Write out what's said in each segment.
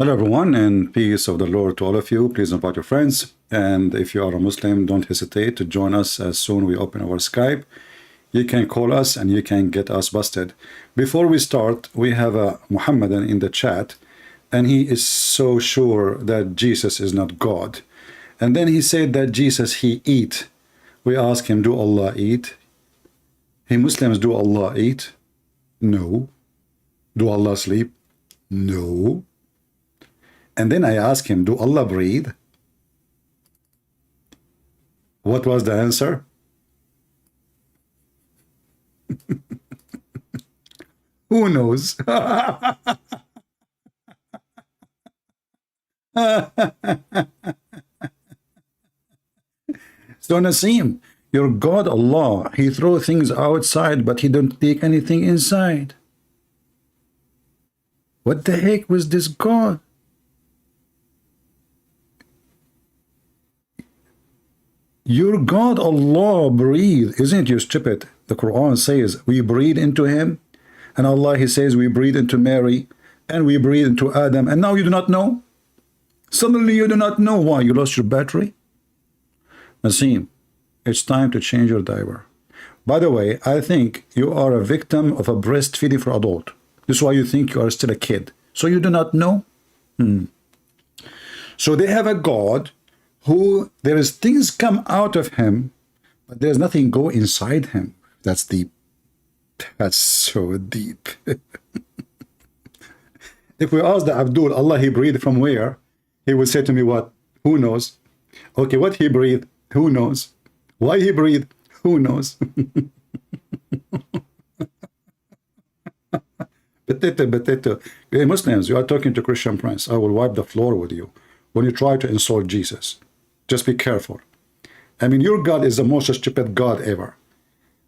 Hello, everyone, and peace of the Lord to all of you. Please invite your friends. And if you are a Muslim, don't hesitate to join us as soon we open our Skype. You can call us and you can get us busted. Before we start, we have a Muhammadan in the chat, and he is so sure that Jesus is not God. And then he said that Jesus, he eat. We ask him, do Allah eat? Hey, Muslims, do Allah eat? No. Do Allah sleep? No. And then I asked him, do Allah breathe? What was the answer? Who knows? So Nasim, your God Allah, he throw things outside, but he don't take anything inside. What the heck was this God? Your God Allah breathe, isn't you stupid? The Quran says we breathe into him, and Allah, he says we breathe into Mary, and we breathe into Adam, and now you do not know? Suddenly you do not know. Why? You lost your battery? Nasim, it's time to change your diaper. By the way, I think you are a victim of a breastfeeding for adult. This is why you think you are still a kid. So you do not know? So they have a God who there is things come out of him, but there's nothing go inside him. That's deep. That's so deep. If we ask the Abdul, Allah, he breathed from where? He will say to me, what? Who knows? Okay, what he breathed? Who knows? Why he breathed? Who knows? Potato. Hey, Muslims, you are talking to Christian Prince. I will wipe the floor with you when you try to insult Jesus. Just be careful. I mean, your God is the most stupid God ever.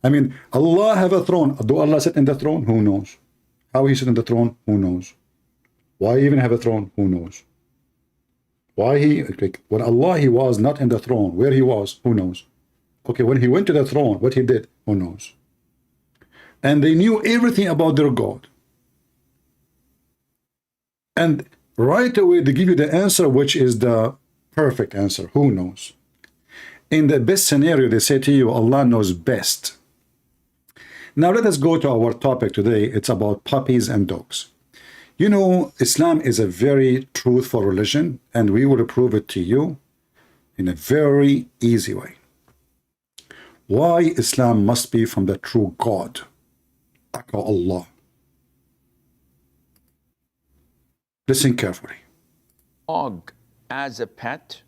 I mean, Allah have a throne. Do Allah sit in the throne? Who knows? How he sit in the throne? Who knows? Why even have a throne? Who knows? Why he, when Allah, he was not in the throne, where he was? Who knows? Okay, when he went to the throne, what he did? Who knows? And they knew everything about their God. And right away, they give you the answer, which is the perfect answer. Who knows? In the best scenario, they say to you, Allah knows best. Now let us go to our topic today. It's about puppies and dogs. You know, Islam is a very truthful religion, and we will prove it to you in a very easy way. Why Islam must be from the true God, Allah. Listen carefully. Dog as a pet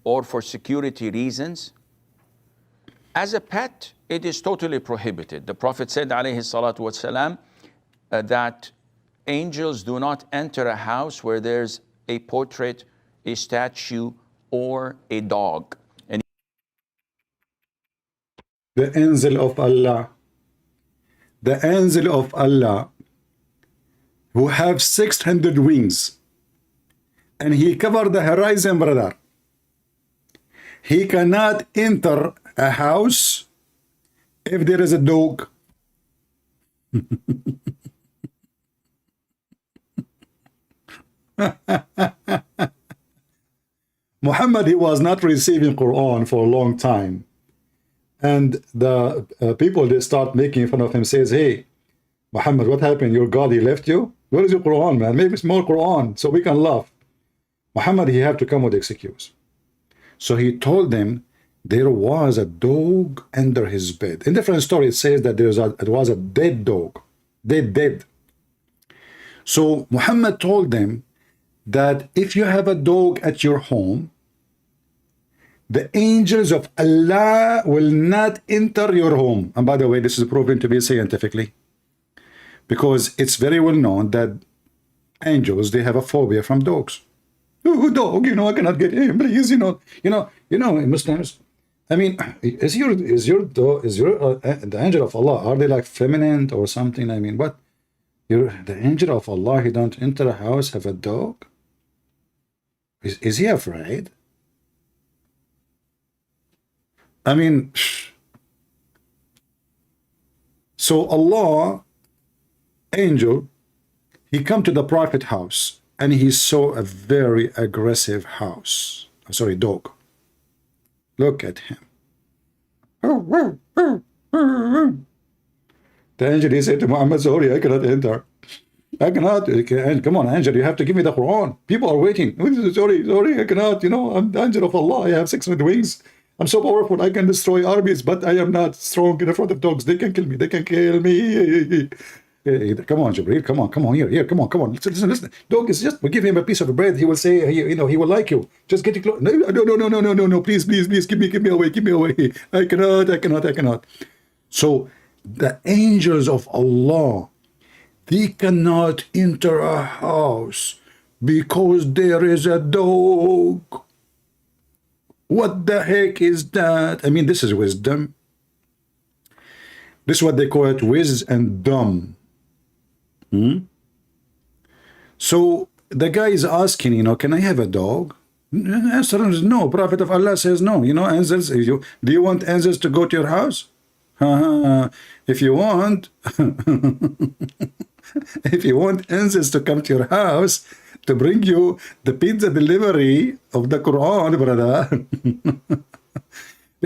or for security reasons. As a pet, it is totally prohibited. The Prophet said, alayhi salatu wasalam, that angels do not enter a house where there's a portrait, a statue, or a dog. And the angel of Allah, who have 600 wings, and he covered the horizon, brother. He cannot enter a house if there is a dog. Muhammad, he was not receiving Quran for a long time. And the people, they start making fun of him, says, hey, Muhammad, what happened? Your God, he left you? Where is your Quran, man? Maybe it's more Quran so we can laugh. Muhammad, he had to come with excuse. So he told them there was a dog under his bed. In different story, it says that it was a dead dog. Dead. So Muhammad told them that if you have a dog at your home, the angels of Allah will not enter your home. And by the way, this is proven to be scientifically, because it's very well known that angels, they have a phobia from dogs. Oh, dog, you know, I cannot get him, please, Muslims. I mean, is your dog, the angel of Allah, are they like feminine or something? I mean, what? The angel of Allah, he don't enter a house, have a dog? Is he afraid? I mean, so Allah, angel, he come to the prophet house, and he saw a very aggressive house. Sorry, dog. Look at him. The angel, he said to Muhammad, sorry, I cannot enter. I cannot. Come on, angel, you have to give me the Quran. People are waiting. Sorry, I cannot. You know, I'm the angel of Allah. I have 600 wings. I'm so powerful. I can destroy armies, but I am not strong in front of dogs. They can kill me. They can kill me. Come on, Jibreel. Come on. Here. Come on. Listen. Dog is just. We give him a piece of bread. He will say, you know, he will like you. Just get it close. No. Please. Give me away. I cannot. So the angels of Allah, they cannot enter a house because there is a dog. What the heck is that? I mean, this is wisdom. This is what they call it, wiz and dumb. So the guy is asking, you know, can I have a dog? Answer is no. Prophet of Allah says no. You know, angels, do you want angels to go to your house? If you want, if you want angels to come to your house to bring you the pizza delivery of the Quran, brother.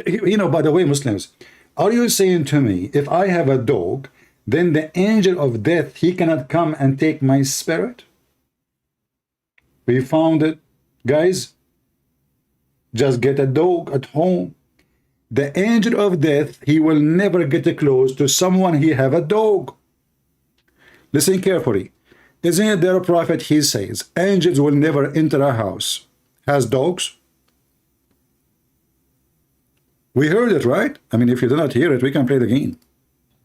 You know, by the way, Muslims, are you saying to me, if I have a dog, then the angel of death, he cannot come and take my spirit? We found it. Guys, just get a dog at home. The angel of death, he will never get close to someone he have a dog. Listen carefully. Isn't it there a prophet, he says, angels will never enter a house has dogs? We heard it, right? I mean, if you do not hear it, we can play the game.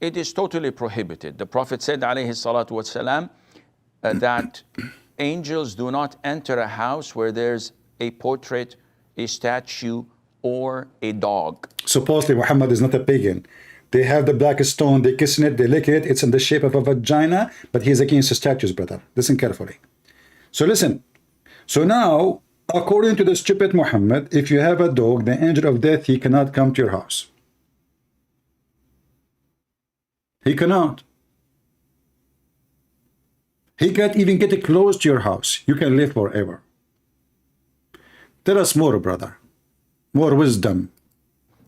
It is totally prohibited. The Prophet said, alayhi salatu wasalam, that angels do not enter a house where there's a portrait, a statue, or a dog. Supposedly Muhammad is not a pagan. They have the black stone, they kiss it, they lick it, it's in the shape of a vagina, but he's against the statues, brother. Listen carefully. So listen. So now, according to the stupid Muhammad, if you have a dog, the angel of death, he cannot come to your house. He cannot. He can't even get close to your house. You can live forever. Tell us more, brother. More wisdom.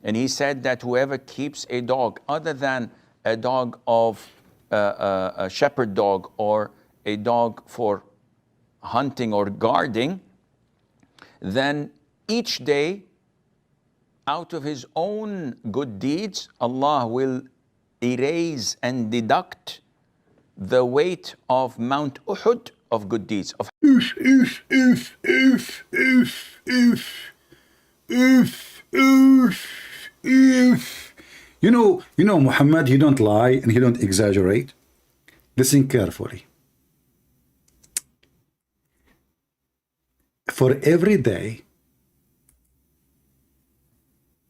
And he said that whoever keeps a dog other than a dog of a shepherd dog or a dog for hunting or guarding, then each day out of his own good deeds, Allah will erase and deduct the weight of Mount Uhud of good deeds. You know, Muhammad, he don't lie and he don't exaggerate. Listen carefully. For every day,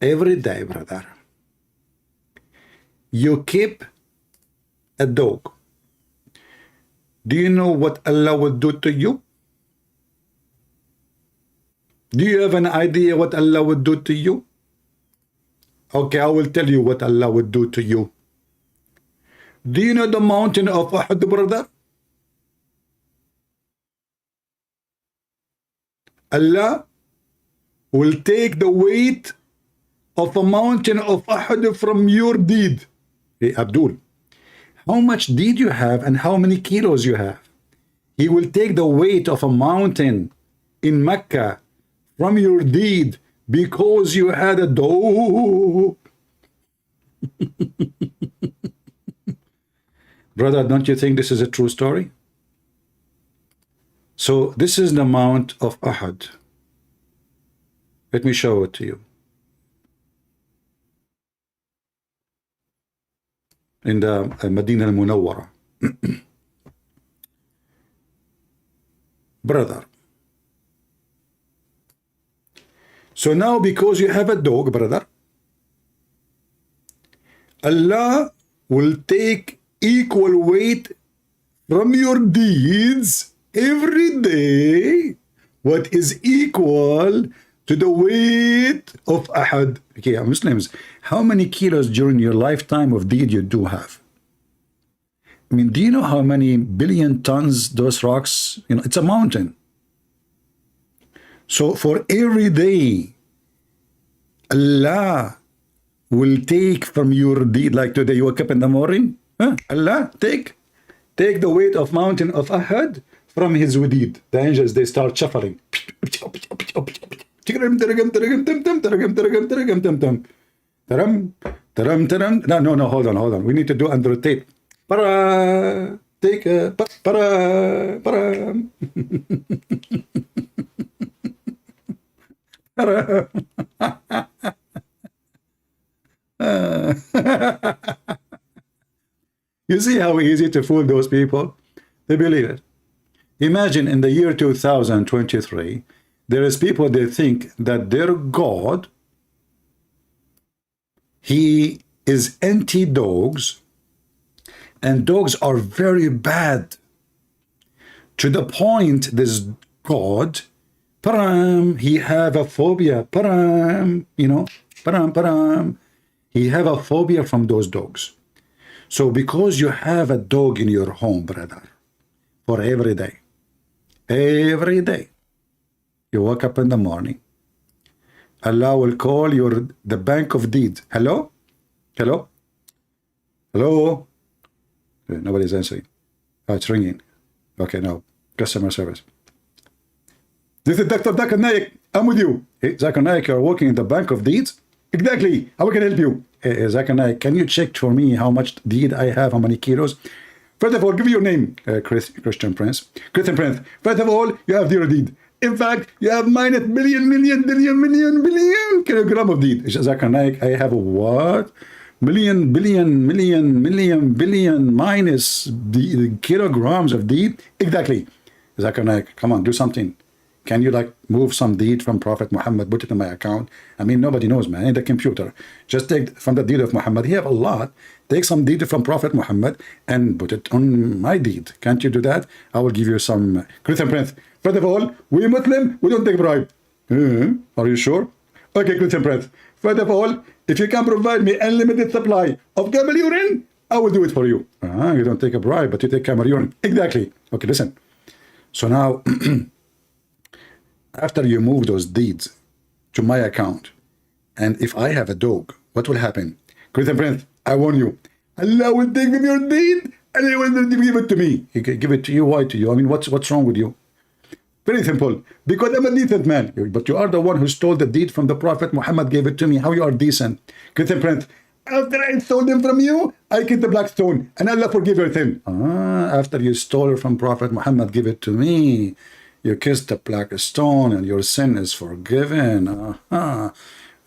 brother, you keep a dog. Do you know what Allah will do to you? Do you have an idea what Allah would do to you? Okay, I will tell you what Allah would do to you. Do you know the mountain of Uhud, brother? Allah will take the weight of a mountain of Uhud from your deed. Hey, Abdul, how much deed you have and how many kilos you have? He will take the weight of a mountain in Mecca from your deed because you had a dog. Brother, don't you think this is a true story? So this is the Mount of Uhud. Let me show it to you. In the Medina al-Munawwara. Brother. So now because you have a dog, brother, Allah will take equal weight from your deeds every day, what is equal to the weight of Ahad. Okay, Muslims, how many kilos during your lifetime of deed you do have? I mean, do you know how many billion tons those rocks, you know, it's a mountain. So for every day, Allah will take from your deed, like today you wake up in the morning, Allah take the weight of mountain of Ahad from his deed. The angels, they start shuffling. No, hold on. We need to do and rotate. Para, take para. Para. You see how easy to fool those people? They believe it. Imagine in the year 2023, there is people that think that their God, he is anti-dogs, and dogs are very bad. To the point, this God, param, he have a phobia, param, you know, param. He have a phobia from those dogs. So because you have a dog in your home, brother, for every day, you wake up in the morning, Allah will call the bank of deeds. Hello? Nobody's answering. Oh, it's ringing. Okay, now, customer service. This is Dr. Zakir Naik. I'm with you. Hey, Zakir Naik, you're working in the bank of deeds? Exactly. How can I help you? Hey, Zakir Naik, can you check for me how much deed I have, how many kilos? First of all, give me your name, Christian Prince. First of all, you have zero deed. In fact, you have minus billion kilogram of deed. Zakir Naik, I have a what? Billion minus the kilograms of deed? Exactly. Zakir Naik, come on, do something. Can you like move some deed from Prophet Muhammad, put it in my account? I mean, nobody knows, man, in the computer. Just take from the deed of Muhammad. He have a lot. Take some deed from Prophet Muhammad and put it on my deed. Can't you do that? I will give you some. Christian Prince, first of all, we Muslim, we don't take bribe. Are you sure? Okay, Christian Prince. First of all, if you can provide me unlimited supply of camel urine, I will do it for you. You don't take a bribe, but you take camel urine. Exactly. Okay, listen. So now, after you move those deeds to my account, and if I have a dog, what will happen? Christian Prince, I warn you, Allah will take from your deed and He will give it to me. He can give it to you. Why to you? I mean, what's wrong with you? Very simple. Because I'm a decent man. But you are the one who stole the deed from the Prophet. Muhammad gave it to me. How you are decent? Christian Prince, after I stole them from you, I kissed the black stone and Allah forgive your sin. After you stole it from Prophet Muhammad, give it to me. You kissed the black stone and your sin is forgiven.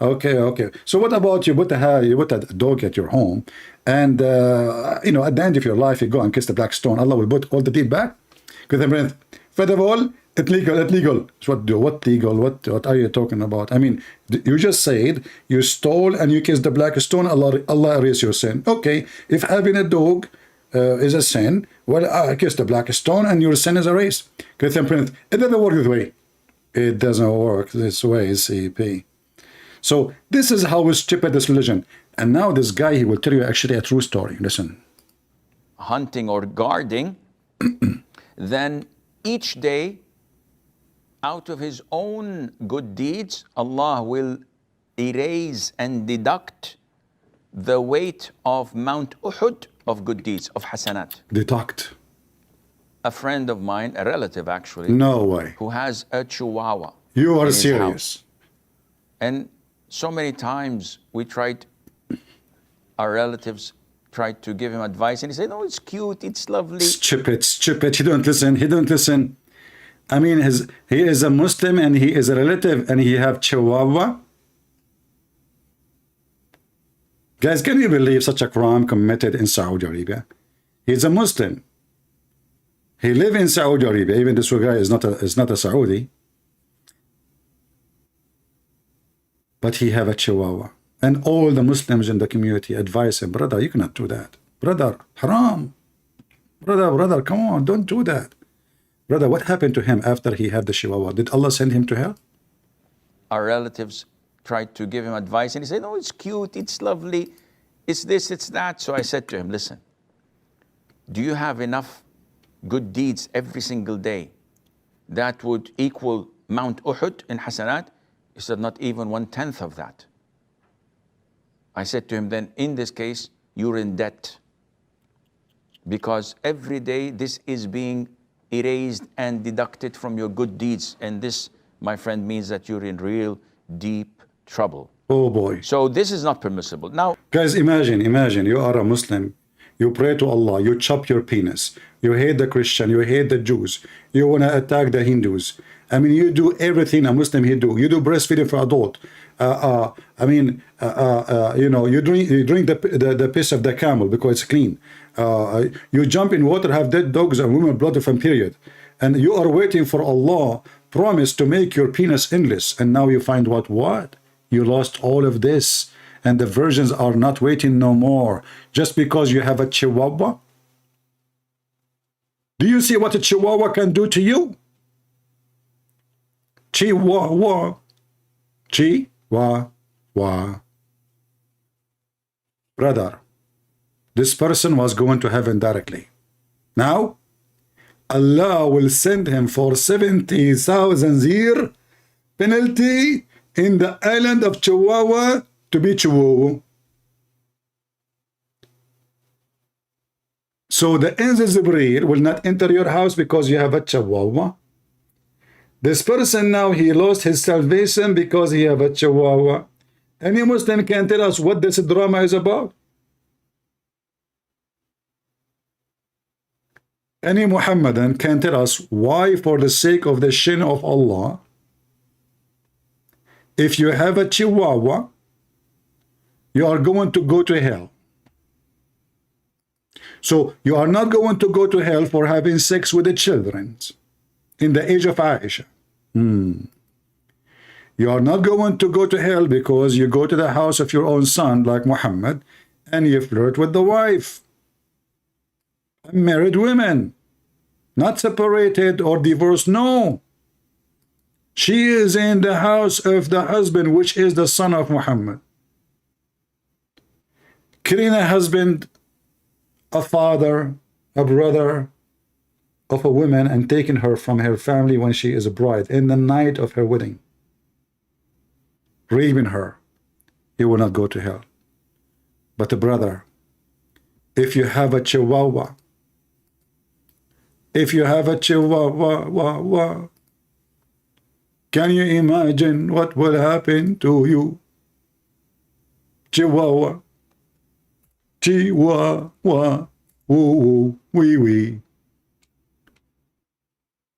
Okay. So what about you put a dog at your home and, you know, at the end of your life, you go and kiss the black stone. Allah will put all the deed back? Christian Prince, first of all, it's legal. So what legal? What are you talking about? I mean, you just said you stole and you kissed the black stone. Allah erase your sin. Okay, if having a dog is a sin, well, I kissed the black stone and your sin is erased. Christian Prince, it doesn't work this way. It doesn't work this way, CP. So this is how stupid this religion. And now this guy, he will tell you actually a true story. Listen. Hunting or guarding, then each day, out of his own good deeds, Allah will erase and deduct the weight of Mount Uhud of good deeds, of hasanat. Deduct. A friend of mine, a relative actually. No way. Who has a chihuahua. You are serious. And so many times our relatives tried to give him advice and he said, "No, it's cute, it's lovely." Stupid. He don't listen. I mean, he is a Muslim and he is a relative and he have chihuahua. Guys, can you believe such a crime committed in Saudi Arabia? He's a Muslim. He live in Saudi Arabia. Even this guy is not a Saudi. But he have a chihuahua. And all the Muslims in the community advise him, brother, you cannot do that. Brother, haram. Brother, come on, don't do that. Brother, what happened to him after he had the chihuahua? Did Allah send him to hell? Our relatives tried to give him advice and he said, "No, it's cute, it's lovely, it's this, it's that." So I said to him, "Listen, do you have enough good deeds every single day that would equal Mount Uhud in Hasanat? He said, not even 1/10 of that. I said to him, then in this case, you're in debt. Because every day this is being erased and deducted from your good deeds. And this, my friend, means that you're in real deep trouble. Oh boy. So this is not permissible. Now, Guys, imagine you are a Muslim. You pray to Allah, you chop your penis. You hate the Christian, you hate the Jews. You want to attack the Hindus. I mean, you do everything a Muslim he do. You do breastfeeding for adult. You know, you drink the piss of the camel because it's clean. You jump in water, have dead dogs and women blood from period. And you are waiting for Allah promise to make your penis endless. And now you find what? You lost all of this. And the virgins are not waiting no more. Just because you have a chihuahua? Do you see what a chihuahua can do to you? Chihuahua. Chihuahua. Brother, this person was going to heaven directly. Now, Allah will send him for 70,000 year penalty in the island of Chihuahua to be Chihuahua. So the angel Jibreel will not enter your house because you have a Chihuahua. This person now, he lost his salvation because he have a Chihuahua. Any Muslim can tell us what this drama is about? Any Muhammadan can tell us why, for the sake of the shin of Allah, if you have a Chihuahua, you are going to go to hell. So you are not going to go to hell for having sex with the children in the age of Aisha. You are not going to go to hell because you go to the house of your own son like Muhammad and you flirt with the wife. Married women, not separated or divorced, no. She is in the house of the husband, which is the son of Muhammad. Killing a husband, a father, a brother of a woman and taking her from her family when she is a bride in the night of her wedding. Raping her, you will not go to hell. But brother, if you have a Chihuahua, can you imagine what will happen to you? Chihuahua. Chihuahua. Woo, wee, wee.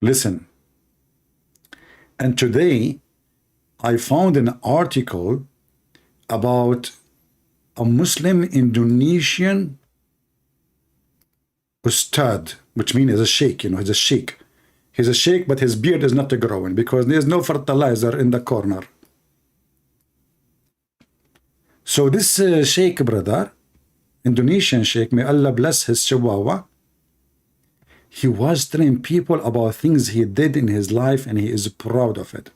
Listen. And today, I found an article about a Muslim Indonesian USTADZ, which means he's a sheikh, you know, he's a sheikh. He's a sheikh, but his beard is not growing because there's no fertilizer in the corner. So this sheikh, brother, Indonesian sheikh, may Allah bless his Chihuahua, he was telling people about things he did in his life and he is proud of it.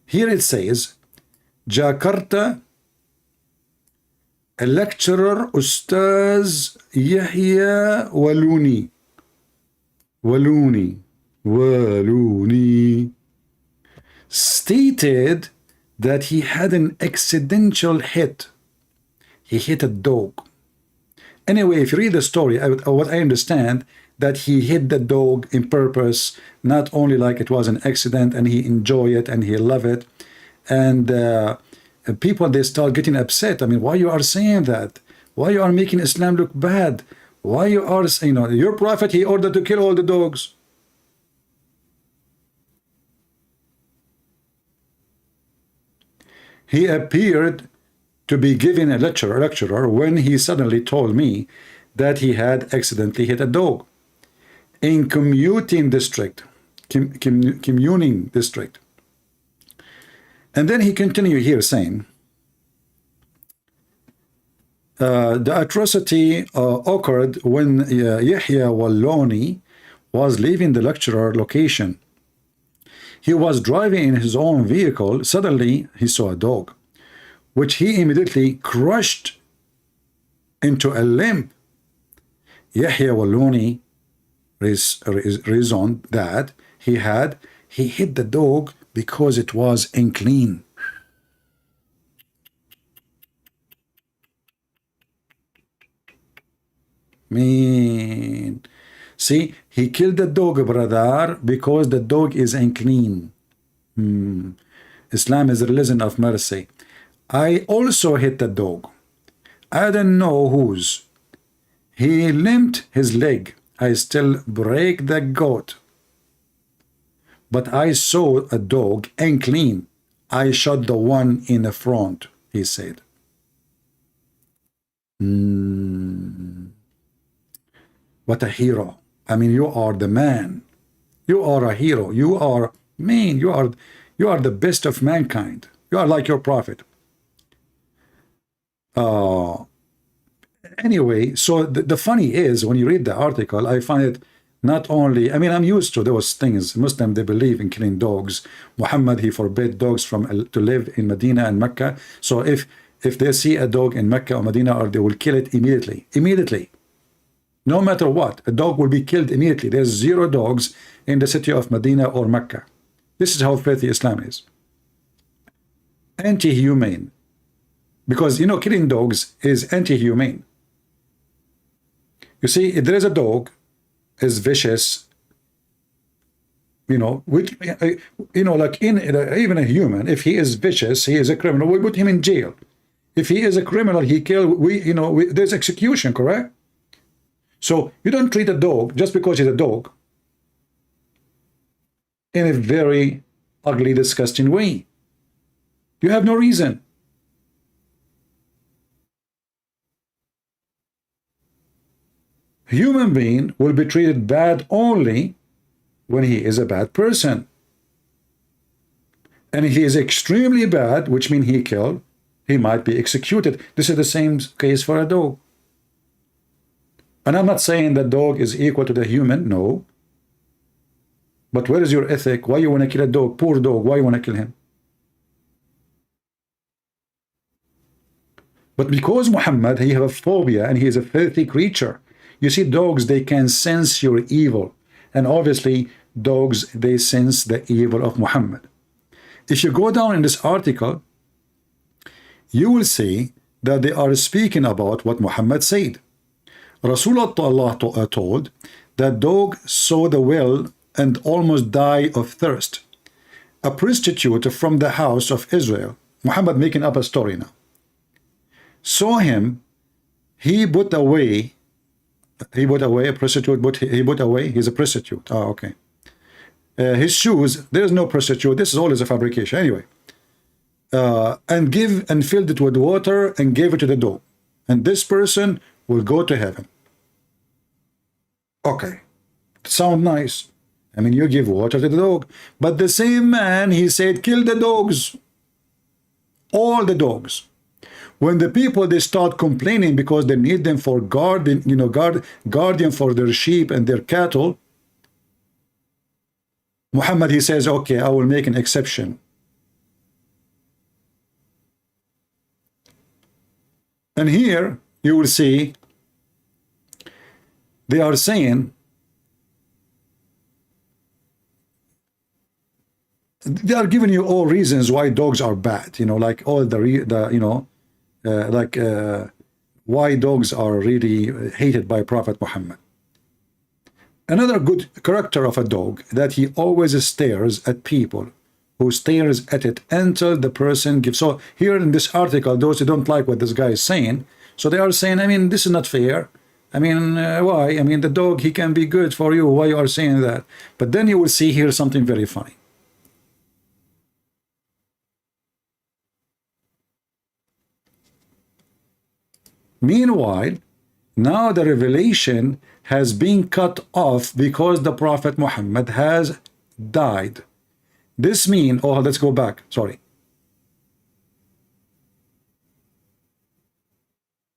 Here it says, Jakarta, a lecturer, USTADZ Yahya Waloni, stated that he had an accidental hit. He hit a dog. Anyway, if you read the story, what I understand, that he hit the dog in purpose, not only like it was an accident and he enjoyed it and he loved it. And people, they start getting upset. I mean, why you are saying that? Why you are making Islam look bad? Why you are, you know, your prophet, he ordered to kill all the dogs. He appeared to be giving a lecturer when he suddenly told me that he had accidentally hit a dog in commuting district. And then he continued here saying, the atrocity occurred when Yahya Waloni was leaving the lecturer location. He was driving in his own vehicle. Suddenly, he saw a dog, which he immediately crushed into a limb. Yahya Waloni reasoned that he hit the dog because it was unclean. Man, see, he killed the dog, brother, because the dog is unclean. Islam is a religion of mercy. I also hit the dog. I don't know whose. He limped his leg. I still break the goat. But I saw a dog unclean. I shot the one in the front, he said. What a hero. I mean, you are the man. You are a hero. You are, man, you are the best of mankind. You are like your prophet. Anyway, so the funny is, when you read the article, I find it not only, I mean, I'm used to those things. Muslims, they believe in killing dogs. Muhammad, he forbade dogs to live in Medina and Mecca. So if they see a dog in Mecca or Medina, or they will kill it immediately. Immediately. No matter what, a dog will be killed immediately. There's 0 dogs in the city of Medina or Mecca. This is how filthy Islam is. Anti-humane. Because, you know, killing dogs is anti-humane. You see, if there is a dog, is vicious, you know, which, you know, like even a human, if he is vicious, he is a criminal, we put him in jail. If he is a criminal, he killed, there's execution, correct? So you don't treat a dog just because he's a dog in a very ugly, disgusting way. You have no reason. Human being will be treated bad only when he is a bad person. And if he is extremely bad, which means he killed, he might be executed. This is the same case for a dog. And I'm not saying that dog is equal to the human, no. But where is your ethic? Why you want to kill a dog? Poor dog, why you want to kill him? But because Muhammad, he has a phobia and he is a filthy creature. You see, dogs, they can sense your evil. And obviously, dogs, they sense the evil of Muhammad. If you go down in this article, you will see that they are speaking about what Muhammad said. Rasulullah told that dog saw the well and almost died of thirst. A prostitute from the house of Israel, Muhammad making up a story now, saw him. He put away a prostitute, he put away, he's a prostitute. Oh, okay. His shoes, there is no prostitute, this is always a fabrication anyway. And filled it with water and gave it to the dog. And this person will go to heaven. Okay, sound nice. I mean, you give water to the dog. But the same man, he said, kill the dogs. All the dogs. When the people, they start complaining because they need them for guardian for their sheep and their cattle, Muhammad, he says, okay, I will make an exception. And here you will see they are saying they are giving you all reasons why dogs are bad, you know, like all why dogs are really hated by Prophet Muhammad. Another good character of a dog, that he always stares at people, who stares at it until the person gives. So here in this article, those who don't like what this guy is saying, so they are saying, I mean, this is not fair. I mean, why? I mean, the dog, he can be good for you. Why you are saying that? But then you will see here something very funny. Meanwhile, now the revelation has been cut off because the Prophet Muhammad has died. This means, oh, let's go back, sorry.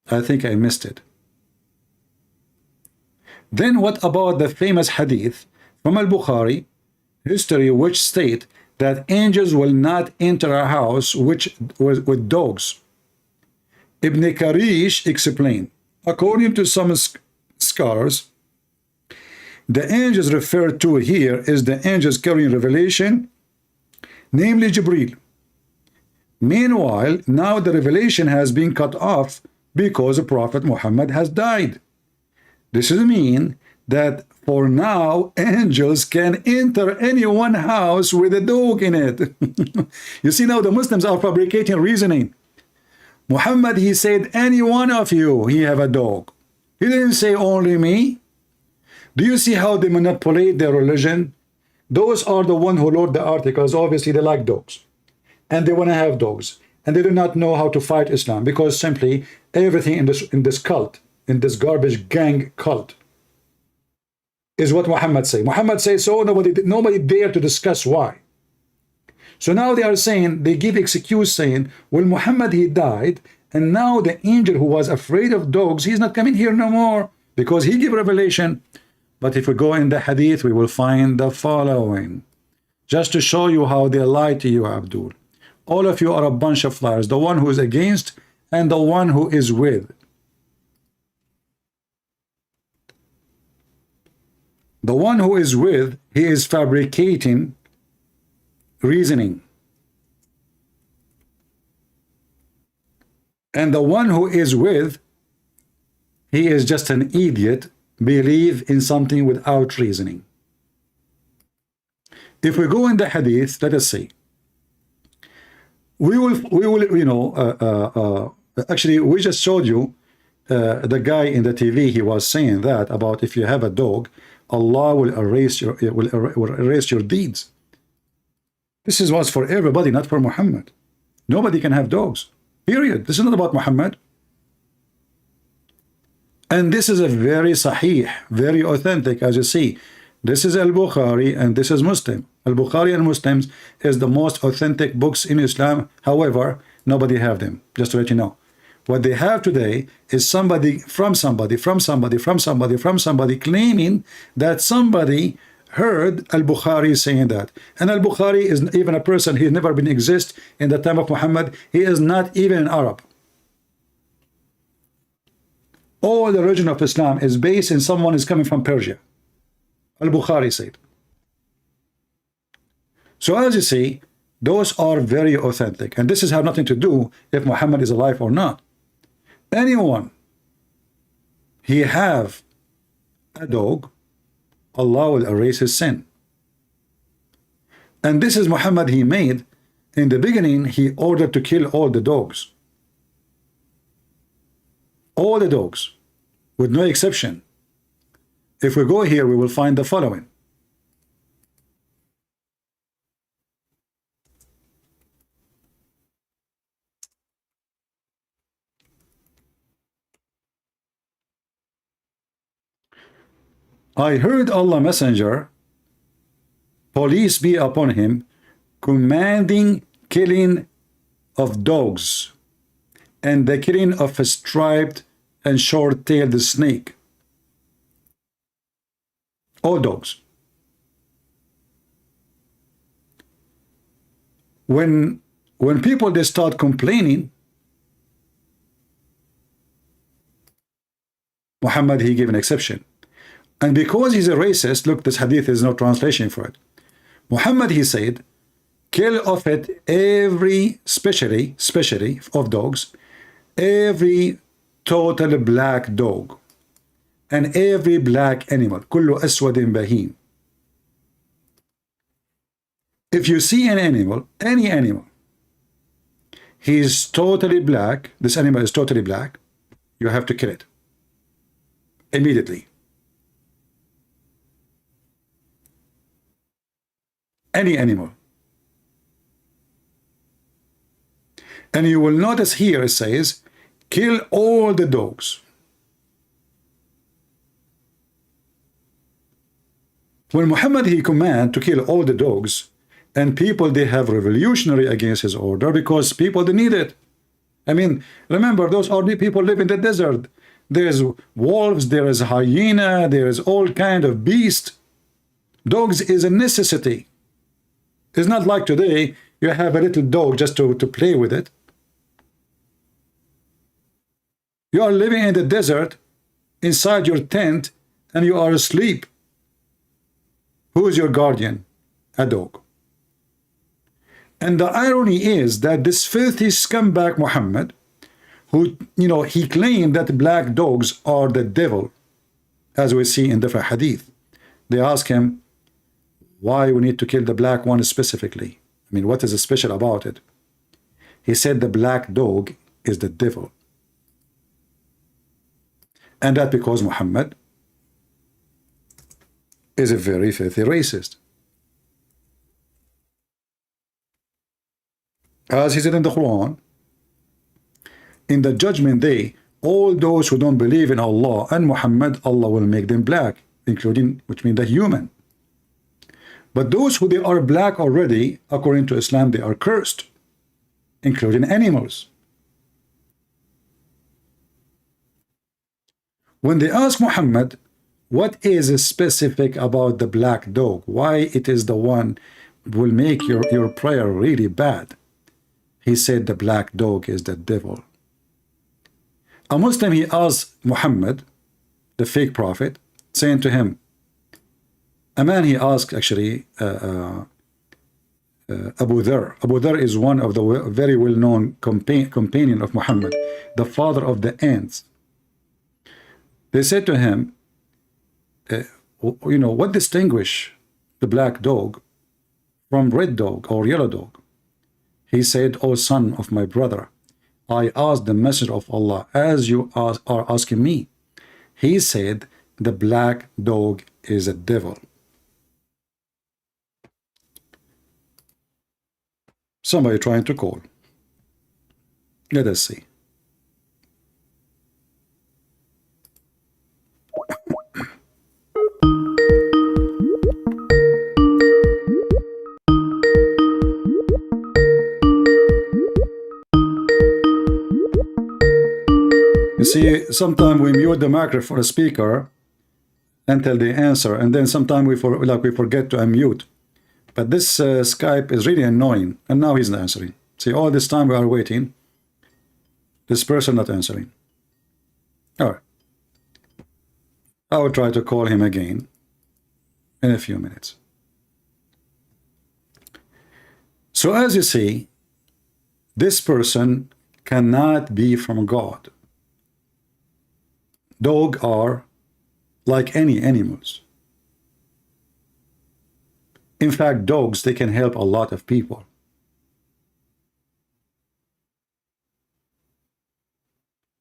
I think I missed it. Then what about the famous hadith from Al-Bukhari, history, which state that angels will not enter a house with dogs? Ibn Karish explained, according to some scholars, the angels referred to here is the angels carrying revelation, namely Jibreel. Meanwhile, now the revelation has been cut off because the Prophet Muhammad has died. This is mean that for now, angels can enter any one house with a dog in it. You see, now the Muslims are fabricating reasoning. Muhammad, he said, any one of you, he have a dog. He didn't say only me. Do you see how they manipulate their religion? Those are the one who wrote the articles. Obviously, they like dogs. And they want to have dogs. And they do not know how to fight Islam because simply everything in this cult, in this garbage gang cult, is what Muhammad say. Muhammad says so, nobody dare to discuss why. So now they are saying, they give excuse saying, well, Muhammad, he died, and now the angel who was afraid of dogs, he's not coming here no more because he gave revelation. But if we go in the hadith, we will find the following. Just to show you how they lie to you, Abdul. All of you are a bunch of liars, the one who is against and the one who is with. The one who is with, he is fabricating reasoning. And the one who is with, he is just an idiot, believe in something without reasoning. If we go in the hadith, let us see. We will, you know, actually, we just showed you the guy in the TV. He was saying that about if you have a dog, Allah will erase your deeds. This was for everybody, not for Muhammad. Nobody can have dogs. Period. This is not about Muhammad. And this is a very sahih, very authentic, as you see. This is Al-Bukhari and this is Muslim. Al-Bukhari and Muslims is the most authentic books in Islam. However, nobody have them, just to let you know. What they have today is somebody claiming that somebody heard Al-Bukhari saying that. And Al-Bukhari is even a person, he has never been exist in the time of Muhammad. He is not even an Arab. All the religion of Islam is based in someone is coming from Persia. Al-Bukhari said. So as you see, those are very authentic. And this has nothing to do if Muhammad is alive or not. Anyone, he have a dog, Allah will erase his sin. And this is Muhammad he made. In the beginning, he ordered to kill all the dogs. All the dogs, with no exception. If we go here, we will find the following. I heard Allah Messenger, police be upon him, commanding killing of dogs and the killing of a striped and short-tailed snake. All dogs. When people they start complaining, Muhammad he gave an exception. And because he's a racist, look, this hadith is no translation for it. Muhammad he said, kill of it every, especially of dogs, every total black dog and every black animal. Kullu aswadin bahim. If you see an animal, any animal, he is totally black, this animal is totally black, you have to kill it immediately. Any animal. And you will notice here it says, kill all the dogs. When Muhammad he command to kill all the dogs, and people they have revolutionary against his order because people they need it. I mean, remember those ordinary people live in the desert. There's wolves, there is hyena, there is all kind of beast. Dogs is a necessity. It's not like today you have a little dog just to play with it. You are living in the desert inside your tent and you are asleep. Who is your guardian? A dog. And the irony is that this filthy scumbag Muhammad, who, he claimed that black dogs are the devil, as we see in different hadith. They ask him, why we need to kill the black one specifically? I mean, what is special about it? He said the black dog is the devil. And that because Muhammad is a very filthy racist. As he said in the Quran, in the judgment day, all those who don't believe in Allah and Muhammad, Allah will make them black, including, which means the human. But those who they are black already, according to Islam, they are cursed, including animals. When they ask Muhammad, what is specific about the black dog? Why it is the one will make your prayer really bad? He said the black dog is the devil. A Muslim, he asked Muhammad, the fake prophet, saying to him, a man he asked actually, Abu Dharr. Abu Dharr is one of the very well-known companion of Muhammad, the father of the ants. They said to him, what distinguish the black dog from red dog or yellow dog? He said, O son of my brother, I asked the messenger of Allah as you are asking me. He said, the black dog is a devil. Somebody trying to call. Let us see. You see, sometimes we mute the microphone for a speaker until they answer, and then sometimes we forget to unmute. But this Skype is really annoying, and now he's not answering. See, all this time we are waiting, this person not answering. All right. I will try to call him again in a few minutes. So as you see, this person cannot be from God. Dogs are like any animals. In fact, dogs, they can help a lot of people.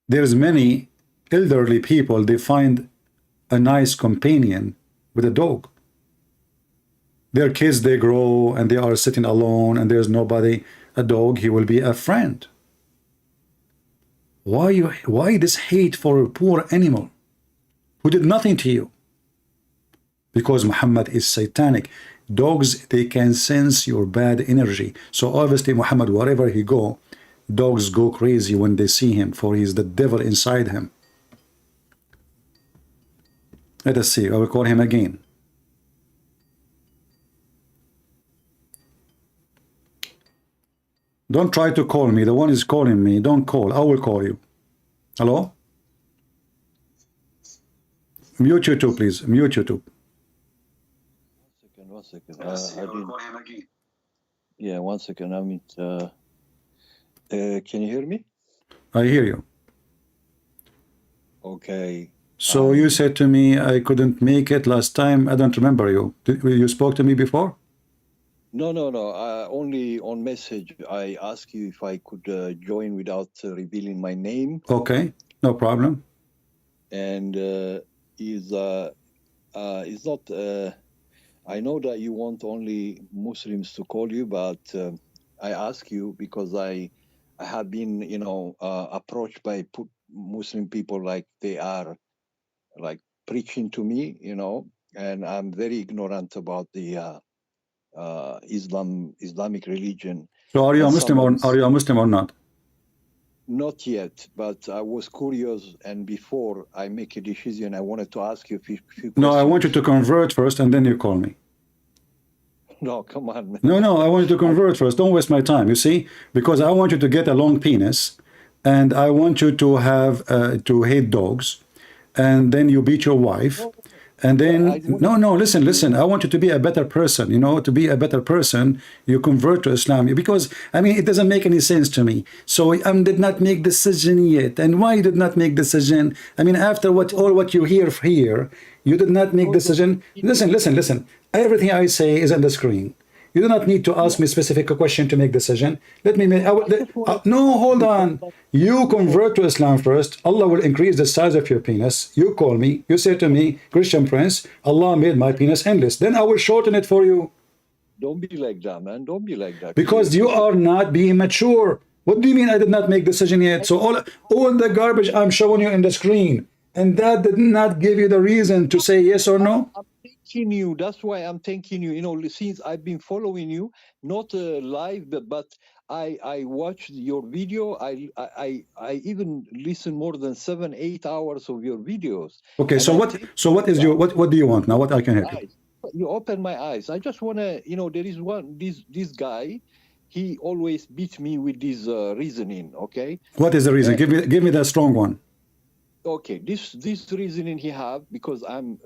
There's many elderly people, they find a nice companion with a dog. Their kids, they grow and they are sitting alone and there's nobody. A dog, he will be a friend. Why this hate for a poor animal who did nothing to you? Because Muhammad is satanic. Dogs, they can sense your bad energy. So obviously Muhammad, wherever he go, dogs go crazy when they see him, for he's the devil inside him. Let us see. I will call him again. Don't try to call me. The one is calling me. Don't call. I will call you. Hello? Mute YouTube, please. Mute YouTube. One second. I didn't. Yeah, 1 second. I mean, can you hear me? I hear you. Okay. So you said to me I couldn't make it last time. I don't remember you. You spoke to me before? No. Only on message. I asked you if I could join without revealing my name. Okay, no problem. And is not. I know that you want only Muslims to call you, but I ask you because I have been, approached by Muslim people like they are like preaching to me, and I'm very ignorant about the Islamic religion. So are you a Muslim or not? Not yet, but I was curious, and before I make a decision, I wanted to ask you a few questions. No, I want you to convert first, and then you call me. No, come on, man. No, I want you to convert first. Don't waste my time, you see? Because I want you to get a long penis, and I want you to have to hate dogs, and then you beat your wife, and then listen, I want you to be a better person. You know, to be a better person, you convert to Islam, because I mean it doesn't make any sense to me. So did not make decision yet. And why you did not make decision? I mean, after what you hear here, you did not make decision. Listen. Everything I say is on the screen. You do not need to ask me specific question to make decision. Let me make, no, hold on. You convert to Islam first. Allah will increase the size of your penis. You call me. You say to me, Christian Prince, Allah made my penis endless. Then I will shorten it for you. Don't be like that, man. Don't be like that. Because you are not being mature. What do you mean I did not make decision yet? So all the garbage I'm showing you in the screen, and that did not give you the reason to say yes or no? I'm thanking you. That's why I'm thanking you. You know, since I've been following you, not live, but I watched your video. I even listened more than 7-8 hours of your videos. Okay, so what do you want now? What I can help you? You open my eyes. I just want to, you know, there is this guy. He always beats me with this reasoning. Okay. What is the reason? Give me the strong one. Okay, this reasoning he have, because I'm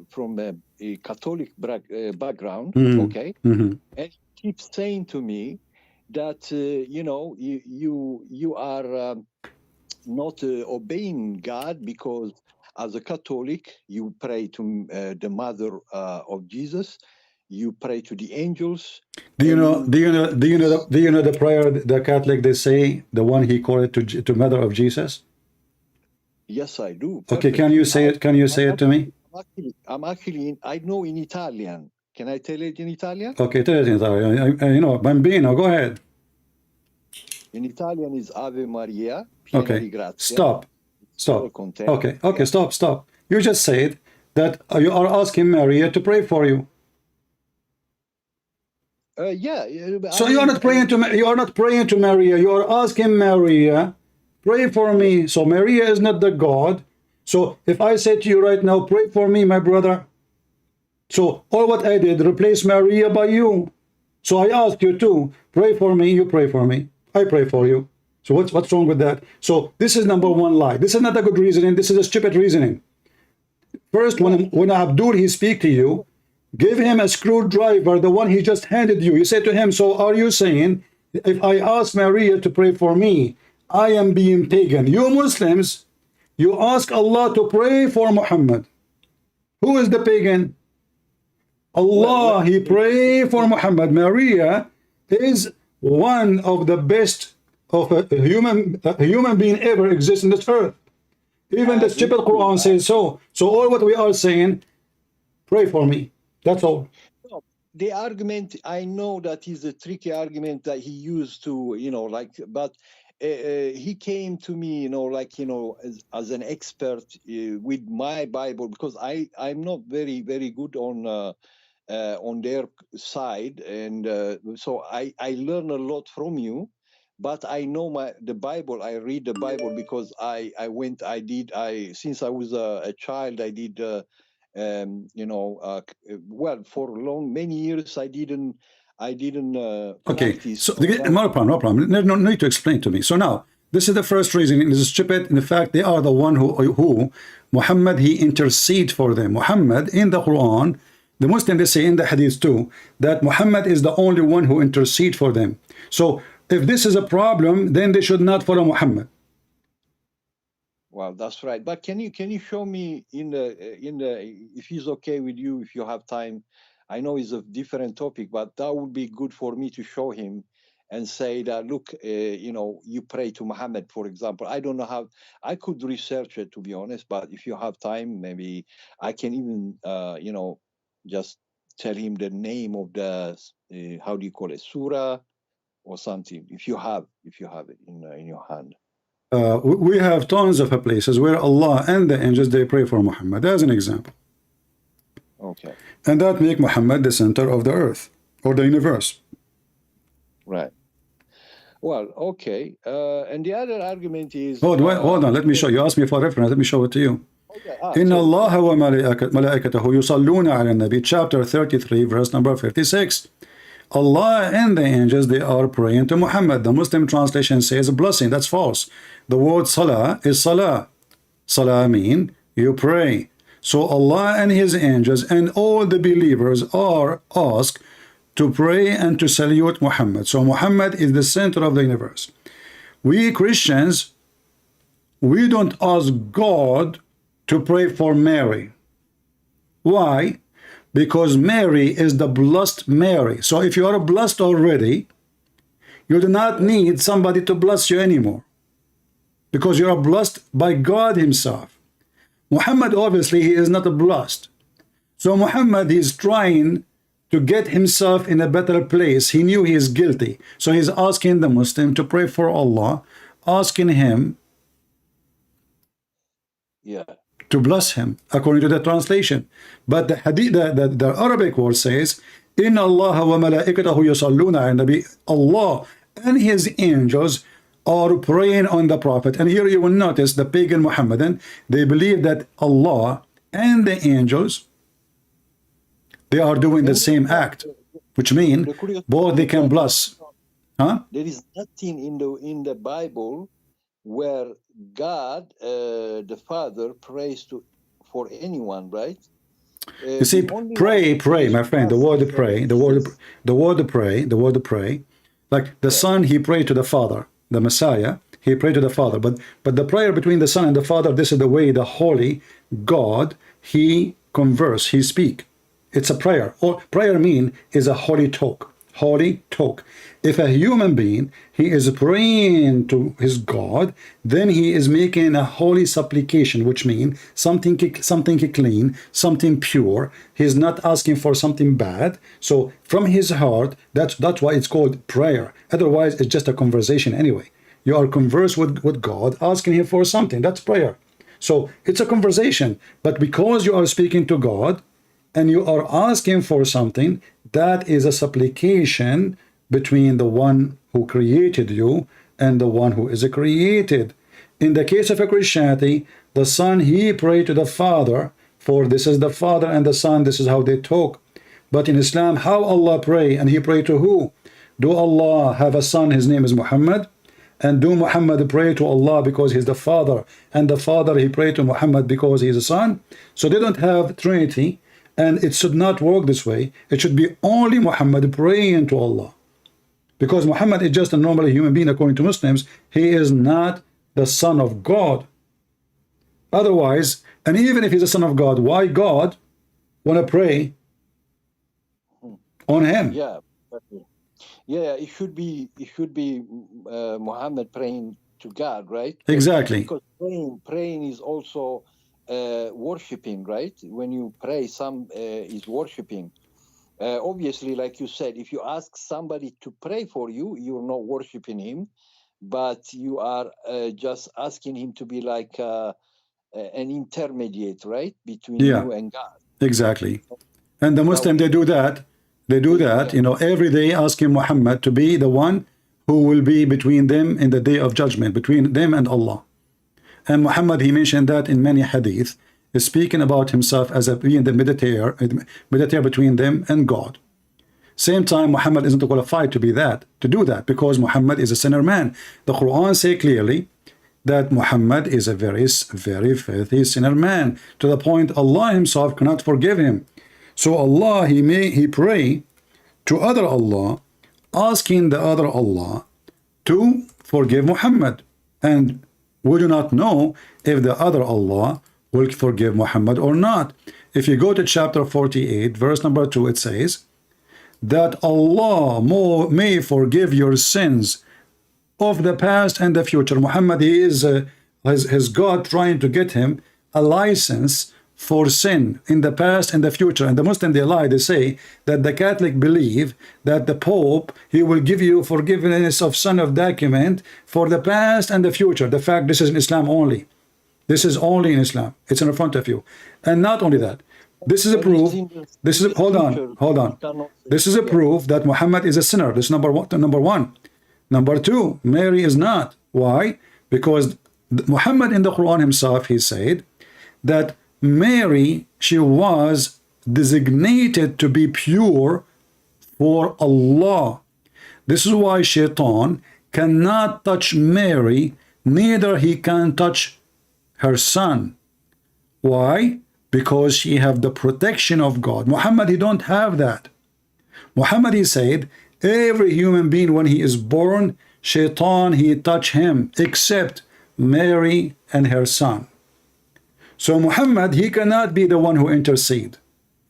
from a Catholic background, okay, and he keeps saying to me that you know, you are not obeying God, because as a Catholic you pray to the mother of Jesus, you pray to the angels. Do you know the prayer the Catholic they say, the one he called it to mother of Jesus? Yes, I do. Perfect. Okay, can you say it? Can you say it to me? I'm actually I know in Italian. Can I tell it in Italian? Okay, tell it in Italian. You know, bambino, go ahead. In Italian is Ave Maria. Piena Okay, di grazia. stop. Okay, stop. You just said that you are asking Maria to pray for you. Yeah. So you are not praying to Maria. You are asking Maria, pray for me. So Maria is not the God. So if I say to you right now, pray for me, my brother. So all what I did, replace Maria by you. So I asked you to pray for me. You pray for me. I pray for you. So what's wrong with that? So this is number one lie. This is not a good reasoning. This is a stupid reasoning. First, when Abdul he speak to you, give him a screwdriver, the one he just handed you. You say to him, so are you saying, if I ask Maria to pray for me, I am being pagan? You Muslims, you ask Allah to pray for Muhammad. Who is the pagan? Allah, he pray for Muhammad. Maria is one of the best of a human being ever exists in this earth. Even the stupid Quran says so. So all what we are saying, pray for me. That's all. The argument, I know that is a tricky argument that he used to, you know, like, but he came to me, you know, like, you know, as an expert with my Bible, because I'm not very good on their side, and so I learn a lot from you. But I know the Bible. I read the Bible because since I was a child, I did. You know, well, for many years I didn't okay, practice. so no problem. No need to explain to me. So now, this is the first reason. It is stupid. In fact, they are the one who Muhammad, he intercede for them. Muhammad, in the Quran, the Muslim, they say in the Hadith too, that Muhammad is the only one who intercede for them. So if this is a problem, then they should not follow Muhammad. Well, that's right. But can you show me in the if he's okay with you, if you have time? I know it's a different topic, but that would be good for me to show him and say that, look, you know, you pray to Muhammad, for example. I don't know how I could research it, to be honest. But if you have time, maybe I can even you know, just tell him the name of the how do you call it, surah or something, if you have it in your hand. We have tons of places where Allah and the angels, they pray for Muhammad, as an example. Okay. And that make Muhammad the center of the earth or the universe. Right. Well, okay. And the other argument is... Hold on, let me show you. Ask me for reference, let me show it to you. Okay. Inna Allah wa malaikatahu yusalluna ala nabi, chapter 33, verse number 56. Allah and the angels, they are praying to Muhammad. The Muslim translation says blessing. That's false. The word salah is salah. Salah mean You pray. So Allah and His angels and all the believers are asked to pray and to salute Muhammad. So Muhammad is the center of the universe. We Christians, we don't ask God to pray for Mary. Why? Because Mary is the blessed Mary. So if you are blessed already, you do not need somebody to bless you anymore, because you are blessed by God Himself. Muhammad, obviously, he is not blessed. So Muhammad is trying to get himself in a better place. He knew he is guilty. So he's asking the Muslim to pray for Allah, asking him to bless him, according to the translation. But the hadith, the Arabic word says, Inna Allah wa malaikatahu yusalluna ala nabi. Allah and His angels are praying on the Prophet. And here you will notice the pagan Muhammadan, they believe that Allah and the angels, they are doing the same act, which means both they can bless. Huh? There is nothing in the Bible where God, the Father, prays for anyone, right? You see, pray, my friend. The word pray, the word pray. Like the Son, He prayed to the Father. The Messiah, He prayed to the Father. But the prayer between the Son and the Father, this is the way the Holy God, He converse, He speak. It's a prayer. Or prayer mean is a holy talk. Holy talk. If a human being, he is praying to his God, then he is making a holy supplication, which means something clean, something pure. He's not asking for something bad. So from his heart, that's why it's called prayer. Otherwise, it's just a conversation anyway. You are converse with God, asking Him for something. That's prayer. So it's a conversation. But because you are speaking to God, and you are asking for something, that is a supplication between the one who created you and the one who is created. In the case of a Christianity, the Son, He prayed to the Father, for this is the Father and the Son, this is how they talk. But in Islam, how Allah pray, and He pray to who? Do Allah have a son, his name is Muhammad? And do Muhammad pray to Allah because he's the Father, and the Father, He prayed to Muhammad because he's a son? So they don't have Trinity. And it should not work this way. It should be only Muhammad praying to Allah. Because Muhammad is just a normal human being according to Muslims. He is not the Son of God. Otherwise, and even if He's the Son of God, why God want to pray on Him? Yeah, it should be Muhammad praying to God, right? Exactly. Because praying is also worshiping, right? When you pray, some is worshiping. Obviously, like you said, if you ask somebody to pray for you, you're not worshiping him, but you are just asking him to be like an intermediate, right, between you and God. Exactly. And the Muslim, they do that. You know, every day asking Muhammad to be the one who will be between them in the day of judgment, between them and Allah. And Muhammad, he mentioned that in many hadith, is speaking about himself as being the mediator between them and God. Same time, Muhammad isn't qualified to be that, to do that, because Muhammad is a sinner man. The Quran say clearly that Muhammad is a very, very filthy sinner man, to the point Allah Himself cannot forgive him. So Allah, he pray to other Allah, asking the other Allah to forgive Muhammad. And we do not know if the other Allah will forgive Muhammad or not. If you go to chapter 48, verse number 2, it says that Allah may forgive your sins of the past and the future. Muhammad, he is his God trying to get him a license for sin in the past and the future. And the Muslim, they lie. They say that the Catholic believe that the Pope, he will give you forgiveness of sin of document for the past and the future. The fact, this is in Islam only. This is only in Islam. It's in front of you. And not only that, this is a proof. This is hold on. This is a proof that Muhammad is a sinner. This is number one. Number two, Mary is not. Why? Because Muhammad in the Quran himself, he said that Mary, she was designated to be pure for Allah. This is why Shaitan cannot touch Mary, neither he can touch her son. Why? Because she have the protection of God. Muhammad, he don't have that. Muhammad, he said, every human being when he is born, shaitan, he touch him, except Mary and her son. So Muhammad, he cannot be the one who intercede.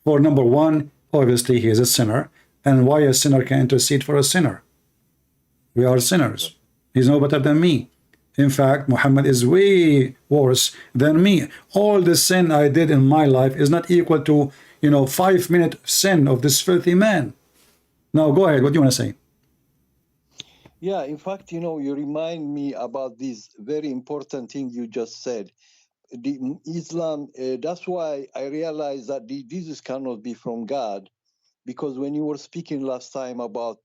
For number one, obviously he is a sinner. And why a sinner can intercede for a sinner? We are sinners. He's no better than me. In fact, Muhammad is way worse than me. All the sin I did in my life is not equal to, 5-minute sin of this filthy man. Now, go ahead. What do you want to say? Yeah, in fact, you remind me about this very important thing you just said. The Islam, that's why I realized that Jesus cannot be from God, because when you were speaking last time about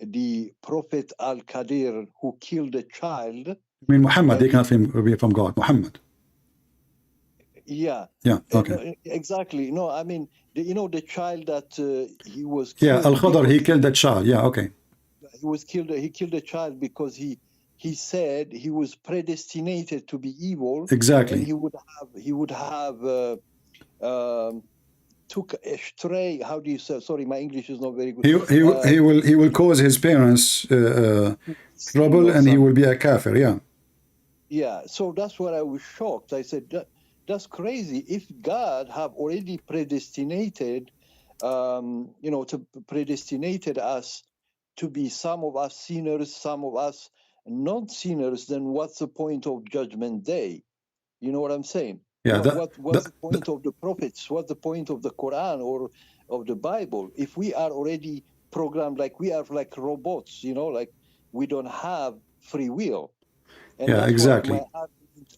the Prophet Al-Qadir who killed a child. I mean, Muhammad, he cannot be from God. Muhammad. Yeah. Yeah, okay. No, exactly. No, I mean, the child that he was killed. Yeah, Al-Khadr, he killed that child. Yeah, okay. He killed a child because he said he was predestinated to be evil. Exactly. And he would have took a stray. How do you say? Sorry, my English is not very good. He will cause his parents trouble, and he will be a kafir. Yeah. Yeah. So that's what I was shocked. I said that's crazy. If God have already predestinated, to predestinated us to be some of us sinners, some of us non-sinners, then what's the point of Judgment Day? You know what I'm saying? Yeah. What's the point of the prophets? What's the point of the Quran or of the Bible? If we are already programmed, like we are like robots, like we don't have free will. And yeah, exactly.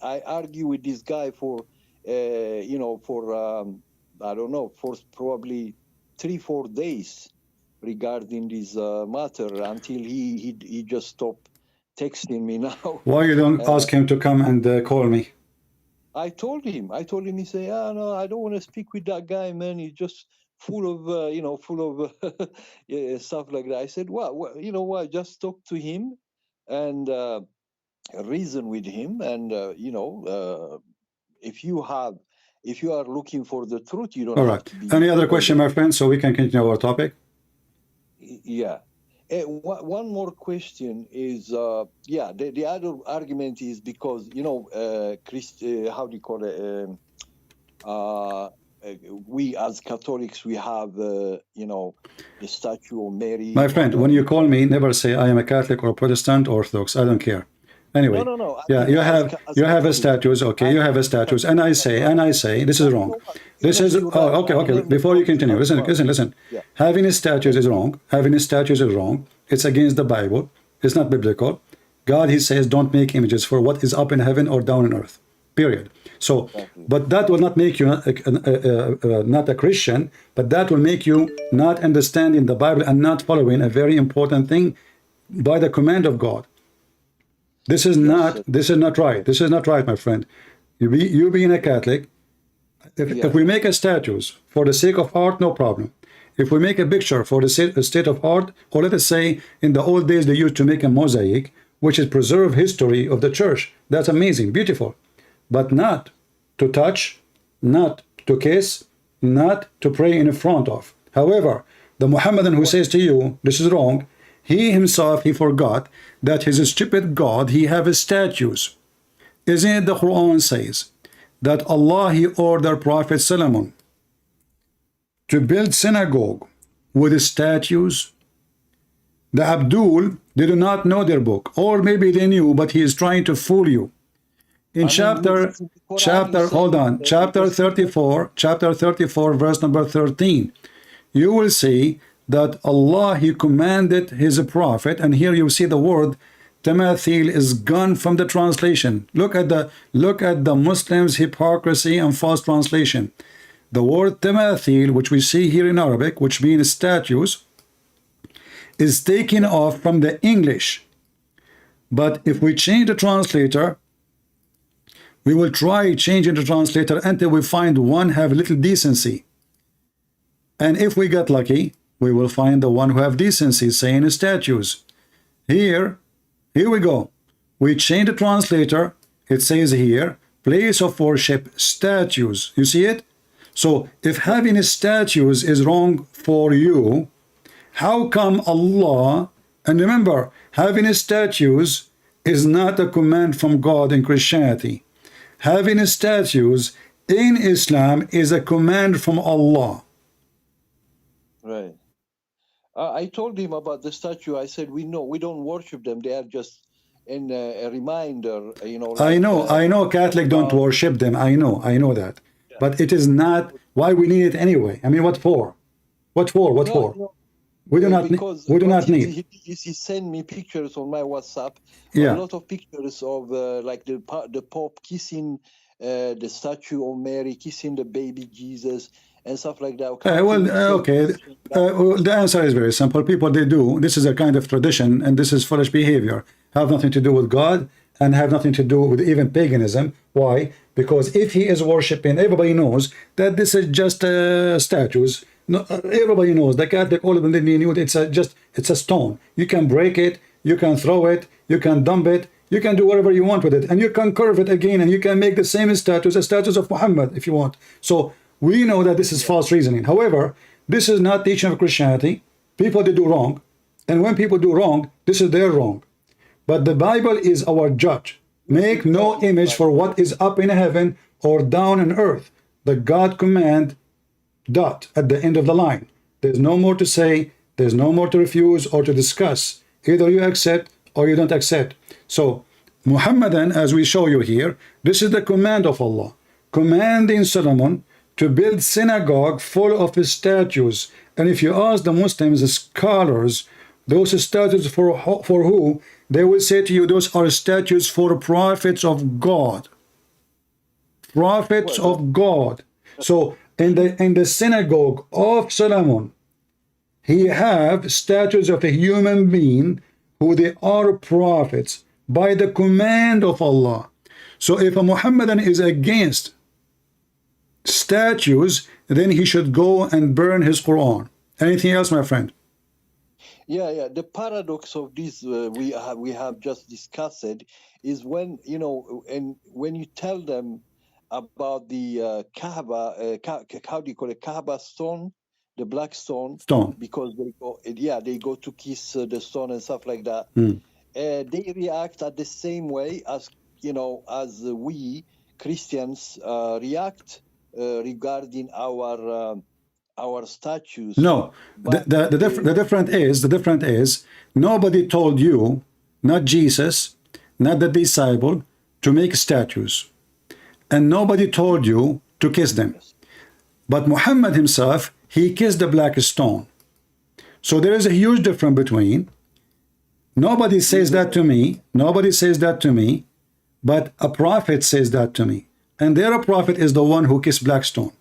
I argue with this guy for, I don't know, for probably 3-4 days regarding this matter until he just stopped texting me now. Why you don't ask him to come and call me? I told him, he said, no, I don't want to speak with that guy, man. He's just full of stuff like that. I said, well, you know what, just talk to him and reason with him. And, if you are looking for the truth, you don't All have right. to be. Any other question, my friend, so we can continue our topic? Yeah. One more question is, the other argument is because, how do you call it? We as Catholics, we have, the statue of Mary. My friend, when you call me, never say I am a Catholic or Protestant or Orthodox. I don't care. Anyway, no. Yeah, you have a statues, okay? You have a statues, and I say this is wrong. This is okay. Before you continue, listen. Yeah. Having a statues is wrong. Having a statues is wrong. It's against the Bible. It's not biblical. God, he says, don't make images for what is up in heaven or down on earth. Period. So, but that will not make you not a Christian, but that will make you not understanding the Bible and not following a very important thing by the command of God. This is not right. This is not right, my friend. You being a Catholic, if we make a statues for the sake of art, no problem. If we make a picture for the state of art, or let us say in the old days they used to make a mosaic, which is preserve history of the church. That's amazing, beautiful. But not to touch, not to kiss, not to pray in front of. However, the Muhammadan who says to you, this is wrong, he himself, he forgot that his stupid God, he have statues. Isn't it the Quran says that Allah, he ordered Prophet Solomon to build synagogue with statues? The Abdul, they do not know their book, or maybe they knew, but he is trying to fool you. In chapter 34, verse number 13, you will see that Allah, he commanded his prophet, and here you see the word tamathil is gone from the translation. Look at the Muslims' hypocrisy and false translation. The word tamathil, which we see here in Arabic, which means statues, is taken off from the English. But if we change the translator, we will try changing the translator until we find one have little decency. And if we get lucky, we will find the one who have decency saying statues. Here we go. We change the translator. It says here, place of worship, statues. You see it? So if having statues is wrong for you, how come Allah, and remember, having statues is not a command from God in Christianity. Having statues in Islam is a command from Allah. Right. I told him about the statue. I said, we don't worship them. They are just a reminder, I like, know Catholic don't worship them. I know that. yeah. But it is not why we need it anyway. I mean, what for? What for? What No, for? We do not because we do what not need. he sent me pictures on my WhatsApp, Yeah. a lot of pictures of like the Pope kissing the statue of Mary, kissing the baby Jesus, and stuff like that. Okay. Well, the answer is very simple. People, they do. This is a kind of tradition, and this is foolish behavior. Have nothing to do with God, and have nothing to do with even paganism. Why? Because if he is worshiping, everybody knows that this is just statues. No, everybody knows. The Catholic, all of them, they knew it's a stone. You can break it, you can throw it, you can dump it, you can do whatever you want with it, and you can curve it again, and you can make the same statues as statues of Muhammad if you want. So we know that this is false reasoning. However, this is not teaching of Christianity. People, they do wrong, and when people do wrong, this is their wrong. But the Bible is our judge. Make no image for what is up in heaven or down in earth. The God command, dot, at the end of the line. There's no more to say, there's no more to refuse or to discuss. Either you accept or you don't accept. So Muhammadan, as we show you here, this is the command of Allah, commanding Solomon to build synagogue full of statues. And if you ask the Muslims, the scholars, those statues for who, they will say to you, those are statues for prophets of God. Prophets of God. So in the synagogue of Solomon, he have statues of a human being who they are prophets by the command of Allah. So if a Muhammadan is against statues, then he should go and burn his Quran. Anything else, my friend? Yeah. The paradox of this we have just discussed is when and when you tell them about the Kaaba, how do you call it, Kaaba stone, the black stone, because they go to kiss the stone and stuff like that. They react at the same way as as we Christians react regarding our statues. No, the different is nobody told you, not Jesus, not the disciple, to make statues, and nobody told you to kiss them. But Muhammad himself, he kissed the black stone. So there is a huge difference between nobody says that to me, but a prophet says that to me, and their prophet is the one who kissed black stone.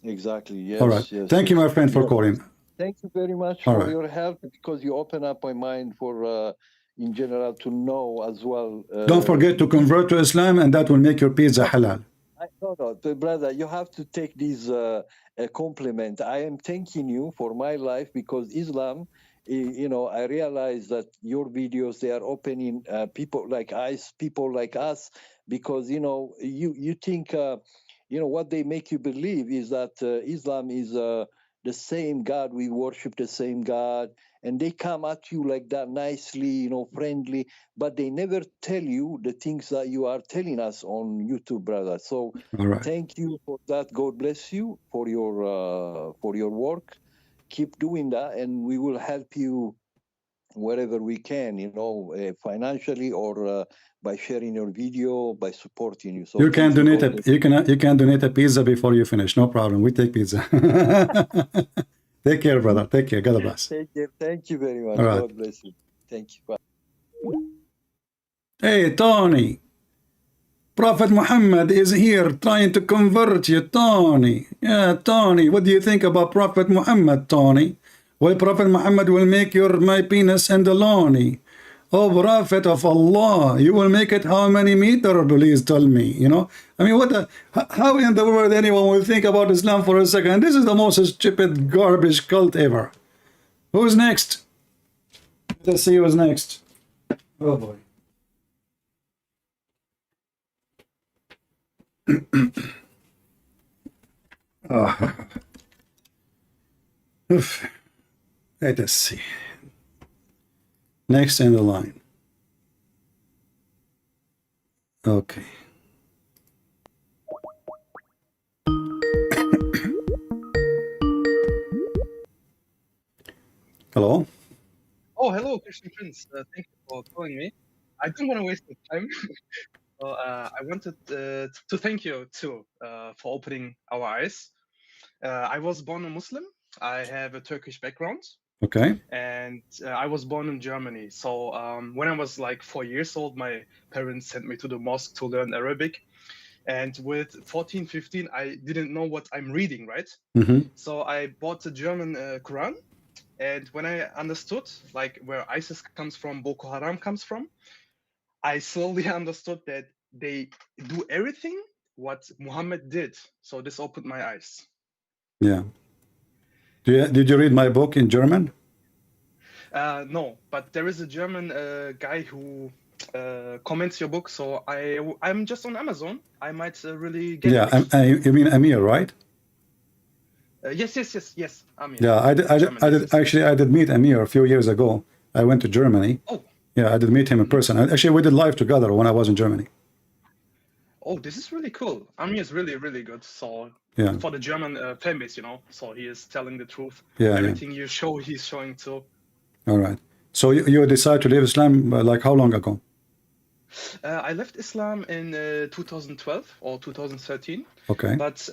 Exactly. Yes. All right. Yes, Thank you, my friend, for calling. Thank you very much for your help, because you open up my mind for in general to know as well. Don't forget to convert to Islam, and that will make your pizza halal. No, brother, you have to take this a compliment. I am thanking you for my life, because Islam, I realize that your videos, they are opening people like us, because you think what they make you believe is that Islam is the same God, we worship the same God, and they come at you like that nicely, friendly, but they never tell you the things that you are telling us on YouTube, brother. So thank you for that. God bless you for your work. Keep doing that, and we will help you wherever we can, financially or by sharing your video, by supporting you. So you can donate a pizza before you finish. No problem. We take pizza. Take care, brother. Take care. God bless. Take care. Thank you very much. Right. God bless you. Thank you. Bye. Hey, Tony. Prophet Muhammad is here trying to convert you, Tony. Yeah, Tony. What do you think about Prophet Muhammad, Tony? Well, Prophet Muhammad will make my penis and the Waloni. Oh, Prophet of Allah, you will make it how many meters? Please tell me. I mean, how in the world anyone will think about Islam for a second? This is the most stupid garbage cult ever. Who's next? Let's see who's next. Oh boy. Oof. Let us see. Next in the line. Okay. Hello. Oh, hello, Christian Prince. Thank you for calling me. I don't want to waste your time. So, I wanted to thank you too for opening our eyes. I was born a Muslim. I have a Turkish background, Okay. and I was born in Germany. So when I was like 4 years old, my parents sent me to the mosque to learn Arabic. And with 14, 15, I didn't know what I'm reading, right? Mm-hmm. So I bought the German Quran. And when I understood like where ISIS comes from, Boko Haram comes from, I slowly understood that they do everything what Muhammad did. So this opened my eyes. Yeah. Did you read my book in German? No, but there is a German guy who comments your book. So I'm just on Amazon. I might really get Yeah. it. You mean Amir, right? Yes. Amir. Yeah. I did actually. I did meet Amir a few years ago. I went to Germany. Oh. Yeah, I did meet him in person. Actually, we did live together when I was in Germany. Oh, this is really cool. Amir is really, really good. So Yeah. for the German fan base, so he is telling the truth. Yeah. Everything you show, he's showing too. All right. So you decided to leave Islam like how long ago? I left Islam in 2012 or 2013. Okay. But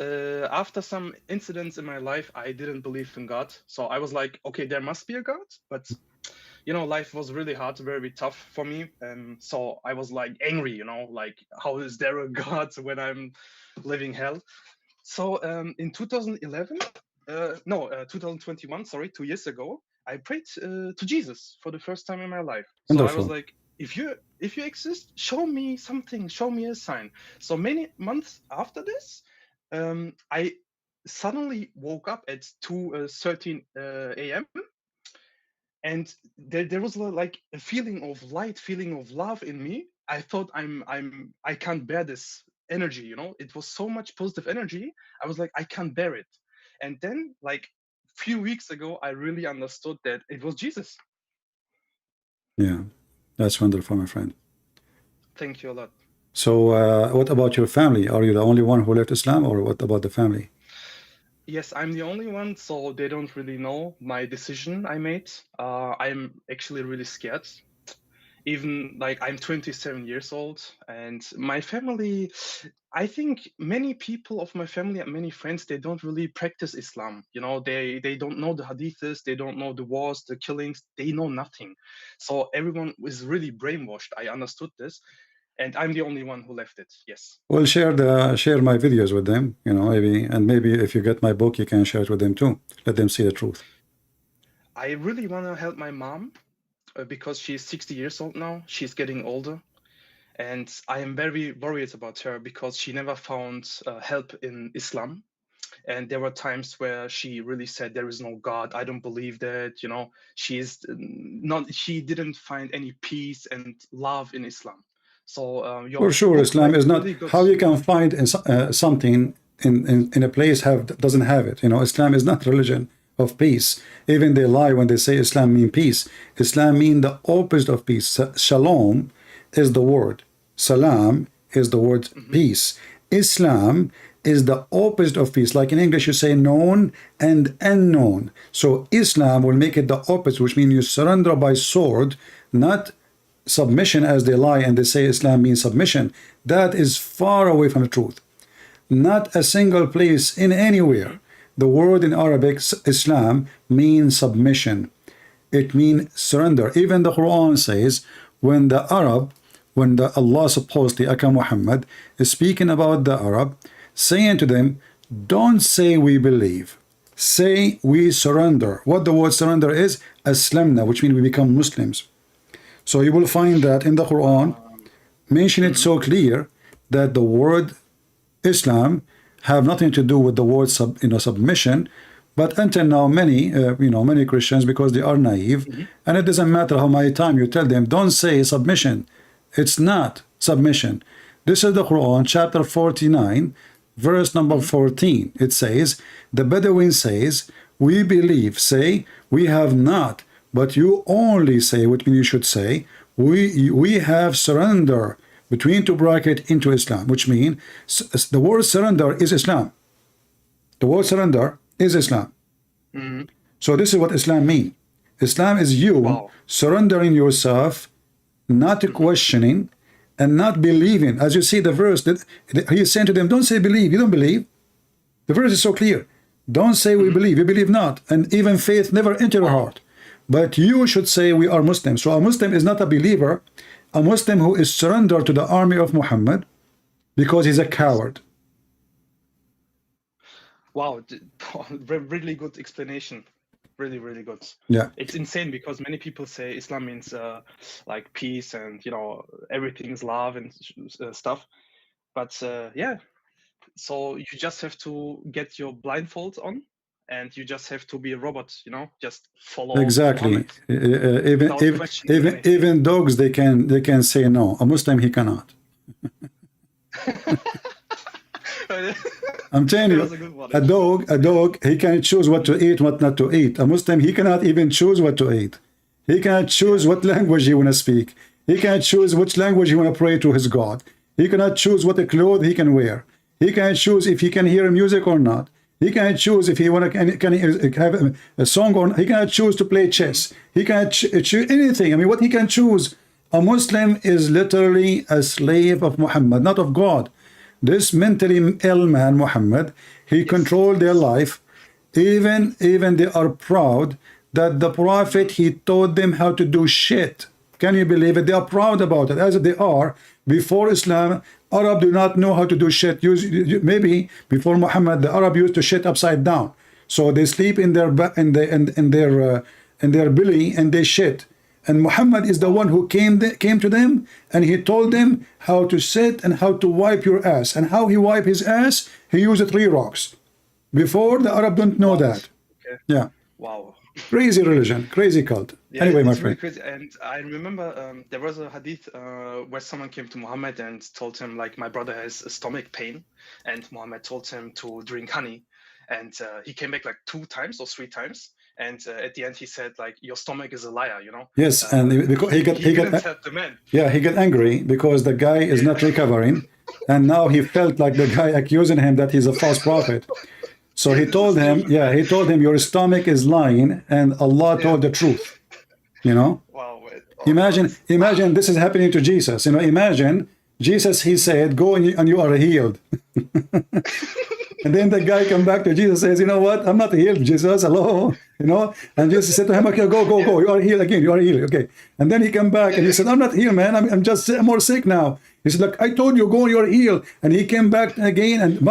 after some incidents in my life, I didn't believe in God. So I was like, okay, there must be a God. But, life was really hard, very tough for me. So I was like angry, like, how is there a God when I'm living hell? So in 2011, 2021, sorry, 2 years ago, I prayed to Jesus for the first time in my life. So I was Wonderful. like, if you exist, show me something, show me a sign. So many months after this, I suddenly woke up at 2:13 a.m. and there was like a feeling of light, feeling of love in me. I thought I can't bear this energy. It was so much positive energy. I was like, I can't bear it. And then like few weeks ago, I really understood that it was Jesus. Yeah, that's wonderful, my friend. Thank you a lot. So what about your family? Are you the only one who left Islam, or what about the family? Yes, I'm the only one, so they don't really know my decision I made. I'm actually really scared. Even like I'm 27 years old, and my family, I think many people of my family and many friends, they don't really practice Islam. They don't know the hadiths, they don't know the wars, the killings, they know nothing. So everyone is really brainwashed. I understood this, and I'm the only one who left it. Yes. Well, share my videos with them, maybe if you get my book, you can share it with them too. Let them see the truth. I really want to help my mom because she's 60 years old now. She's getting older. And I am very worried about her because she never found help in Islam. And there were times where she really said, there is no God. I don't believe that, she didn't find any peace and love in Islam. So your For sure, book, Islam is not really good. how you can find something in a place doesn't have it. Islam is not religion of peace. Even they lie when they say Islam mean peace. Islam mean the opposite of peace. Shalom is the word. Salam is the word peace. Islam is the opposite of peace. Like in English, you say known and unknown. So Islam will make it the opposite, which means you surrender by sword, not submission as they lie and they say Islam means submission. That is far away from the truth. Not a single place in anywhere. The word in Arabic, Islam, means submission. It means surrender. Even the Quran says when Allah supposedly, Aka Muhammad, is speaking about the Arab, saying to them, don't say we believe. Say we surrender. What the word surrender is? Aslamna, which means we become Muslims. So you will find that in the Quran, mention it so clear that the word Islam have nothing to do with the word submission. But until now, many Christians, because they are naive, and it doesn't matter how many times you tell them, don't say submission. It's not submission. This is the Quran, chapter 49, verse number 14. It says, the Bedouin says, we believe, say, we have not, but you only say, which means you should say, we have surrender, between two brackets, into Islam, which means the word surrender is Islam. The word surrender is Islam. So this is what Islam means. Islam is you surrendering yourself, not questioning, and not believing. As you see the verse, that he is saying to them, don't say believe, you don't believe. The verse is so clear. Don't say we believe, you believe not. And even faith never enter your heart. But you should say we are Muslims. So a Muslim is not a believer. A Muslim who is surrendered to the army of Muhammad because he's a coward. Wow, really good explanation. Really, really good. Yeah. It's insane because many people say Islam means like peace and, you know, everything's love and stuff. But yeah, so you just have to get your blindfolds on and you just have to be a robot, you know, just follow Exactly. Even dogs, they can say no. A Muslim, he cannot. I'm telling you, a dog, he can choose what to eat, what not to eat. A Muslim, he cannot even choose what to eat. He cannot choose what language he want to speak. He cannot choose which language he want to pray to his God. He cannot choose what the clothes he can wear. He cannot choose if he can hear music or not. He cannot choose if he can have a song or not. He cannot choose to play chess. He cannot choose anything. I mean, what he can choose. A Muslim is literally a slave of Muhammad, not of God. This mentally ill man, Muhammad, he controlled their life. Even they are proud that the Prophet, he taught them how to do shit. Can you believe it? They are proud about it, as they are. Before Islam, Arab do not know how to do shit. Maybe before Muhammad, the Arab used to shit upside down. So they sleep in their belly and they shit. And Muhammad is the one who came to them and he told them how to sit and how to wipe your ass. And how he wipe his ass, he used 3 rocks. Before, the Arab don't know that. Okay. Yeah. Wow. Crazy religion, crazy cult. Yeah, anyway, my it's really friend. crazy. And I remember there was a hadith where someone came to Muhammad and told him, like, my brother has a stomach pain. And Muhammad told him to drink honey. And he came back like 2 times or 3 times. And at the end, he said, like, your stomach is a liar, you know? Yes, and because he got the man. Yeah, he got angry because the guy is not recovering. And now he felt like the guy accusing him that he's a false prophet. So he told him, your stomach is lying and Allah told the truth. You know? Wow. Imagine this is happening to Jesus. You know, imagine Jesus, he said, go and you are healed. And then the guy come back to Jesus, says, you know what? I'm not healed, Jesus. Hello. You know? And Jesus said to him, okay, go. You are healed again. You are healed. Okay. And then he come back and he said, I'm not healed, man. I'm just more sick now. He said, like, I told you, go, you're healed. And he came back again and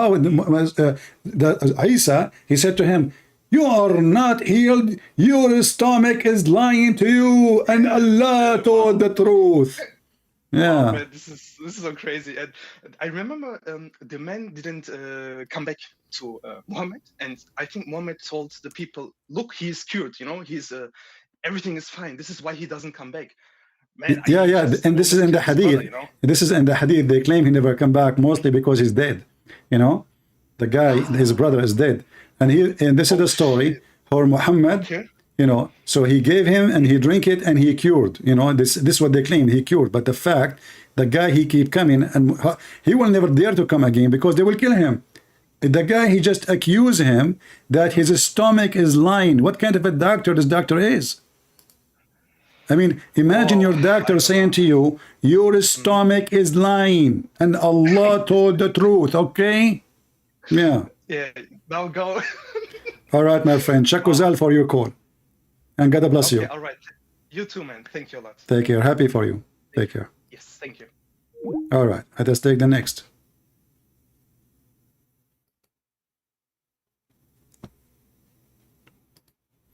Isa, he said to him, you are not healed. Your stomach is lying to you. And Allah told the truth. Yeah. Oh, man, this is so crazy. And I remember the man didn't come back to Muhammad, and I think Muhammad told the people, "Look, he is cured. You know, he's everything is fine. This is why he doesn't come back." Man, and this is in the hadith. Brother, you know? This is in the hadith. They claim he never come back, mostly because he's dead. You know, the guy, his brother is dead, and this is the story for Muhammad. Okay. You know, so he gave him and he drank it and he cured. You know, this is what they claim, he cured. But the fact, the guy, he keep coming and he will never dare to come again because they will kill him. The guy, he just accused him that his stomach is lying. What kind of a doctor this doctor is? I mean, imagine your doctor saying to you, your stomach is lying and Allah told the truth, okay? Yeah. Yeah, now go. All right, my friend. Shakuzal for your call. And God bless you. All right. You too, man. Thank you a lot. Take care. Happy for you. Take care. Yes, thank you. All right. Let us take the next.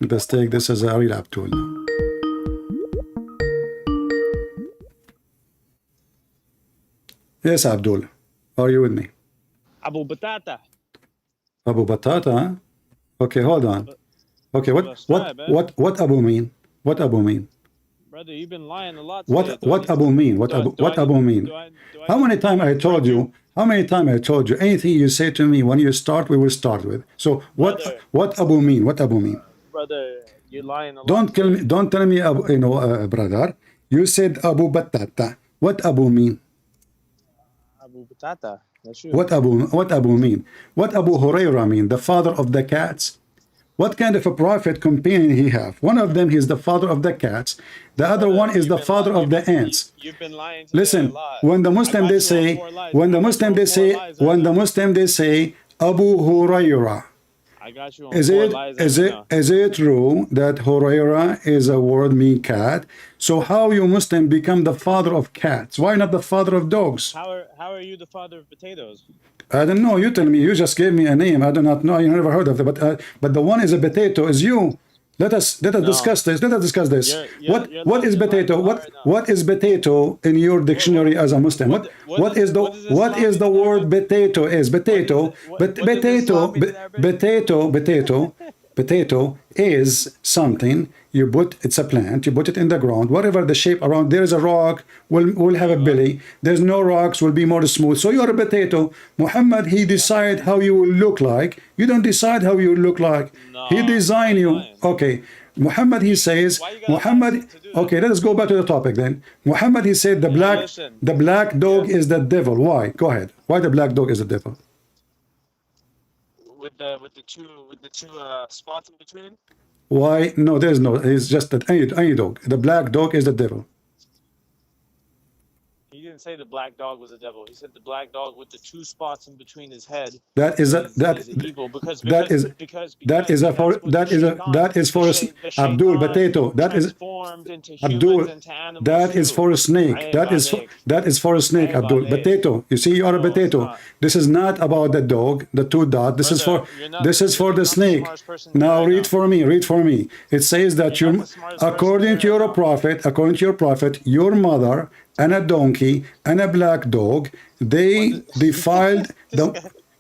Let us take this as a real Abdul now. Yes, Abdul. Are you with me? Abu Batata. Abu Batata, huh? Okay, hold on. Okay, what Abu mean? What Abu mean? Brother, you've been lying a lot What today. what Abu mean? What Abu mean? How many times I told you? How many times I told you? Anything you say to me when you start, we will start with. So Brother, what Abu mean? What Abu mean? brother, you're lying a lot Don't kill today. me. Don't tell me, brother. You said Abu Batata. What Abu mean? Abu Batata. That's you. What Abu mean? What Abu Huraira mean? The father of the cats. What kind of a prophet companion he have? One of them is the father of the cats. The other one is the father of the ants. You've been lying today a Listen, lot. when the Muslim I got they you on say, 4 lies. when the I got Muslim you they on 4 say, lies when right the now. Muslim they say Abu Huraira. I got you on Is 4 it lies is right it now. is it true that Huraira is a word mean cat? So how you Muslim become the father of cats? Why not the father of dogs? How are you the father of potatoes? I don't know. You tell me. You just gave me a name. I do not know. You never heard of it. But the one is a potato. Is you? Let us No. discuss this. Let us discuss this. You're What is lying potato? a lot right now. What is potato in your dictionary as a Muslim? What is the word potato is? Potato. But What does Islam mean in Arabic? Potato is something you put. It's a plant. You put it in the ground. Whatever the shape around. There is a rock. Will have a belly. There's no rocks. Will be more smooth. So you're a potato. Muhammad, he decide how you will look like. You don't decide how you look like. He No. design Why you you. lying? Okay. Muhammad, he says. Why you gotta lie Muhammad. to do that? Okay, let us go back to the topic then. Muhammad, he said the Listen. black dog is the devil. Why? Go ahead. Why the black dog is the devil? With the two spots in between. Why? No, there's no. It's just that any dog. The black dog is the devil. He didn't say the black dog was a devil. He said the black dog with the 2 spots in between his head That is is evil because that is Abdul potato. That is transformed into Abdul. humans, into animals. That is for a snake. That is for a snake. Abdul potato. You see, you are a No, it's potato. not. This is not about the dog, the 2 dots. This is Brother, for the you're not the snake. smartest person here Now right read now. for me. Read for me. It says that You're you, not the smartest person according to here your right now. prophet, your mother and a donkey and a black dog, they defiled the.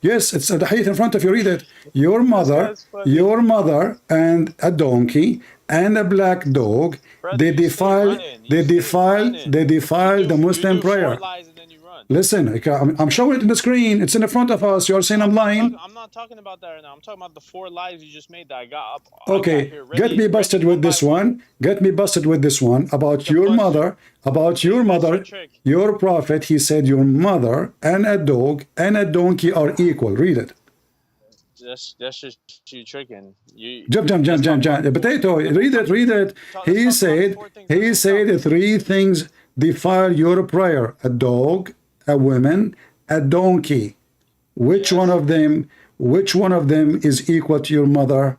Yes, it's the hadith in front of you. Read it. Your guy's funny. mother, and a donkey and a black dog. Brother, They you stay defiled. running. They You stay defiled. running. They defiled the Muslim You do 4 prayer. lies and then you run. Listen, I'm showing it in the screen. It's in the front of us. You're saying I'm lying. I'm not talking about that right now. I'm talking about the 4 lies you just made that I got up. I got Okay, here get me busted with this one. Get me busted with this one about your mother. About your mother. Trick. Your prophet, he said your mother and a dog and a donkey are equal. Read it. That's just you tricking. Jump. A potato. Read it. He said 3 things defile your prayer: a dog, a woman, a donkey. Which one of them is equal to your mother?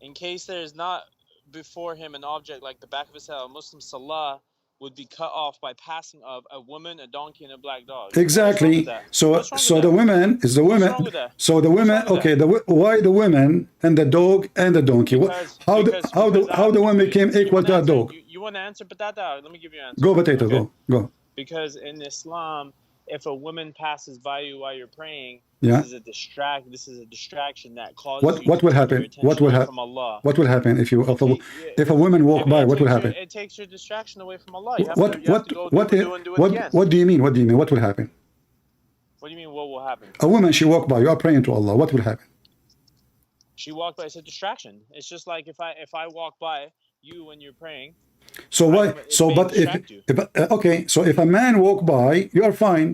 In case there is not before him an object like the back of his head, a Muslim salah would be cut off by passing of a woman, a donkey, and a black dog. Exactly. So the women is the women. So the women. Okay. Why the women and the dog and the donkey? How the women became equal to a dog? You want to answer, Patata? Let me give you an answer. Go potato. Okay? Go. Because in Islam, if a woman passes by you while you're praying, Yeah. this is a distraction that causes you What to will turn happen? your attention What will away happen? from Allah. What will happen if a woman walk by? What will happen? It takes your distraction away from Allah. You have to go do it again. What do you mean? What do you mean? What will happen? What do you mean? What will happen? A woman, she walk by. You are praying to Allah. What will happen? She walked by. It's a distraction. It's just like if I walk by you when you're praying. So why? So but if okay. So if a man walk by, you are fine.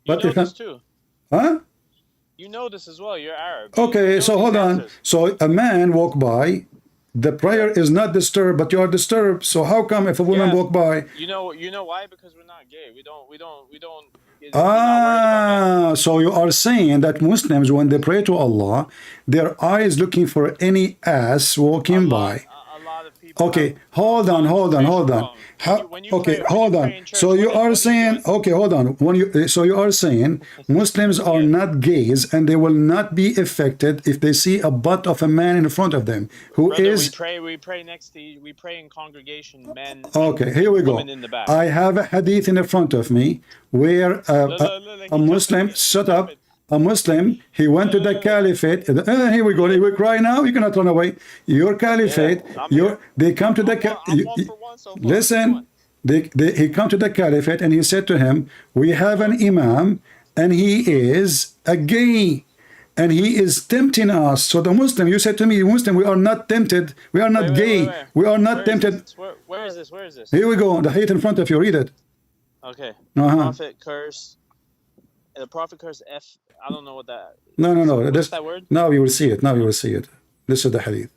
But you know this too. Huh? You know this as well. You're Arab. Okay, so hold on. So a man walk by, the prayer is not disturbed, but you are disturbed. So how come if a woman walk by? You know why? Because we're not gay. We don't. So you are saying that Muslims, when they pray to Allah, their eyes looking for any ass walking by. Okay, hold on. Okay, hold on. So you are saying, okay, hold on. So you are saying Muslims are not gays and they will not be affected if they see a butt of a man in front of them who is. We pray next to. We pray in congregation, men. Okay, here we go. In the back. I have a hadith in the front of me where a Muslim. Shut up. a Muslim, he went to the caliphate. Here we go. You will cry now. You cannot run away. Your caliphate. They come to the. Listen. He come to the caliphate and he said to him, "We have an imam, and he is a gay, and he is tempting us." So the Muslim, you said to me, Muslim, we are not tempted. We are not gay. We are not tempted. Where is this? Where is this? Here we go. The hadith in front of you. Read it. Okay. Uh-huh. The prophet cursed F. I don't know what that. No. What's that word? Now you will see it. Now you will see it. This is the hadith.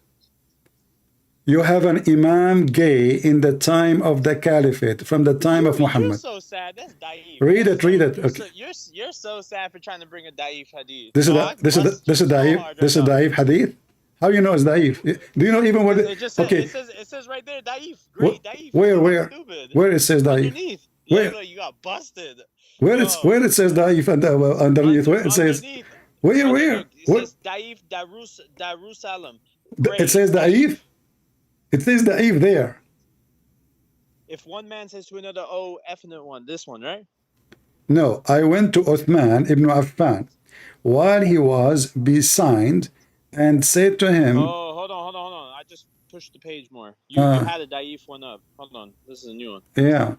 You have an imam gay in the time of the caliphate, from the time of Muhammad. You're so sad. That's daif. Read it. Okay. You're so sad for trying to bring a daif hadith. This is daif hadith. How you know it's daif? Do you know even what? It just says, it says right there daif. Great daif. Where it says daif? Underneath. Where? You got busted. Where it says daif and underneath? Where it says? Where? It says daif Darussalam. It says daif. It says daif there. If one man says to another, "Oh, effing one," this one, right? No, I went to Uthman ibn Affan while he was besigned and said to him. Oh, hold on. I just pushed the page more. You had a daif one up. Hold on. This is a new one. Yeah.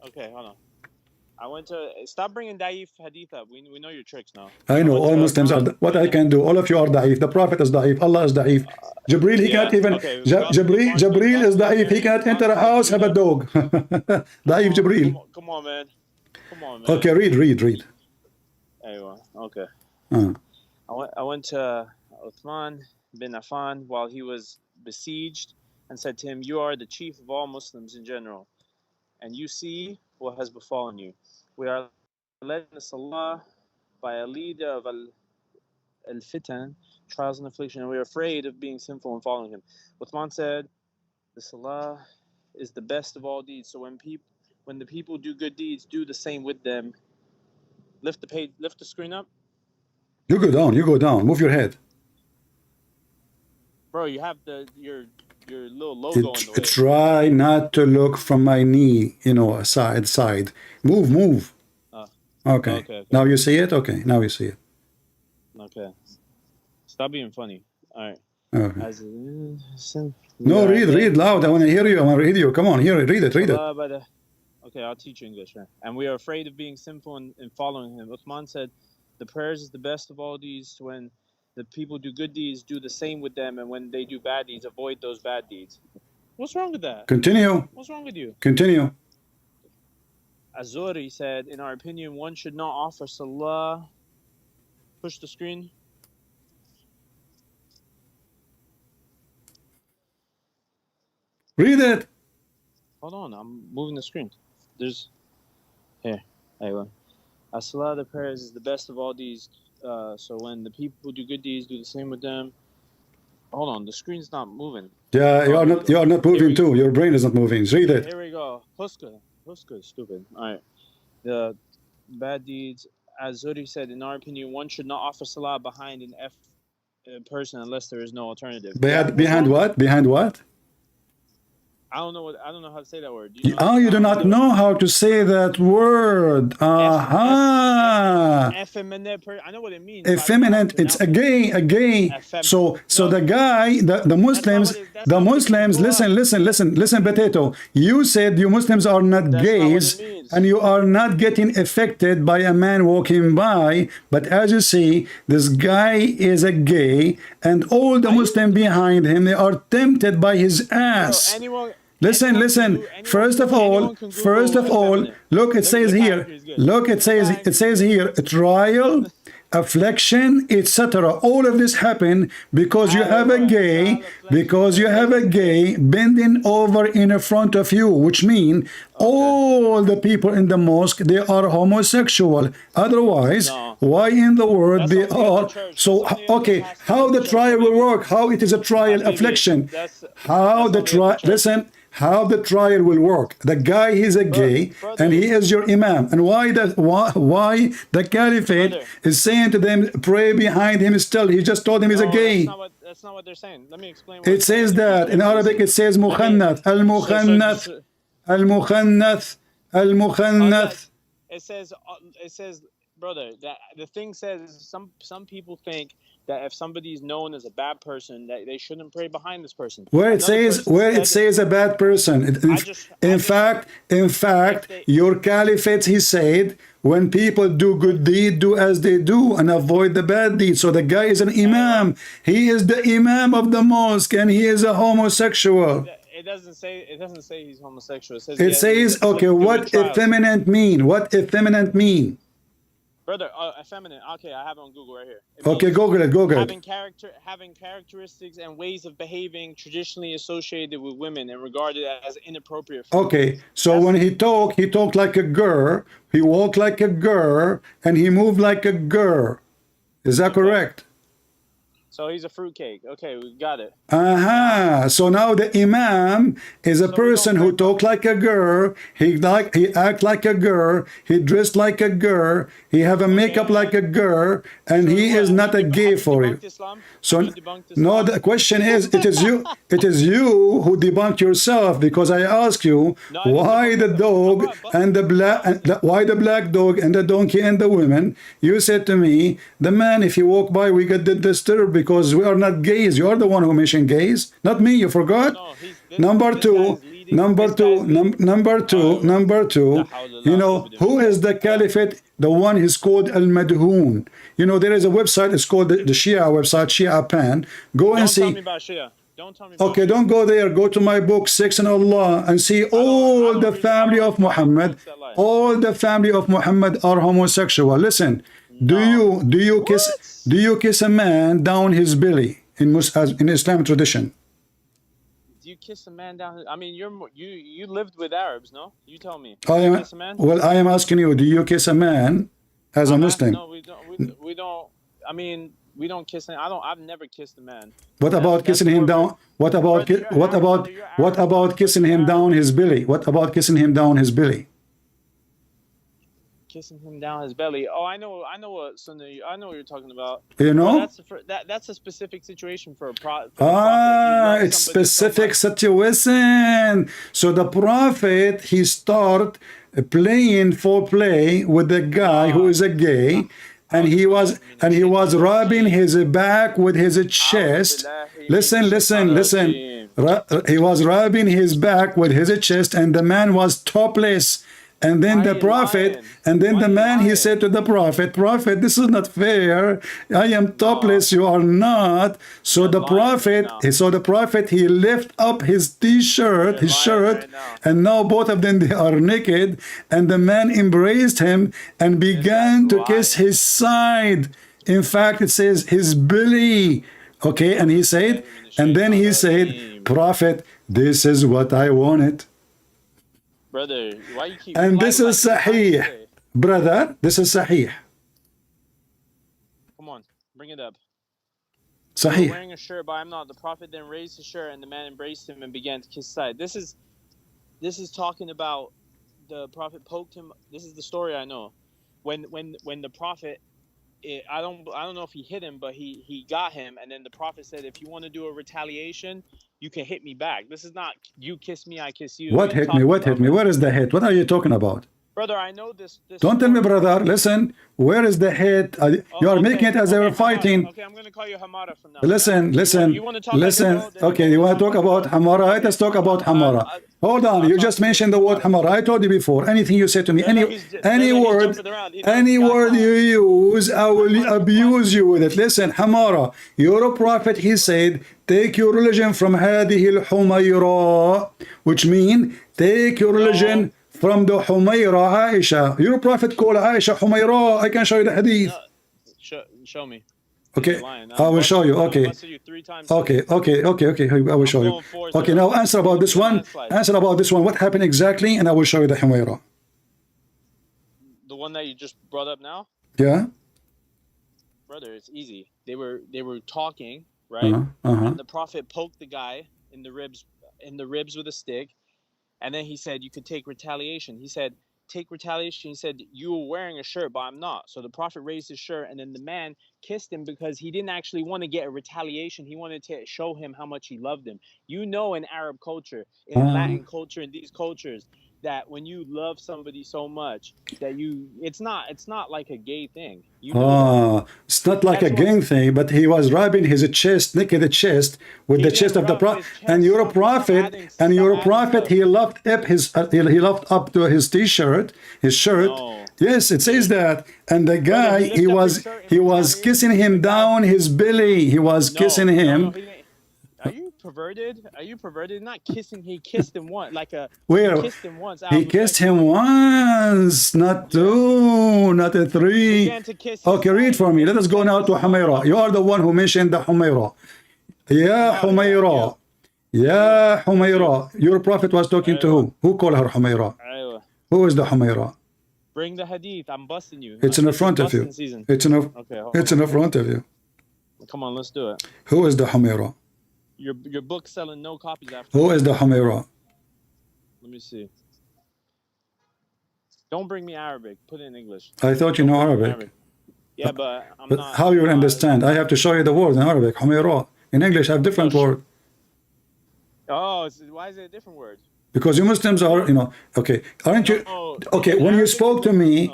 Okay, hold on. I went to, stop bringing daif hadith up. We know your tricks now. I know, all Muslims are, what I can do, all of you are daif. The Prophet is daif, Allah is daif. Jibreel, he can't even, Jibreel is daif, he can't enter a house, have a dog. Daif Jibreel. Come on, man. Okay, read. Anyway, okay. I went to Uthman bin Affan while he was besieged and said to him, "You are the chief of all Muslims in general, and you see what has befallen you. We are led in the salah by a leader of al-fitan, trials and affliction, and we are afraid of being sinful and following him." Uthman said, "The salah is the best of all deeds. So when the people do good deeds, do the same with them." Lift the screen up. You go down, move your head. Bro, you have your little logo in the way. Try not to look from my knee, side. Move. Okay. Now you see it? Okay, now you see it. Okay. Stop being funny. All right. Okay. No, read loud. I want to hear you. Come on, read it. Okay, I'll teach you English. Right? And we are afraid of being sinful and following him. Uthman said, "The prayers is the best of all deeds. When the people do good deeds, do the same with them. And when they do bad deeds, avoid those bad deeds." What's wrong with that? Continue. What's wrong with you? Continue. Azuri said, "In our opinion, one should not offer salah." Push the screen. Read it. Hold on, I'm moving the screen. There you go. As-salah, the prayers, is the best of all deeds. So when the people do good deeds, do the same with them. Hold on, the screen's not moving. Yeah, you are not moving too. Your brain is not moving. Read it. Here we go. Huska, stupid. All right. The bad deeds, as Zuri said, in our opinion, one should not offer salah behind an person unless there is no alternative. Behind what? Behind what? I don't know how to say that word. You do not know how to say that word. Effeminate. I know what it means. Effeminate. It's a gay. So the guy, the Muslims. Listen, potato. You said you Muslims are not gays, and you are not getting affected by a man walking by. But as you see, this guy is a gay, and all the Muslims behind him, they are tempted by his ass. Listen. First of all, look, it says here. Look, it says here, trial, affliction, etc. All of this happened because you have a gay, bending over in front of you, which means all the people in the mosque, they are homosexual. Otherwise, why in the world they are? So, okay, how the trial will work? How it is a trial affliction? How the trial will work? The guy, he's a gay, and he is your imam. And why the caliphate is saying to them, pray behind him still? He just told him he's a gay. That's not what they're saying. Let me explain. It says that in Arabic. It says mukhannath, al-mukhannath. It says brother, that the thing says some people think that if somebody's known as a bad person, that they shouldn't pray behind this person. Where it Another says person where it said, says a bad person. In fact, they, your caliphate, he said, when people do good deed, do as they do and avoid the bad deed. So the guy is an imam. He is the imam of the mosque, and he is a homosexual. it doesn't say he's homosexual. It says, okay, what effeminate mean? What effeminate mean? Brother, effeminate. Okay, I have it on Google right here. Okay, Google it. Google it. Having characteristics and ways of behaving traditionally associated with women and regarded as inappropriate. Okay, so when he talked like a girl. He walked like a girl, and he moved like a girl. Is that correct? So he's a fruitcake. Okay, we got it. So now the imam is a person who talk like a girl. He act like a girl. He dressed like a girl. He have a makeup like a girl, and he is not a gay for you. So no, the question is, it is you. It is you who debunk yourself, because I ask you why the dog and the why the black dog and the donkey and the women. You said to me, the man, if he walk by, we get disturbed because we are not gays. You are the one who mentioned gays, not me. You forgot. Number two. You know, who is the caliphate? The one is called Al-Madhoon. You know, there is a website, it's called the Shia website, Shia Pan. Go and see. Don't tell me about Shia. Don't tell me about Okay, don't go there. Go to my book, Sex and Allah, and see all the family of Muhammad. All the family of Muhammad are homosexual. Listen, do you kiss a man down his belly in Islamic tradition? Do you kiss a man down? I mean, you lived with Arabs, no? You tell me. Kiss a man? Well, I am asking you, do you kiss a man as a Muslim? No, we don't. I mean, we don't kiss. I've never kissed a man. What about kissing him down? What about kissing him down his belly? What about kissing him down his belly? Kissing him down his belly. Oh, I know what Sunnah. I know what you're talking about. You know, that's a specific situation for a prophet. It's specific situation. So the prophet, he start playing foreplay with the guy who is a gay, and he was rubbing his back with his chest. Listen. He was rubbing his back with his chest, and the man was topless. And then the prophet, the man, he said to the prophet, this is not fair. I am topless, you are not. So the prophet, he lift up his t-shirt, his shirt, and now both of them, they are naked. And the man embraced him and began to kiss his side. In fact, it says his belly. Okay, and he said, prophet, this is what I wanted. Brother, why you keep... And this is Sahih. Brother, this is Sahih. Come on, bring it up. Sahih. Wearing a shirt, but I'm not. The prophet then raised his shirt, and the man embraced him and began to kiss his side. This is talking about the prophet poked him. This is the story I know. When the prophet, I don't know if he hit him, but he got him, and then the prophet said, if you want to do a retaliation, you can hit me back. This is not you kiss me, I kiss you. What hit me? What hit me? Where is the hit? What are you talking about? Brother, I know this don't tell me, brother. Listen, where is the hit? You are making it as they were fighting. Okay, I'm going to call you Hamara from now. Listen. You want to talk Okay, you want to talk about Hamara? Let us talk about Hamara. Hold on, you just mentioned the word Hamara. I told you before, anything you say to me, any word you use, I will abuse you with it. Listen, Hamara, you're a prophet, he said, take your religion from Hadihi al-Humayra, which means take your religion from the Humayra, Aisha. Your prophet called Aisha Humayra. I can show you the hadith. Show me. Okay, I will show you. Okay. Okay. I will show you. Okay, now answer about this one. Answer about this one. What happened exactly? And I will show you the Humayra. The one that you just brought up now? Yeah. Brother, it's easy. They were talking, right? And the prophet poked the guy in the ribs with a stick. And then he said, you could take retaliation. He said, take retaliation. He said, you were wearing a shirt, but I'm not. So the prophet raised his shirt, and then the man kissed him because he didn't actually want to get a retaliation. He wanted to show him how much he loved him. You know, in Arab culture, in Latin culture, in these cultures, that when you love somebody so much that it's not like a gay thing. You know that. It's not like That's a gang thing, but he was rubbing his chest, naked chest, with He the chest didn't of the rub prophet. his And chest. you're a Stop prophet, adding- and you're a stop adding prophet. stuff. He left up to his t-shirt, his shirt. No. Yes, it says that. And the Brother, guy, he lifted up his shirt he in was retaliation kissing to him the guy. down his belly. He was kissing him. No, he didn't. Are you perverted? Are you perverted? Not kissing. He kissed him once, Where? He kissed him once. He kissed him once, not two, not a three. Began to kiss his Okay, read side. for me. Let us go now to Humayra. You are the one who mentioned the Humayra. Ya Humayra. Ya Humayra. Your prophet was talking to who? Who called her Humayra? Aywa. Who is the Humayra? Bring the hadith. I'm busting you. It's in the This is front of you. busting season. It's in the, Okay, hold it's in the front of you. Come on, let's do it. Who is the Humayra? Your book's selling no copies after. Who is the Humayra? Let me see. Don't bring me Arabic. Put it in English. I thought you know Arabic. Yeah, but I'm But not. how you will understand? I have to show you the word in Arabic. Humayra. In English, I have different word. Oh, why is it a different word? Because you Muslims are, okay. Aren't you? Oh, Okay, when you spoke to me,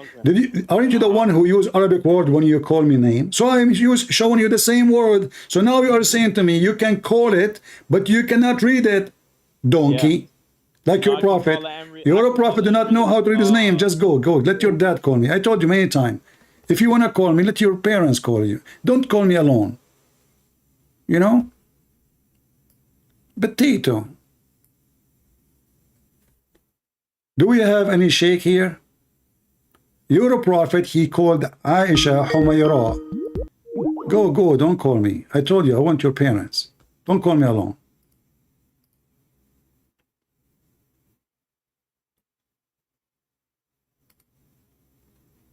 aren't you the one who used Arabic word when you call me name? So I'm showing you the same word. So now you are saying to me, you can call it, but you cannot read it. Donkey. Like your prophet. Your prophet do not know how to read his name. Just go. Let your dad call me. I told you many times. If you want to call me, let your parents call you. Don't call me alone. You know? Potato. Do we have any sheikh here? You're a prophet. He called Aisha Humayra. Go. Don't call me. I told you, I want your parents. Don't call me alone.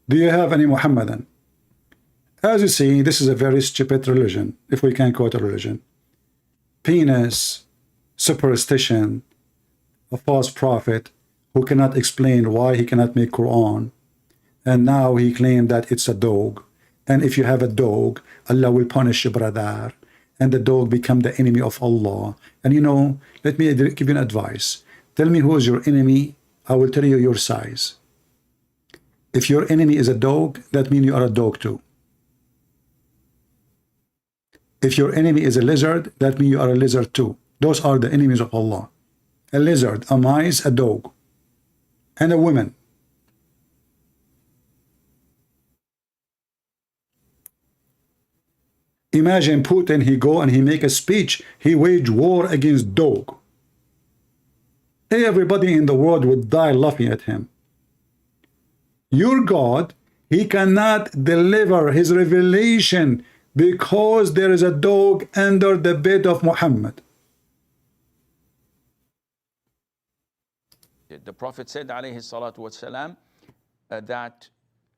Do you have any Muhammadan? As you see, this is a very stupid religion, if we can call it a religion. Penis, superstition, a false prophet who cannot explain why he cannot make Quran, and now he claimed that it's a dog, and if you have a dog, Allah will punish you, brother, and the dog become the enemy of Allah. And let me give you an advice. Tell me who is your enemy, I will tell you your size. If your enemy is a dog, that means you are a dog too. If your enemy is a lizard, that means you are a lizard too. Those are the enemies of Allah. A lizard, a mice, a dog, and a woman. Imagine Putin, he go and he make a speech, he wage war against dog. Everybody in the world would die laughing at him. Your God, he cannot deliver his revelation because there is a dog under the bed of Muhammad. The Prophet said, alayhi salatu wasalam, that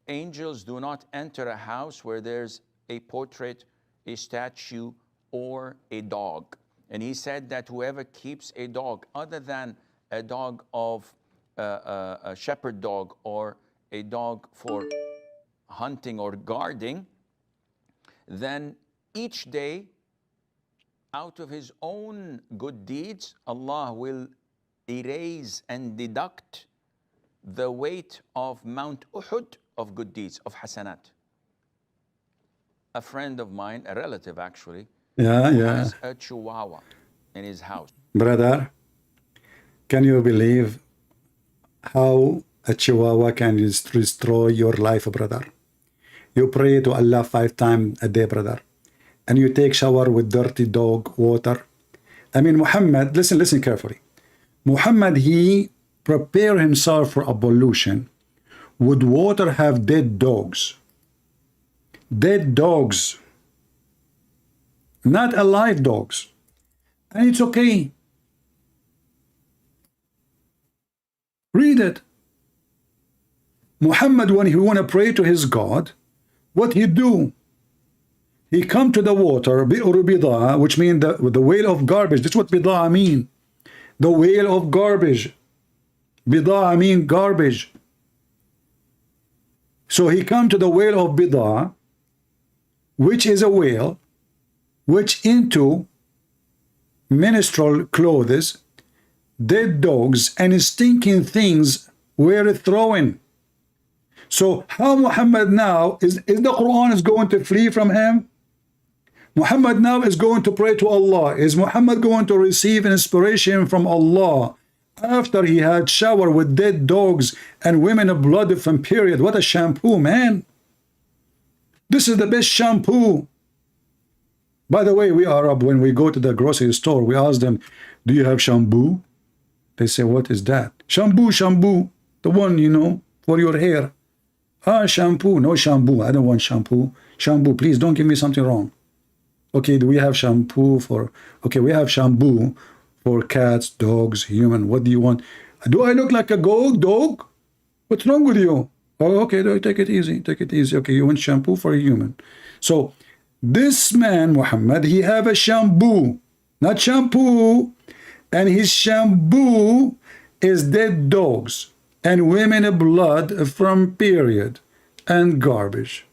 angels do not enter a house where there's a portrait, a statue, or a dog. And he said that whoever keeps a dog other than a dog of a shepherd dog or a dog for hunting or guarding, then each day out of his own good deeds, Allah will erase and deduct the weight of Mount Uhud of good deeds, of hasanat. A friend of mine, a relative actually, has a chihuahua in his house. Brother, can you believe how a chihuahua can destroy your life, brother? You pray to Allah 5 times a day, brother, and you take shower with dirty dog water. I mean, Muhammad, listen carefully. Muhammad, he prepared himself for ablution. Would water have dead dogs? Dead dogs, not alive dogs. And it's okay. Read it. Muhammad, when he want to pray to his God, what he do? He come to the water, bi'ur bida'a, which means the whale of garbage. That's what bida'a mean. The whale of garbage. Bida'a mean garbage. So he come to the whale of bida'a, which is a whale, which into menstrual clothes, dead dogs, and stinking things were thrown. So how Muhammad now, is the Quran is going to flee from him? Muhammad now is going to pray to Allah. Is Muhammad going to receive inspiration from Allah after he had showered with dead dogs and women of blood from period? What a shampoo, man. This is the best shampoo. By the way, we Arab, when we go to the grocery store, we ask them, do you have shampoo? They say, what is that? Shampoo, shampoo. The one, you know, for your hair. Ah, shampoo. No shampoo. I don't want shampoo. Shampoo, please don't give me something wrong. Okay, do we have shampoo for... Okay, we have shampoo for cats, dogs, human. What do you want? Do I look like a dog? What's wrong with you? Oh, okay, take it easy. Take it easy. Okay, you want shampoo for a human. So, this man, Muhammad, he have a shampoo. Not shampoo. And his shampoo is dead dogs and women blood from period and garbage.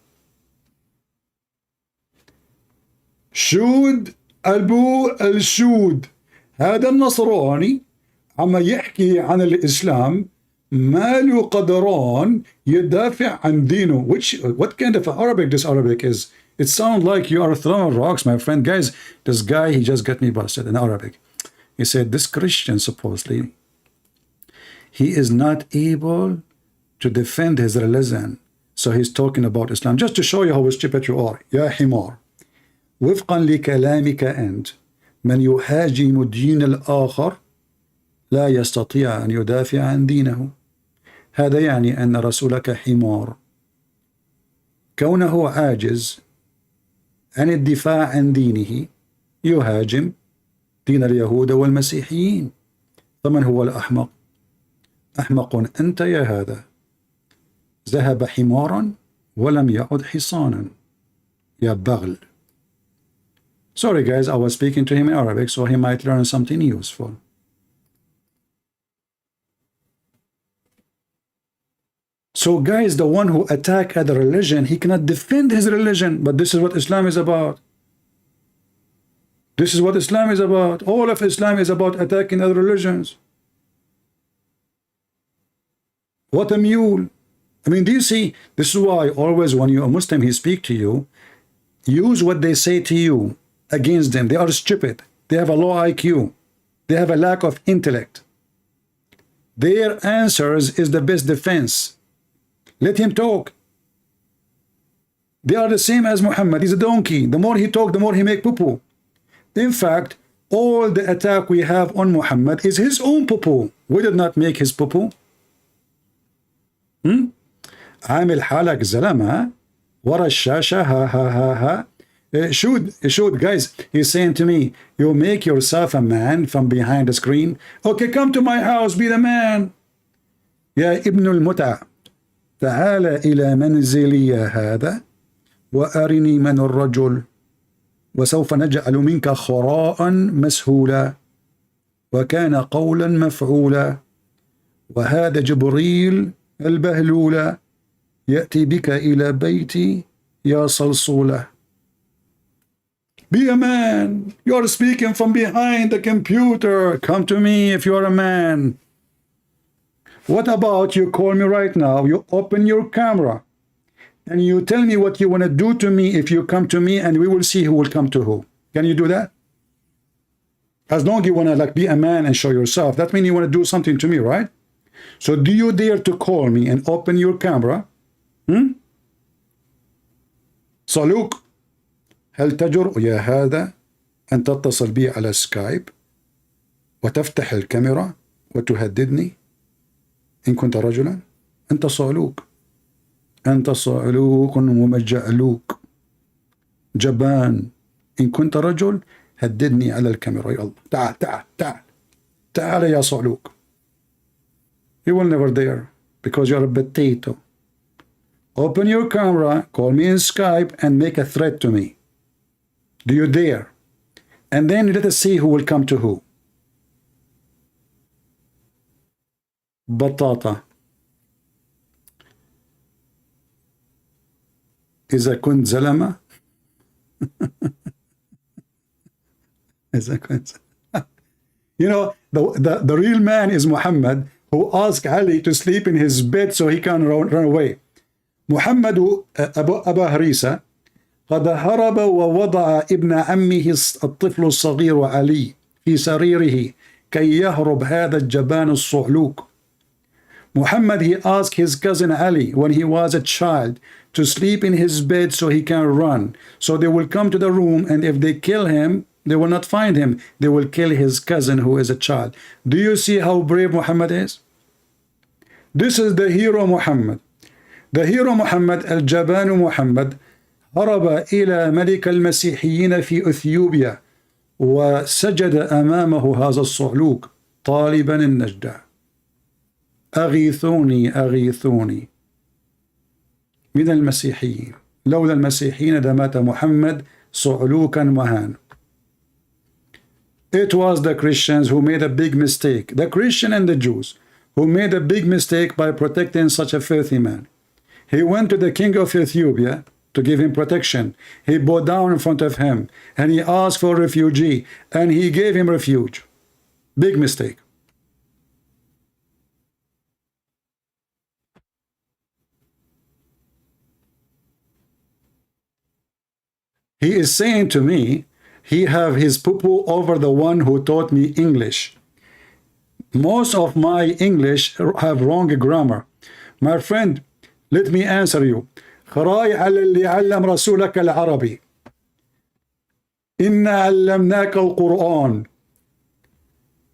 شود أبو الشود. هذا النصراني عم يحكي عن الإسلام ما له قدران يدافع عن دينه. What kind of Arabic this Arabic is? It sounds like you are throwing rocks, my friend. Guys, this guy, he just got me busted in Arabic. He said, this Christian, supposedly, he is not able to defend his religion. So he's talking about Islam. Just to show you how stupid you are. يا حمار. وفقا لكلامك أنت من يهاجم دين الآخر لا يستطيع أن يدافع عن دينه. هذا يعني أن رسولك حمار. كونه عاجز عن الدفاع عن دينه يهاجم دين اليهود والمسيحيين. فمن هو الأحمق؟ أحمق أنت يا هذا. ذهب حمارا ولم يعد حصانا يا بغل. Sorry guys, I was speaking to him in Arabic, so he might learn something useful. So guys, the one who attack other religion, he cannot defend his religion, but this is what Islam is about. This is what Islam is about. All of Islam is about attacking other religions. What a mule. I mean, do you see? This is why always when you're a Muslim, he speak to you, use what they say to you against them. They are stupid. They have a low IQ. They have a lack of intellect. Their answers is the best defense. Let him talk. They are the same as Muhammad. He's a donkey. The more he talk, the more he make poo-poo. In fact, all the attack we have on Muhammad is his own poo-poo. We did not make his poo-poo. عامل حالك زلمة ورا الشاشة ها ها ها ها. Shoot, guys, he's saying to me, you make yourself a man from behind the screen. Okay, come to my house, be the man. يا ابن المتع تعال إلى منزلي هذا وأرني من الرجل وسوف نجعل منك خراء مسهولا وكان قولا مفعولا وهذا جبريل البهلولا يأتي بك إلى بيتي يا صلصولة. Be a man. You're speaking from behind the computer. Come to me if you're a man. What about you call me right now, you open your camera and you tell me what you want to do to me if you come to me, and we will see who will come to who. Can you do that? As long as you want to like be a man and show yourself, that means you want to do something to me, right? So do you dare to call me and open your camera? صالوك هل تجرؤ يا هذا أن تتصل بي على سكايب وتفتح الكاميرا وتهددني إن كنت رجلا؟ أنت صالوك. أنت صالوك ومجعلوك جبان. إن كنت رجل هددني على الكاميرا. يلا تعال تعال تعال تعال يا صالوك. You will never dare because you're a potato. Open your camera, call me in Skype and make a threat to me. Do you dare? And then let us see who will come to who. بطاطا. إذا كنت زلمة You know, the real man is Muhammad, who asked Ali to sleep in his bed so he can run away. محمد أبا هريسة قد هرب ووضع ابن عمه الطفل الصغير علي في سريره كي يهرب هذا الجبان الصعلوك. Muhammad, he asked his cousin Ali when he was a child to sleep in his bed so he can run. So they will come to the room, and if they kill him, they will not find him. They will kill his cousin who is a child. Do you see how brave Muhammad is? This is the hero Muhammad. The hero Muhammad, الجبان محمد, هرب إلى ملك المسيحيين في أثيوبيا وسجد أمامه هذا الصعلوك طالبا النجدة. أغيثوني أغيثوني من المسيحيين. لولا المسيحيين لمات محمد صعلوكا مهان. It was the Christians who made a big mistake, the Christian and the Jews, who made a big mistake by protecting such a filthy man. He went to the king of Ethiopia to give him protection. He bowed down in front of him, and he asked for refugee, and he gave him refuge. Big mistake. He is saying to me, he have his poo-poo over the one who taught me English. Most of my English have wrong grammar. My friend, let me answer you. خراي على اللي علم رسولك العربي. إنا علمناك القرآن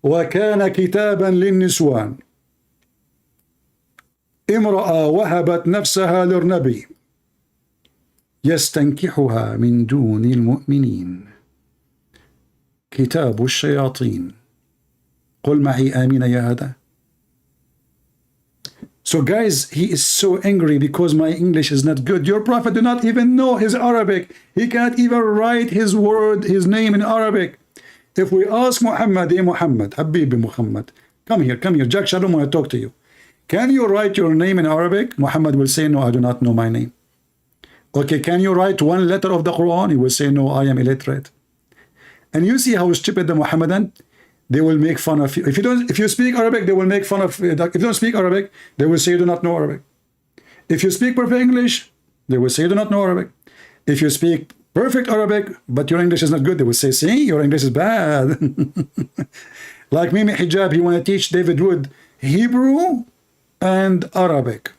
وكان كتابا للنسوان. امرأة وهبت نفسها للنبي يستنكحها من دون المؤمنين. كتاب الشياطين. قل معي آمين يا هذا. So guys, he is so angry because my English is not good. Your prophet do not even know his Arabic. He can't even write his word, his name in Arabic. If we ask Muhammad, hey Muhammad, Habibi Muhammad, come here, Jack Shalom, I talk to you. Can you write your name in Arabic? Muhammad will say, no, I do not know my name. Okay, can you write one letter of the Quran? He will say, no, I am illiterate. And you see how stupid the Muhammadan, they will make fun of you. If you speak Arabic, they will make fun of you. If you don't speak Arabic, they will say you do not know Arabic. If you speak perfect English, they will say you do not know Arabic. If you speak perfect Arabic, but your English is not good, they will say, see, your English is bad. Like Mimi Hijab, he want to teach David Wood Hebrew and Arabic.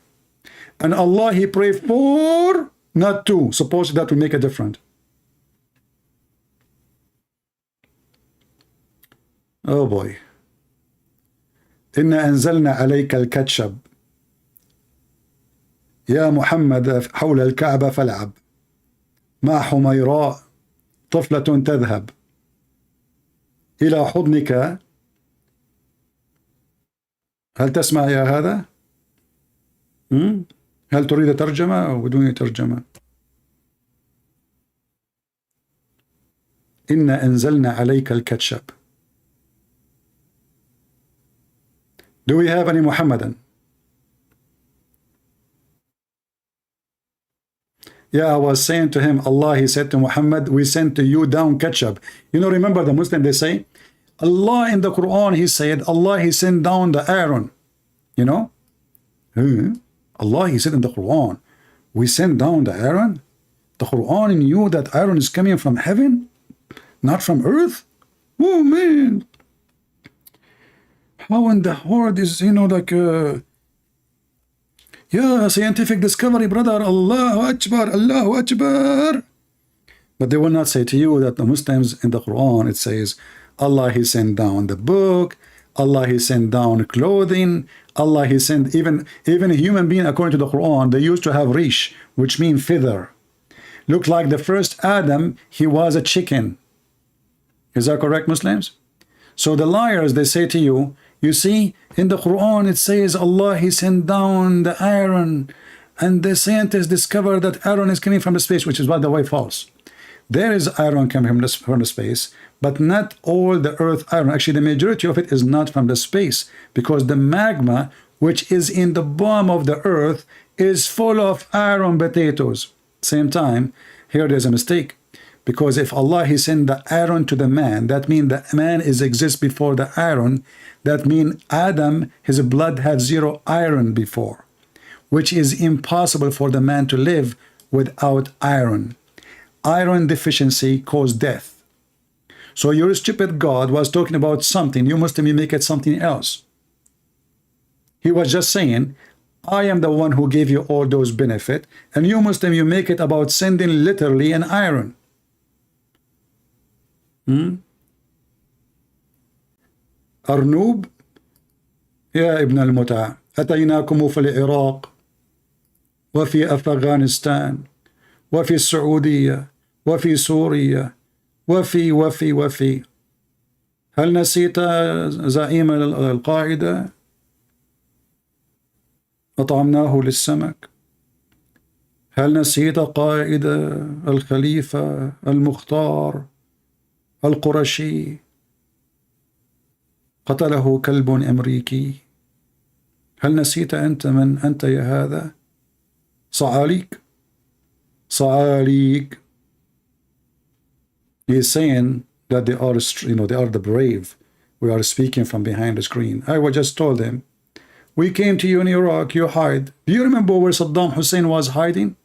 And Allah, he pray for, not to. Suppose that will make a difference. Oh boy. إنا أنزلنا عليك الكاتشب يا محمد حول الكعبة فالعب مع حميراء طفلة تذهب إلى حضنك. هل تسمع يا هذا؟ هل تريد ترجمة أو بدون ترجمة؟ إنا أنزلنا عليك الكاتشب. Do we have any Muhammadan? Yeah, I was saying to him, Allah, he said to Muhammad, we sent to you down ketchup. You know, remember the Muslim, they say, Allah in the Quran, he said, Allah, he sent down the iron. You know? Allah, he said in the Quran, we sent down the iron. The Quran knew that iron is coming from heaven, not from earth. Oh, man. How in the world is, you know, like, yeah, scientific discovery, brother, Allahu Akbar, Allahu Akbar. But they will not say to you that the Muslims in the Quran, it says, Allah, he sent down the book, Allah, he sent down clothing, Allah, he sent even a human being, according to the Quran, they used to have rish, which means feather. Look like the first Adam, he was a chicken. Is that correct, Muslims? So the liars, they say to you, you see, in the Quran it says Allah, he sent down the iron, and the scientists discovered that iron is coming from the space, which is, by the way, false. There is iron coming from the space, but not all the earth iron. Actually, the majority of it is not from the space, because the magma, which is in the bottom of the earth, is full of iron potatoes. Same time, here there's a mistake. Because if Allah, He sent the iron to the man, that means the man exists before the iron. That means Adam, his blood had zero iron before, which is impossible for the man to live without iron. Iron deficiency caused death. So your stupid God was talking about something. You Muslim, you make it something else. He was just saying, I am the one who gave you all those benefits, and you Muslim, you make it about sending literally an iron. أرنوب يا ابن المتعة أتيناكم في العراق وفي أفغانستان وفي السعودية وفي سوريا وفي هل نسيت زعيم القاعدة؟ أطعمناه للسمك. هل نسيت قائد الخليفة المختار القرشي قتله كلب أمريكي؟ هل نسيت أنت من أنت يا هذا؟ صعاليك. He is saying that they are, they are the brave. We are speaking from behind the screen. I was just told him, we came to you in Iraq, you hide. Do you remember where Saddam Hussein was hiding?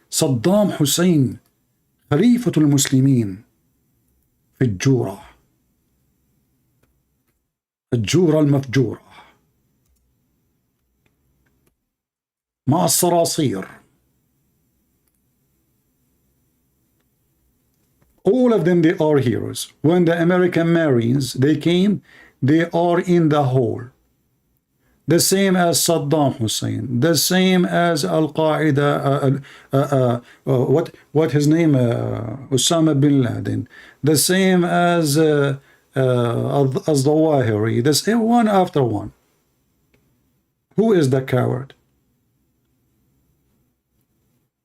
Saddam Hussein, خليفة المسلمين في الجورة المفجورة مع الصراصير. All of them, they are heroes. When the American Marines, they came, they are in the hole. The same as Saddam Hussein, the same as Al-Qaeda, what his name, Osama bin Laden, the same as Zawahiri, the same one after one. Who is the coward?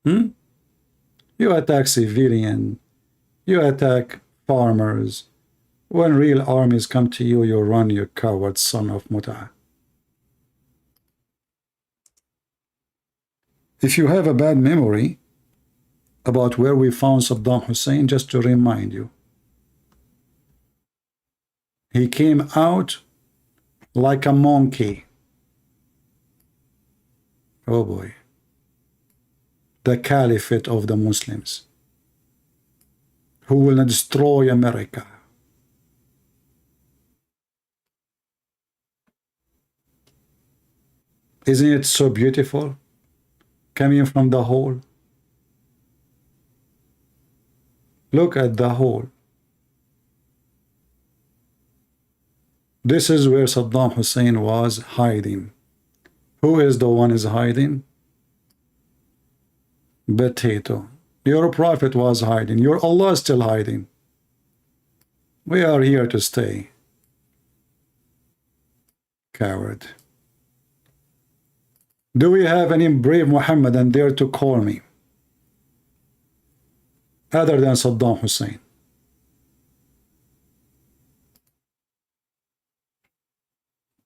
You attack civilian, you attack farmers. When real armies come to you, you run, you coward son of Mut'ah. If you have a bad memory about where we found Saddam Hussein, just to remind you, he came out like a monkey. Oh boy. The caliphate of the Muslims, who will destroy America. Isn't it so beautiful? Coming from the hole. Look at the hole. This is where Saddam Hussein was hiding. Who is the one is hiding? Potato. Your prophet was hiding. Your Allah is still hiding. We are here to stay. Coward. Do we have any brave Muhammadan dare to call me other than Saddam Hussein?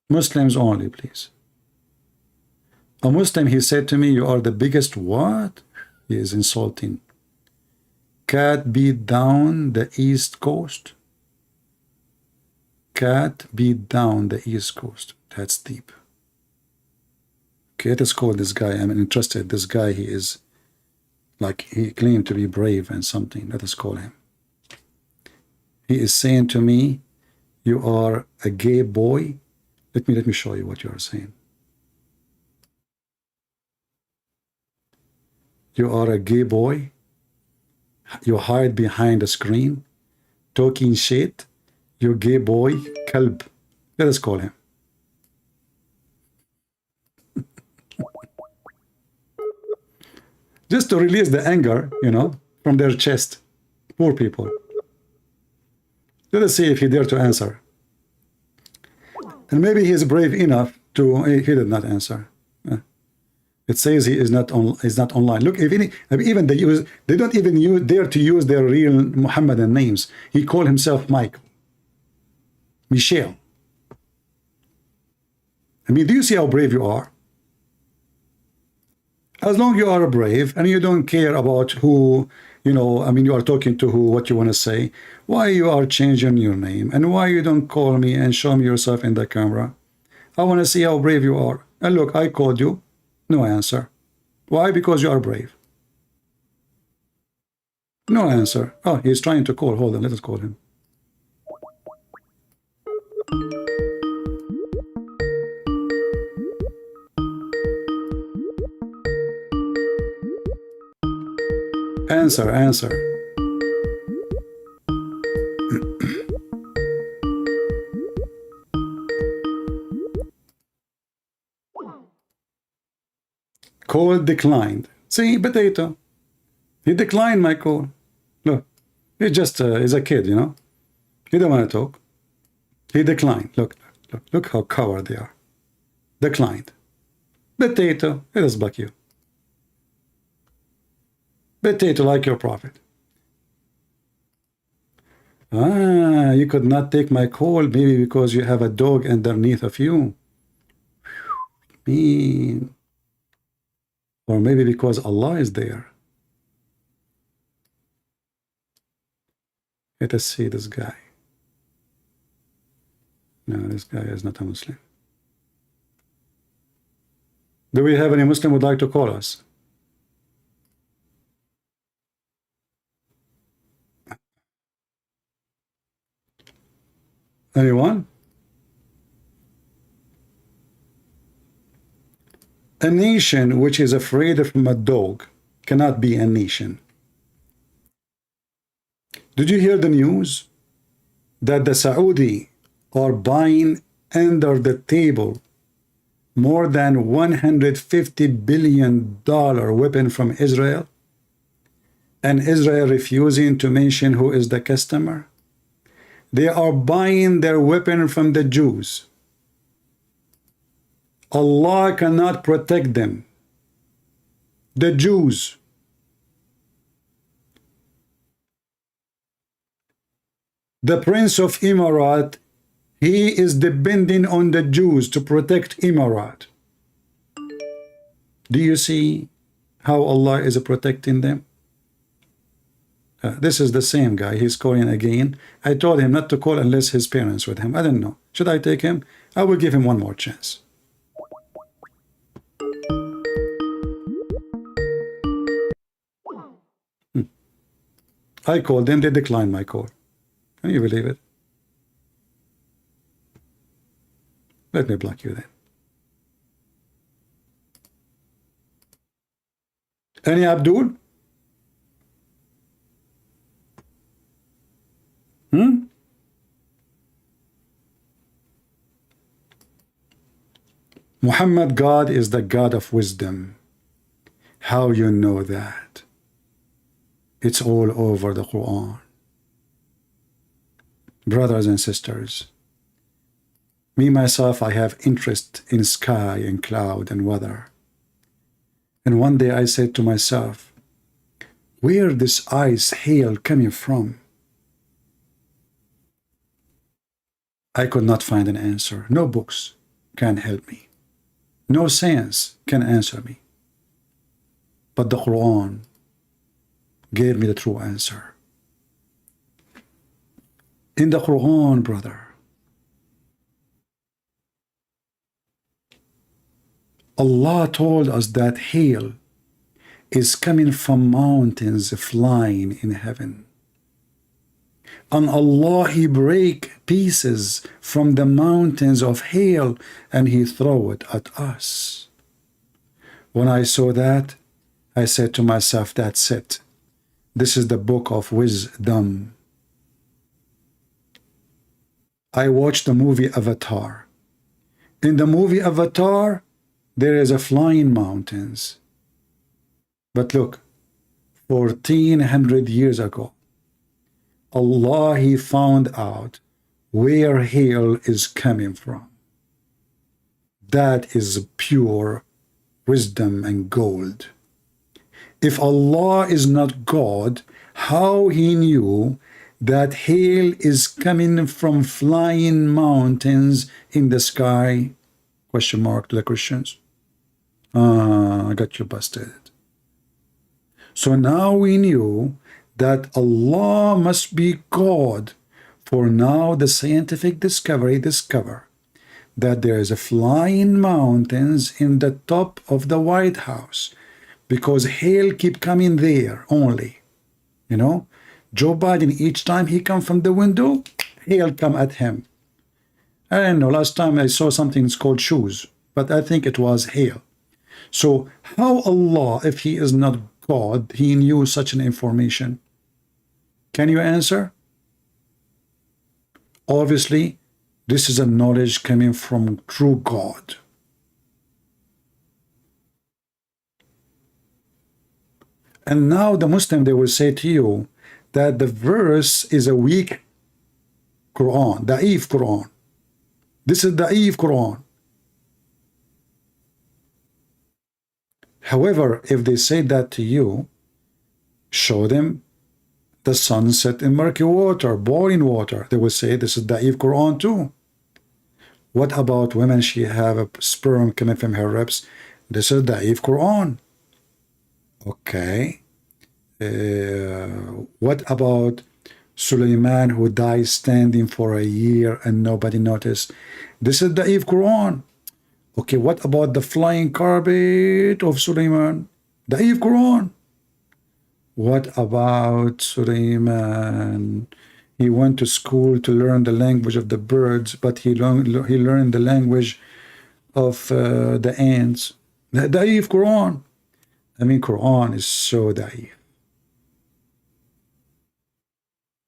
Muslims only, please. A Muslim, he said to me, you are the biggest what? He is insulting. Cat beat down the East Coast. Cat beat down the East Coast. That's deep. Okay, let's call this guy. I'm interested. This guy, he is like, he claimed to be brave and something. Let us call him. He is saying to me, you are a gay boy. Let me show you what you are saying. You are a gay boy. You hide behind a screen, talking shit. You gay boy, kalb. Let us call him. Just to release the anger, from their chest. Poor people. Let us see if he dare to answer. And maybe he is brave enough to. He did not answer. It says he is not online. Look, even they don't even dare to use their real Muhammadan names. He called himself Mike, Michelle. I mean, do you see how brave you are? As long you are brave and you don't care about who, you know, I mean, you are talking to who, what you want to say, why you are changing your name, and why you don't call me and show me yourself in the camera. I want to see how brave you are. And look, I called you, no answer. Why? Because you are brave. No answer. Oh, he's trying to call. Hold on, let us call him. Answer, answer. Call declined. See, potato. He declined my call. Look, he just is a kid, you know. He don't want to talk. He declined. Look, look, look how coward they are. Declined. Potato, let us block you. Potato like your prophet. Ah, you could not take my call, maybe because you have a dog underneath of you. Mean. Or maybe because Allah is there. Let us see this guy. No, this guy is not a Muslim. Do we have any Muslim who would like to call us? Anyone? A nation which is afraid of a dog cannot be a nation. Did you hear the news that the Saudi are buying under the table more than $150 billion weapon from Israel? And Israel refusing to mention who is the customer? They are buying their weapon from the Jews. Allah cannot protect them. The Jews. The Prince of Emirat, he is depending on the Jews to protect Emirat. Do you see how Allah is protecting them? This is the same guy. He's calling again. I told him not to call unless his parents with him. I don't know. Should I take him? I will give him one more chance. I called them. They declined my call. Can you believe it? Let me block you then. Any Abdul? Muhammad, God is the God of wisdom. How you know that? It's all over the Quran. Brothers and sisters, me myself, I have interest in sky and cloud and weather. And one day I said to myself, where this ice hail coming from? I could not find an answer. No books can help me. No science can answer me. But the Quran gave me the true answer. In the Quran, brother, Allah told us that hail is coming from mountains flying in heaven. And Allah, He break pieces from the mountains of hail and He throw it at us. When I saw that, I said to myself, that's it. This is the book of wisdom. I watched the movie Avatar. In the movie Avatar, there is a flying mountains. But look, 1400 years ago, Allah, He found out where hail is coming from. That is pure wisdom and gold. If Allah is not God, how He knew that hail is coming from flying mountains in the sky? Question mark to the Christians. I got you busted. So now we knew that Allah must be God. For now the scientific discover that there is a flying mountains in the top of the White House because hail keep coming there only. You know, Joe Biden, each time he come from the window, hail come at him. I don't know, last time I saw something it's called shoes, but I think it was hail. So how Allah, if he is not God, he knew such an information? Can you answer? Obviously, this is a knowledge coming from true God. And now the Muslim, they will say to you that the verse is a weak Quran, da'if Quran. This is da'if Quran. However, if they say that to you, show them the sunset in murky water, boiling water. They will say this is da'if Quran too. What about women? She have a sperm coming from her ribs. This is da'if Quran. Okay. What about Sulaiman who died standing for a year and nobody noticed? This is da'if Quran. Okay, what about the flying carpet of Sulaiman? Da'if Quran. What about Sulaiman? He went to school to learn the language of the birds, but he learned the language of the ants. Da'if Quran. I mean, Quran is so da'if.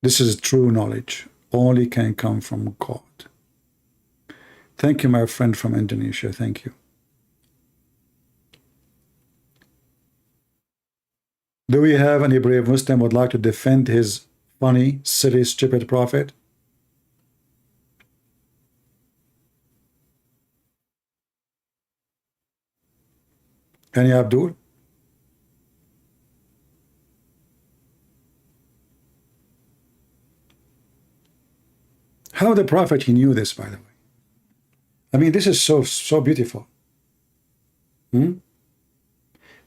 This is true knowledge. Only can come from God. Thank you, my friend from Indonesia. Thank you. Do we have any brave Muslim who would like to defend his funny, silly, stupid prophet? Any Abdul? How the prophet, he knew this, by the way. I mean, this is so beautiful. And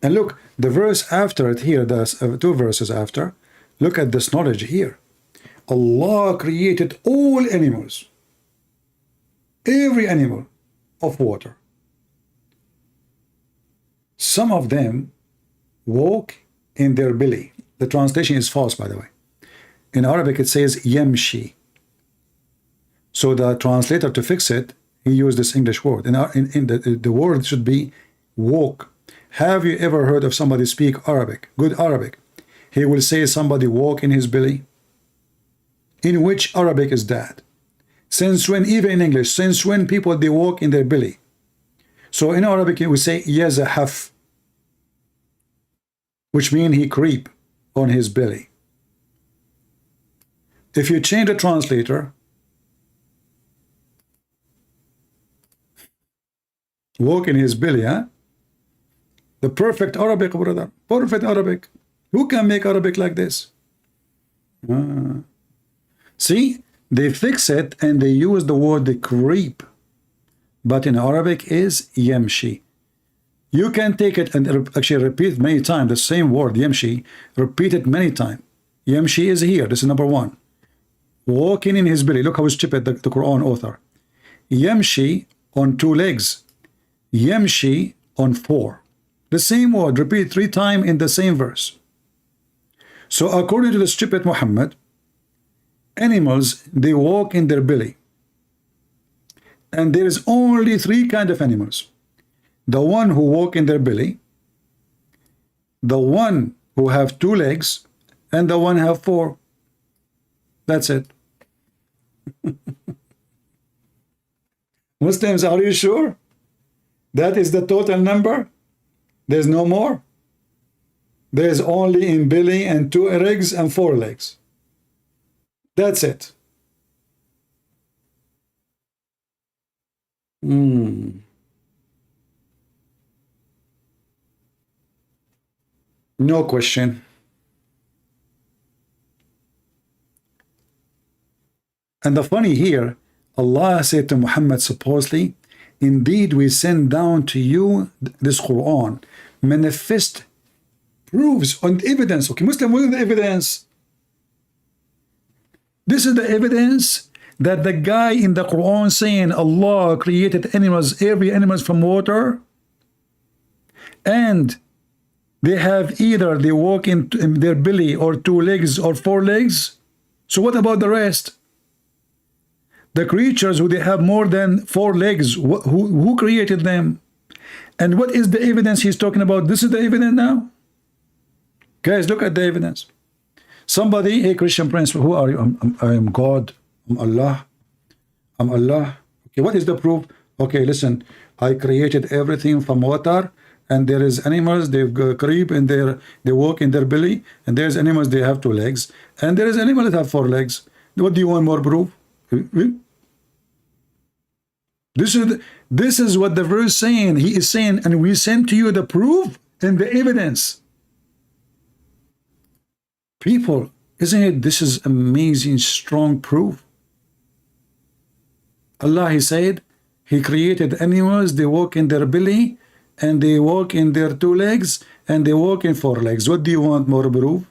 look, the verse after it here, the two verses after, look at this knowledge here. Allah created all animals, every animal of water. Some of them walk in their belly. The translation is false, by the way. In Arabic, it says yamshi. So the translator, to fix it, he used this English word. The word should be walk. Have you ever heard of somebody speak Arabic, good Arabic? He will say somebody walk in his belly. In which Arabic is that? Since when, even in English, since when people, they walk in their belly? So in Arabic, we say yazahaf, which means he creep on his belly. If you change the translator, walk in his belly, huh? The perfect Arabic, brother. Perfect Arabic. Who can make Arabic like this? See, they fix it and they use the word the creep. But in Arabic is yamshi. You can take it and actually repeat many times the same word, yamshi. Repeat it many times. Yamshi is here. This is number one. Walking in his belly. Look how stupid the Quran author. Yamshi on 2 legs. Yamshi on 4. The same word, repeat 3 times in the same verse. So according to the stupid Muhammad, animals, they walk in their belly. And there is only 3 kinds of animals. The one who walk in their belly, the one who have 2 legs, and the one have 4. That's it. Muslims, are you sure? That is the total number? There's no more? There's only in belly and 2 legs and 4 legs. That's it. No question. And the funny here, Allah said to Muhammad supposedly, indeed we send down to you this Quran, manifest proofs and evidence. Okay, Muslim, what is the evidence? This is the evidence that the guy in the Quran saying Allah created animals, every animal from water, and they have either they walk in their belly or 2 legs or 4 legs. So what about the rest? The creatures who they have more than 4 legs, who created them? And what is the evidence he's talking about? This is the evidence now. Guys, look at the evidence. Somebody, a Christian prince, who are you? I am God. I'm Allah. I'm Allah. Okay, what is the proof? Okay, listen. I created everything from water, and there is animals, they creep and they walk in their belly, and there's animals, they have 2 legs, and there is animals that have 4 legs. What do you want more proof? This is what the verse saying. He is saying, and we send to you the proof and the evidence. People, isn't it? This is amazing, strong proof. Allah, He said, He created animals, they walk in their belly, and they walk in their 2 legs, and they walk in 4 legs. What do you want more proof?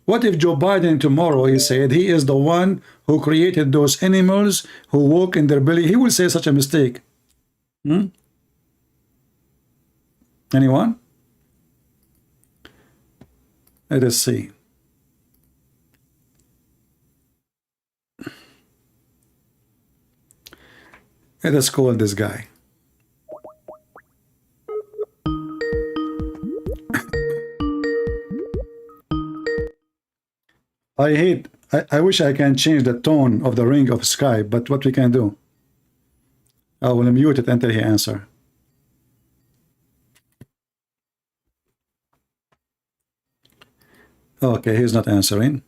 What if Joe Biden tomorrow, he said, he is the one who created those animals who walk in their belly? He will say such a mistake. Anyone? Let us see. Let us call this guy. I wish I can change the tone of the ring of Skype, but what we can do? I will mute it until he answers. Okay, he's not answering.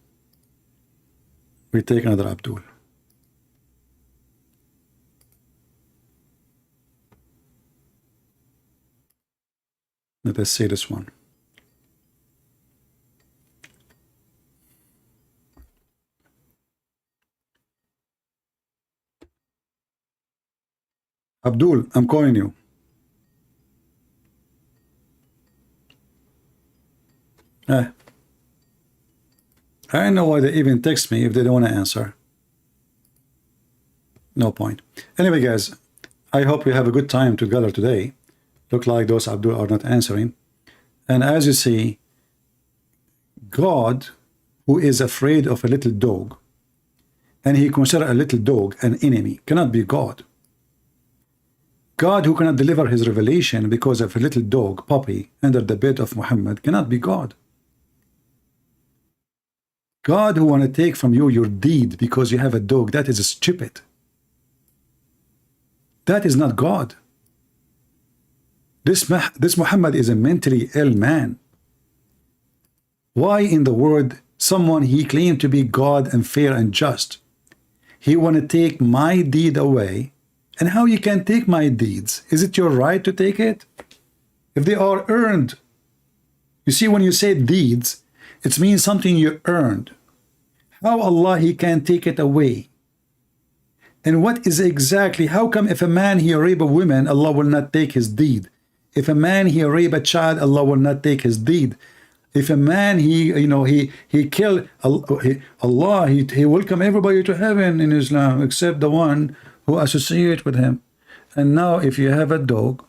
We take another Abdul. Let us see this one. Abdul, I'm calling you. I don't know why they even text me if they don't want to answer. No point. Anyway, guys, I hope you have a good time together today. Look like those Abdul are not answering. And as you see, God, who is afraid of a little dog, and he considers a little dog an enemy, cannot be God. God, who cannot deliver his revelation because of a little dog, puppy, under the bed of Muhammad, cannot be God. God, who want to take from you your deed because you have a dog, that is stupid. That is not God. This Muhammad is a mentally ill man. Why in the world someone he claimed to be God and fair and just, he want to take my deed away? And how you can take my deeds? Is it your right to take it? If they are earned. You see, when you say deeds, it means something you earned. How Allah, he can take it away? And what is exactly, how come if a man he rape a woman, Allah will not take his deed? If a man he rape a child, Allah will not take his deed. If a man he kill Allah, he welcome everybody to heaven in Islam except the one who associate with him. And now if you have a dog,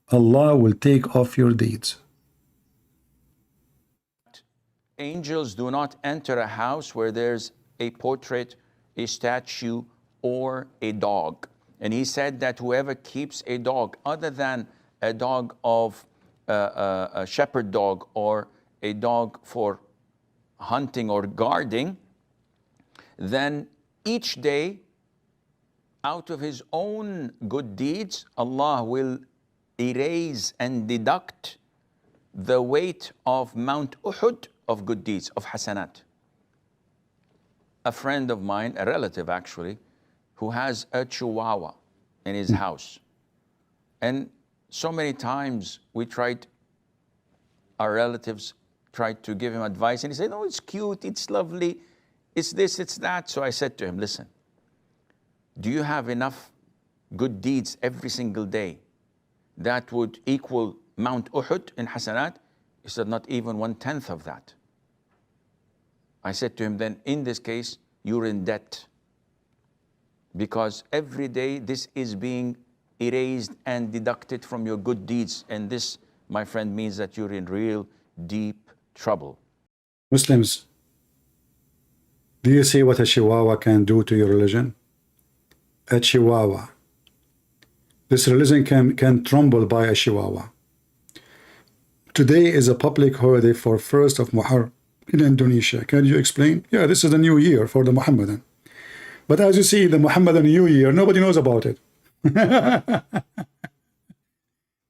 Allah will take off your deeds. Angels do not enter a house where there's a portrait, a statue, or a dog. And he said that whoever keeps a dog other than a dog of a shepherd dog or a dog for hunting or guarding, then each day out of his own good deeds, Allah will erase and deduct the weight of Mount Uhud of good deeds, of hasanat. A friend of mine, a relative actually, who has a chihuahua in his house. And so many times our relatives tried to give him advice, and he said, oh, it's cute, it's lovely, it's this, it's that. So I said to him, listen, do you have enough good deeds every single day, that would equal Mount Uhud in Hasanat? He said, not even 1/10 of that. I said to him, then in this case, you're in debt. Because every day this is being erased and deducted from your good deeds. And this, my friend, means that you're in real deep trouble. Muslims, do you see what a chihuahua can do to your religion? A chihuahua. This religion can tremble by a chihuahua. Today is a public holiday for 1st of Muharram in Indonesia. Can you explain? Yeah, this is the new year for the Muhammadan. But as you see, the Muhammadan New Year, nobody knows about it.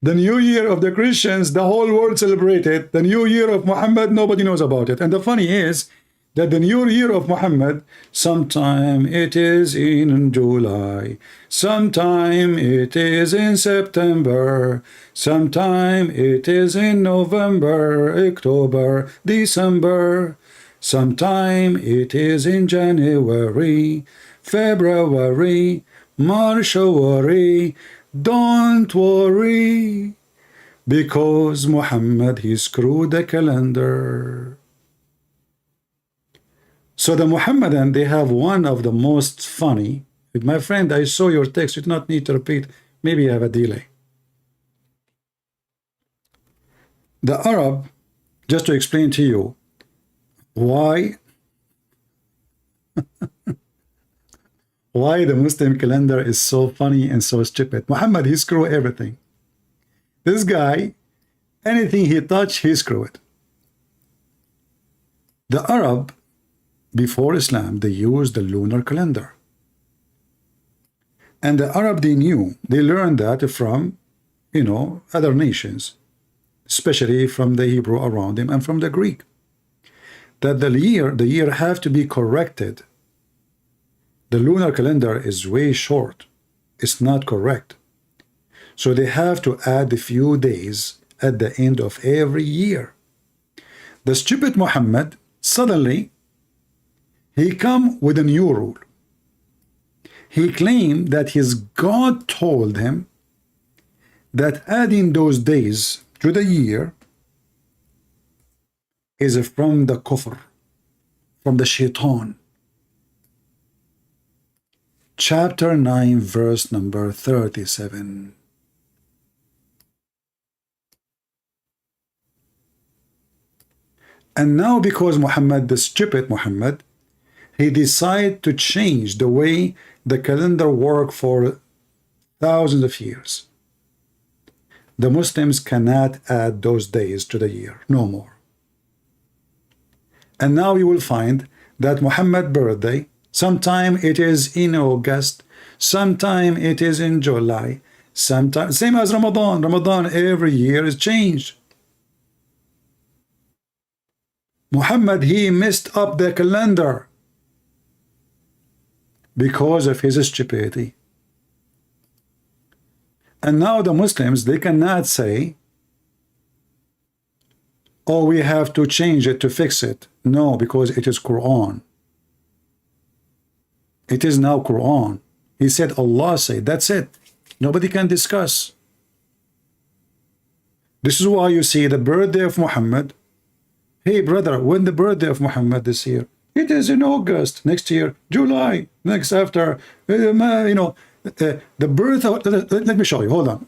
The New Year of the Christians, the whole world celebrated. The New Year of Muhammad, nobody knows about it. And the funny is that the New Year of Muhammad, sometime it is in July, sometime it is in September, sometime it is in November, October, December, sometime it is in January, February, March. Don't worry, because Muhammad, he screwed the calendar. So the Muhammadan, they have one of the most funny. My friend, I saw your text. You do not need to repeat. Maybe you have a delay. The Arab, just to explain to you why why the Muslim calendar is so funny and so stupid. Muhammad, he screw everything. This guy, anything he touch, he screw it. The Arab, before Islam, they used the lunar calendar. And the Arab, they knew, they learned that from, other nations, especially from the Hebrew around them and from the Greek, that the year have to be corrected. The lunar calendar is way short. It's not correct. So they have to add a few days at the end of every year. The stupid Muhammad, suddenly, he come with a new rule. He claimed that his God told him that adding those days to the year is from the kufr, from the shaitan. Chapter 9, verse number 37. And now because Muhammad, the stupid Muhammad, he decided to change the way the calendar worked for thousands of years. The Muslims cannot add those days to the year, no more. And now you will find that Muhammad's birthday, sometime it is in August, sometime it is in July, sometime, same as Ramadan. Ramadan every year is changed. Muhammad, he messed up the calendar because of his stupidity. And now the Muslims, they cannot say, oh, we have to change it to fix it. No, because it is Quran. It is now Quran. He said, Allah said, that's it. Nobody can discuss. This is why you see the birthday of Muhammad. Hey, brother, when the birthday of Muhammad this year? It is in August. Next year, July. Next after, the birth of... Let me show you. Hold on.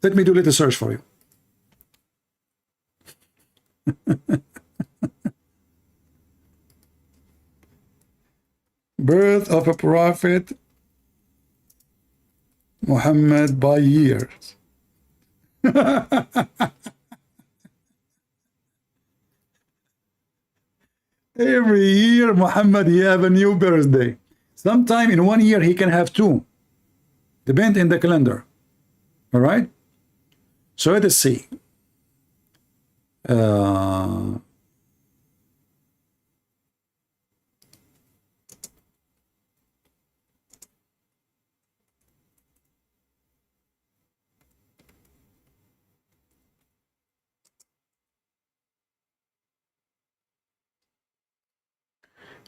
Let me do a little search for you. Birth of a prophet Muhammad by years. Every year Muhammad, he have a new birthday. Sometime in 1 year he can have two. Depend in the calendar. All right? So let us see.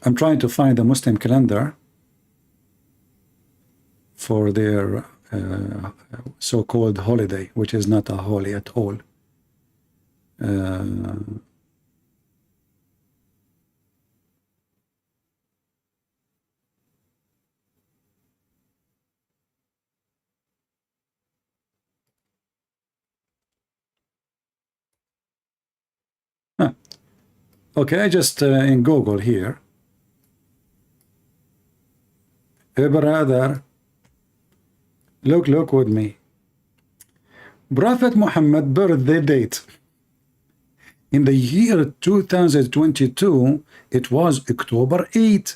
I'm trying to find a Muslim calendar for their so-called holiday, which is not a holy at all. Okay, I just in Google here. Hey, brother, look with me. Prophet Muhammad birthday date. In the year 2022, it was October 8.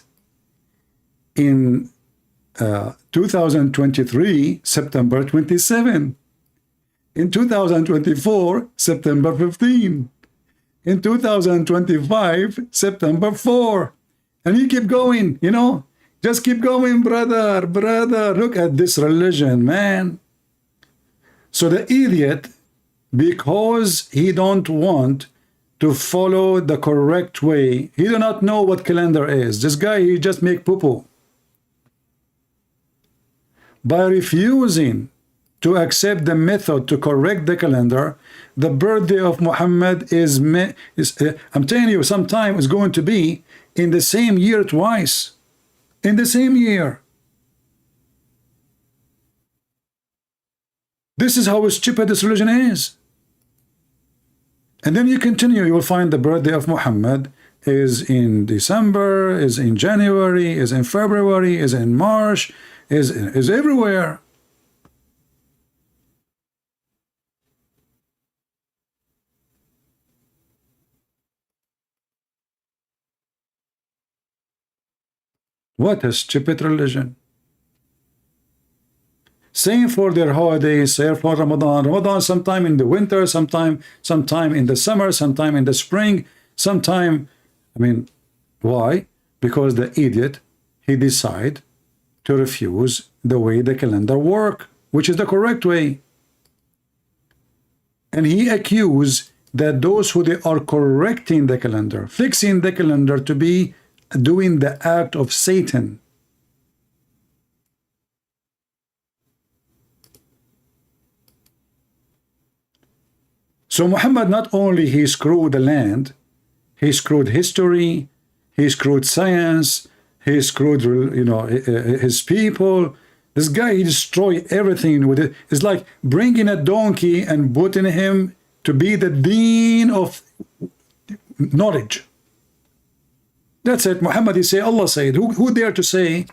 In 2023, September 27. In 2024, September 15. In 2025, September 4. And you keep going, you know. Just keep going, brother. Look at this religion, man. So the idiot, because he don't want to follow the correct way, he do not know what calendar is. This guy, he just make poo-poo. By refusing to accept the method to correct the calendar, the birthday of Muhammad is I'm telling you, sometime is going to be in the same year twice. In the same year. This is how stupid this religion is. And then you continue, you will find the birthday of Muhammad is in December, is in January, is in February, is in March, is everywhere. What a stupid religion. Same for their holidays, same for Ramadan. Ramadan sometime in the winter, sometime in the summer, sometime in the spring, sometime, I mean, why? Because the idiot, he decide to refuse the way the calendar work, which is the correct way. And he accused that those who they are correcting the calendar, fixing the calendar to be doing the act of Satan. So Muhammad, not only he screwed the land, he screwed history, he screwed science, he screwed, you know, his people. This guy, he destroyed everything with it. It's like bringing a donkey and putting him to be the dean of knowledge. That's it. Muhammad, he say, Allah said. Who dare to say?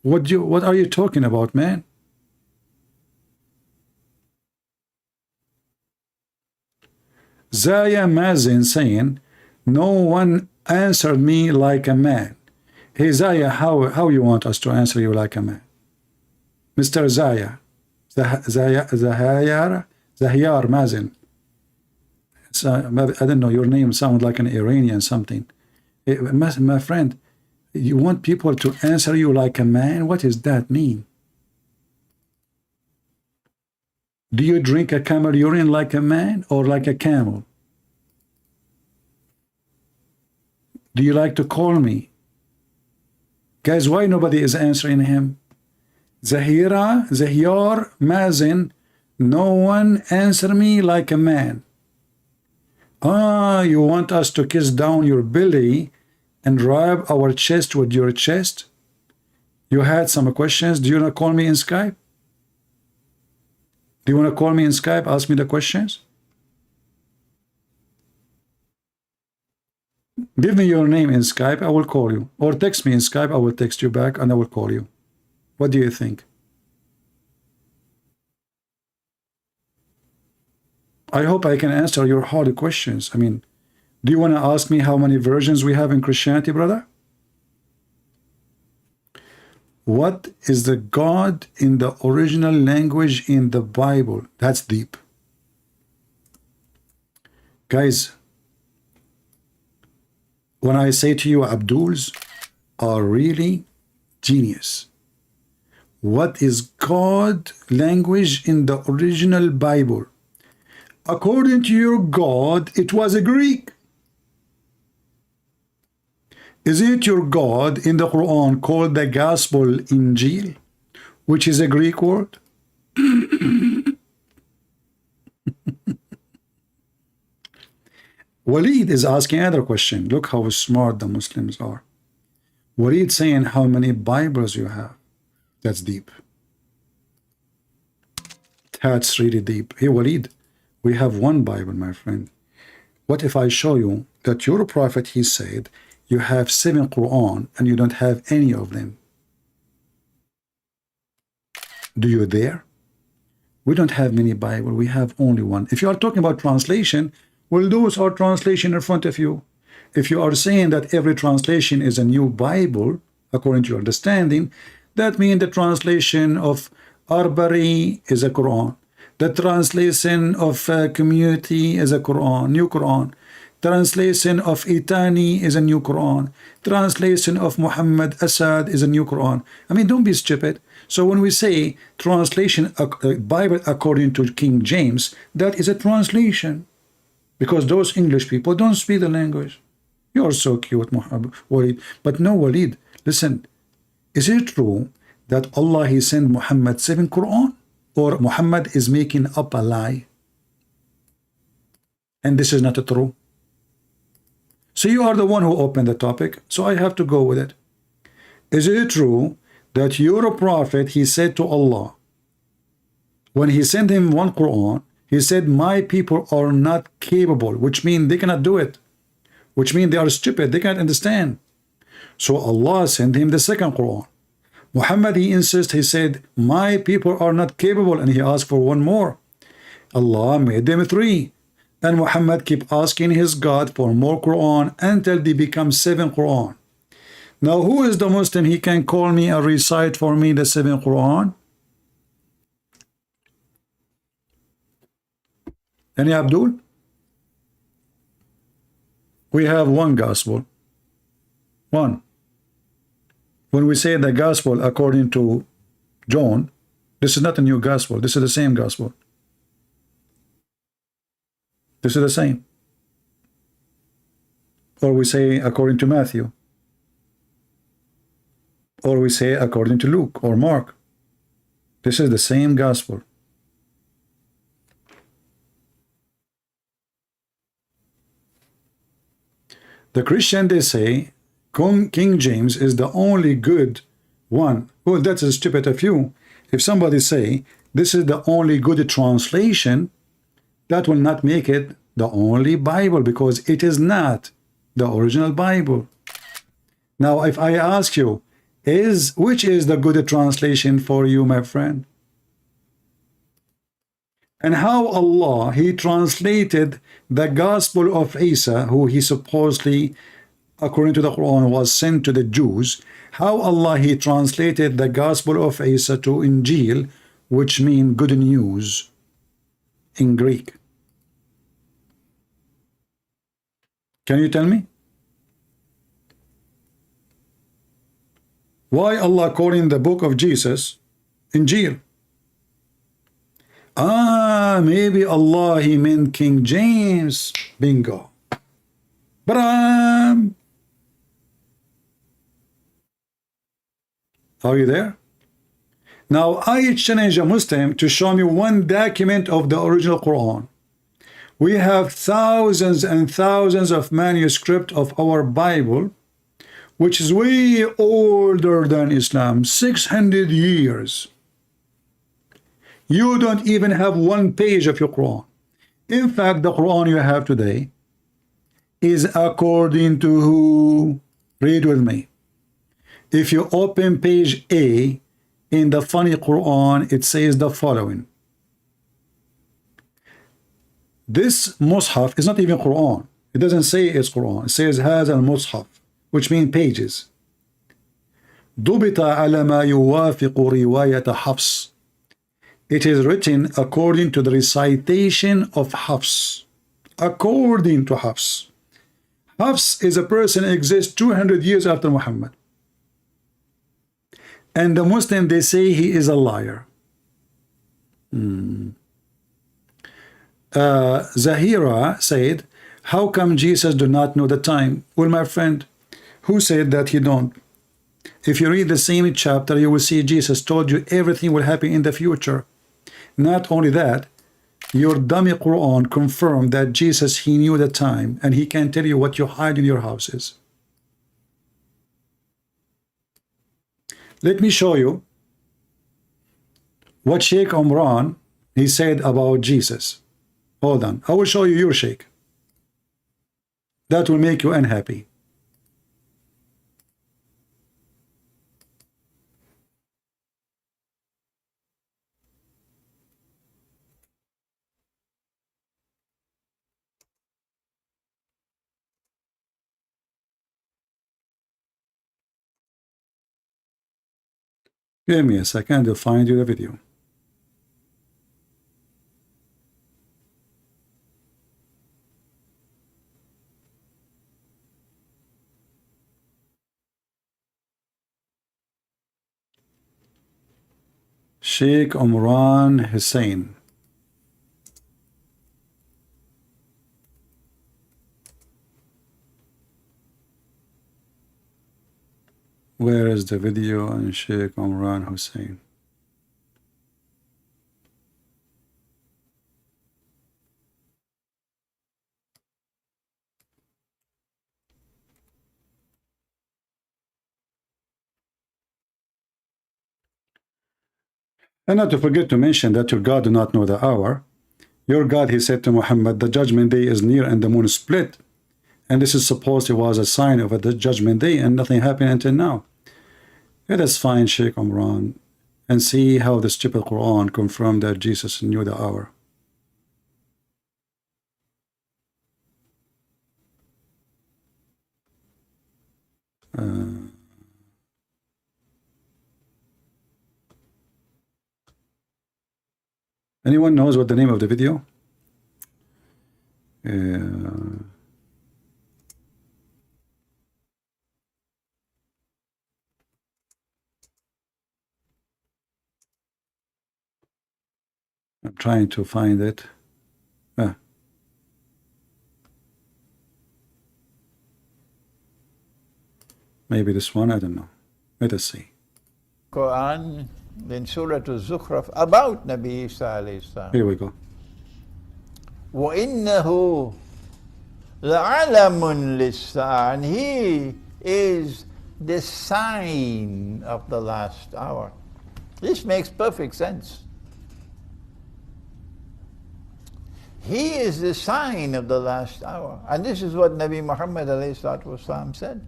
What are you talking about, man? Zaya Mazin saying, no one answered me like a man. Hey Zaya, how you want us to answer you like a man? Mr. Zaya, Zahyar Mazin. I don't know, your name sounds like an Iranian something. My friend, you want people to answer you like a man? What does that mean? Do you drink a camel urine like a man or like a camel? Do you like to call me? Guys, why nobody is answering him? Zahyar Mazin, no one answer me like a man. Ah, you want us to kiss down your belly and rub our chest with your chest? You had some questions. Do you want to call me in Skype? Do you want to call me in Skype? Ask me the questions? Give me your name in Skype, I will call you. Or text me in Skype, I will text you back and I will call you. What do you think? I hope I can answer your hard questions. I mean, do you want to ask me how many versions we have in Christianity, brother? What is the God in the original language in the Bible? That's deep. Guys, when I say to you, Abduls are really genius. What is God language in the original Bible? According to your God, it was a Greek. Isn't your God in the Quran called the Gospel Injil? which is a Greek word. Walid is asking another question. Look how smart the Muslims are. Walid saying how many Bibles you have. That's deep. That's really deep. Hey Walid, we have one Bible, my friend. What if I show you that your prophet, he said, you have 7 Quran and you don't have any of them? Do you dare? We don't have many Bible. We have only one. If you are talking about translation, well, those are translation in front of you. If you are saying that every translation is a new Bible, according to your understanding, that means the translation of Arbari is a Quran. The translation of community is a Quran, new Quran. Translation of Itani is a new Quran. Translation of Muhammad Assad is a new Quran. I mean, don't be stupid. So when we say translation Bible according to King James, that is a translation, because those English people don't speak the language. You are so cute, Muhammad Walid. But no, Walid, listen. Is it true that Allah he sent Muhammad 7 Quran, or Muhammad is making up a lie? And this is not true. So you are the one who opened the topic, so I have to go with it. Is it true that your prophet, he said to Allah, when he sent him 1 Quran, he said, my people are not capable, which means they cannot do it, which means they are stupid, they can't understand. So Allah sent him the 2nd Quran. Muhammad, he insists, he said, my people are not capable, and he asked for 1 more. Allah made them 3. And Muhammad keep asking his God for more Quran until they become 7 Quran. Now, who is the Muslim he can call me and recite for me the 7 Quran? Any Abdul? We have 1 gospel. 1. When we say the gospel according to John, this is not a new gospel. This is the same gospel. This is the same. Or we say according to Matthew. Or we say according to Luke or Mark. This is the same gospel. The Christian, they say King James is the only good one. Well, that's stupid of you. If somebody say this is the only good translation, that will not make it the only Bible, because it is not the original Bible. Now, if I ask you, which is the good translation for you, my friend? And how Allah, he translated the gospel of Isa, who he supposedly, according to the Quran, was sent to the Jews. How Allah, he translated the gospel of Isa to Injil, which means good news in Greek. Can you tell me? Why Allah calling the book of Jesus Injil? Maybe Allah, he meant King James. Bingo. Are you there? Now, I challenge a Muslim to show me 1 document of the original Quran. We have thousands and thousands of manuscripts of our Bible, which is way older than Islam, 600 years. You don't even have 1 page of your Quran. In fact, the Quran you have today is according to who? Read with me. If you open page A in the funny Quran, it says the following. This Mus'haf is not even Quran. It doesn't say it's Quran. It says has al-Mus'haf, which means pages. ضبط على ما يوافق رواية حفص. It is written according to the recitation of Hafs. According to Hafs. Hafs is a person who exists 200 years after Muhammad. And the Muslim, they say he is a liar. Zahira said, how come Jesus do not know the time? Well, my friend, who said that he don't? If you read the same chapter, you will see Jesus told you everything will happen in the future. Not only that, your dummy Quran confirmed that Jesus, he knew the time, and he can tell you what you hide in your houses. Let me show you what Sheikh Umran, he said about Jesus. Hold on, I will show you your Sheikh. That will make you unhappy. Give me a second to find you the video. Sheikh Umran Hussein. Where is the video on Sheikh Umran Hussein? And not to forget to mention that your God do not know the hour. Your God, he said to Muhammad, the judgment day is near and the moon split. And this is supposed it was a sign of the judgment day, and nothing happened until now. Let us find Sheikh Umran and see how the stupid Quran confirmed that Jesus knew the hour. Anyone knows what the name of the video? I'm trying to find it. Maybe this one, I don't know. Let us see. Quran in Surah Al-Zukhruf about Nabi Isa alayhi salam. Here we go. وَإِنَّهُ لَعَلَمٌ لِلسَّاعَةِ, and he is the sign of the last hour. This makes perfect sense. He is the sign of the last hour. And this is what Nabi Muhammad alayhi salatu wasalam said.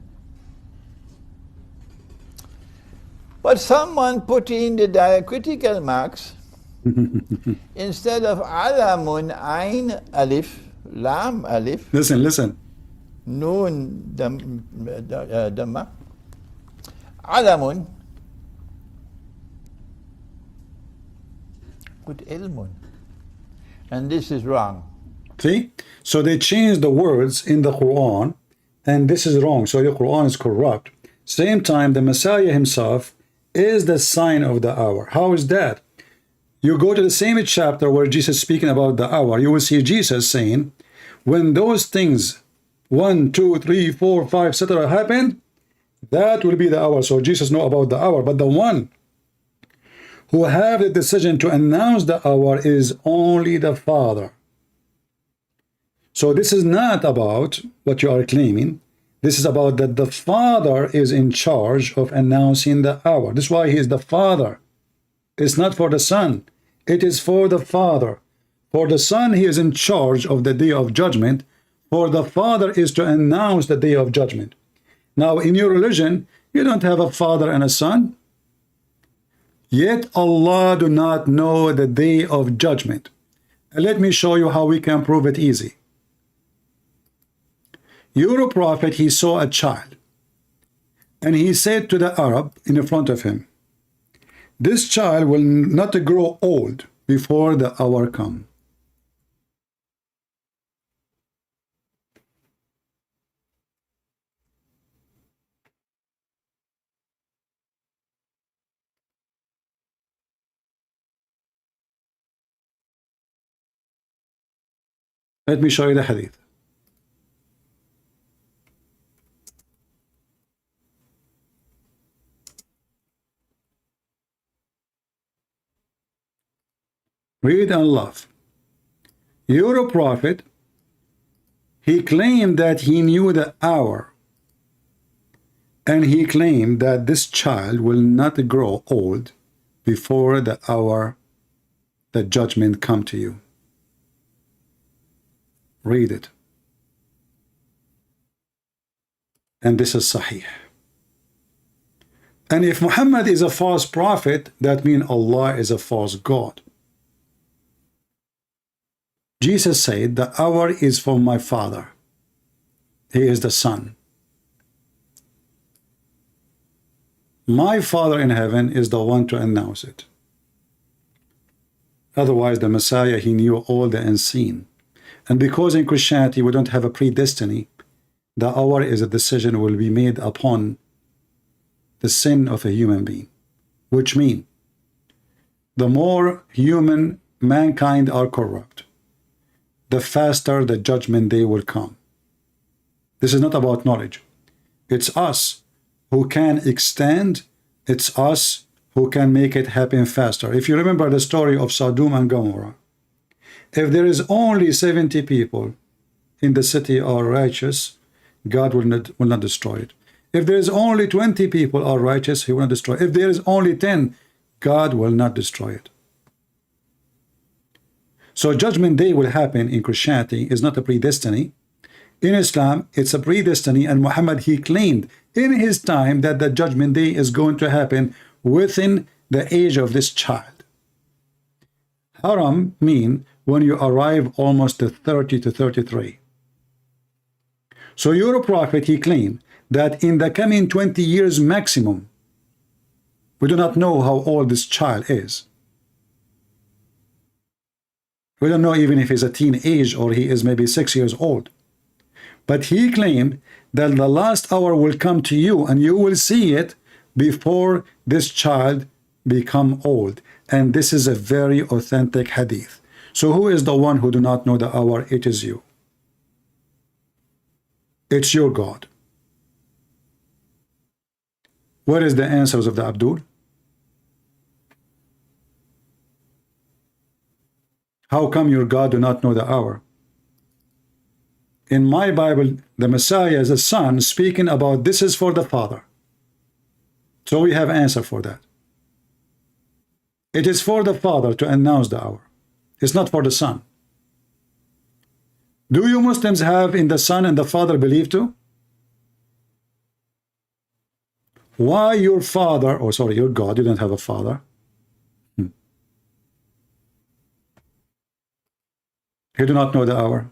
But someone put in the diacritical marks instead of alamun, ain, alif, lam, alif. Listen. Noon, dhamma. Alamun. Put ilmun. And this is wrong. See? So they changed the words in the Quran, and this is wrong. So the Quran is corrupt. Same time, the Messiah himself is the sign of the hour. How is that? You go to the same chapter where Jesus is speaking about the hour. You will see Jesus saying, when those things 1, 2, 3, 4, 5, etc. happen, that will be the hour. So Jesus know about the hour. But the one who have the decision to announce the hour is only the Father. So this is not about what you are claiming. This is about that the Father is in charge of announcing the hour. This is why he is the Father. It's not for the Son. It is for the Father. For the Son, he is in charge of the day of judgment. For the Father is to announce the day of judgment. Now, in your religion, you don't have a father and a son. Yet Allah do not know the day of judgment. And let me show you how we can prove it easy. Your prophet, he saw a child, and he said to the Arab in front of him, this child will not grow old before the hour come. Let me show you the hadith. Read and love. Your prophet, he claimed that he knew the hour, and he claimed that this child will not grow old before the hour that judgment come to you. Read it. And this is Sahih. And if Muhammad is a false prophet, that means Allah is a false God. Jesus said, the hour is for my Father. He is the Son. My Father in heaven is the one to announce it. Otherwise, the Messiah, he knew all the unseen. And because in Christianity we don't have a predestiny, the hour is a decision will be made upon the sin of a human being. Which means, the more human mankind are corrupt, the faster the judgment day will come. This is not about knowledge. It's us who can extend. It's us who can make it happen faster. If you remember the story of Sodom and Gomorrah, if there is only 70 people in the city are righteous, God will not destroy it. If there is only 20 people are righteous, he will not destroy it. If there is only 10, God will not destroy it. So judgment day will happen in Christianity is not a predestiny. In Islam, it's a predestiny, and Muhammad, he claimed in his time that the judgment day is going to happen within the age of this child. Haram mean when you arrive almost to 30 to 33. So your prophet, he claimed that in the coming 20 years maximum, we do not know how old this child is. We don't know even if he's a teenage or he is maybe 6 years old. But he claimed that the last hour will come to you and you will see it before this child become old. And this is a very authentic hadith. So who is the one who do not know the hour? It is you. It's your God. What is the answers of the Abdul? How come your God do not know the hour? In my Bible, the Messiah is a son speaking about this is for the Father. So we have answer for that. It is for the Father to announce the hour. It's not for the Son. Do you Muslims have in the Son and the Father believe too? Why your father, oh sorry, your God, you don't have a father. He do not know the hour.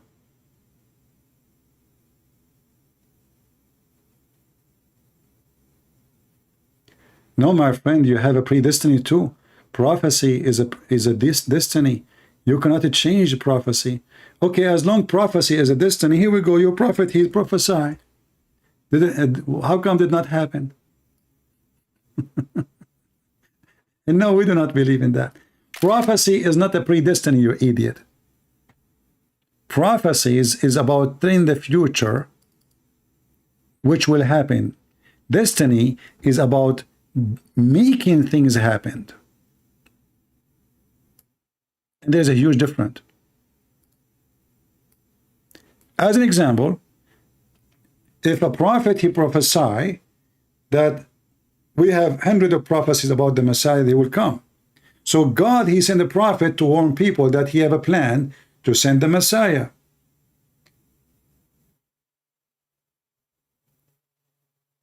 No, my friend, you have a predestiny too. Prophecy is a destiny. You cannot change prophecy. Okay, as long prophecy is a destiny, here we go. Your prophet, he prophesied. How come did not happen? And no, we do not believe in that. Prophecy is not a predestiny, you idiot. Prophecy is about in the future, which will happen. Destiny is about making things happen. And there's a huge difference. As an example, if a prophet, he prophesy that we have hundreds of prophecies about the Messiah, they will come. So God, he sent a prophet to warn people that he have a plan to send the Messiah.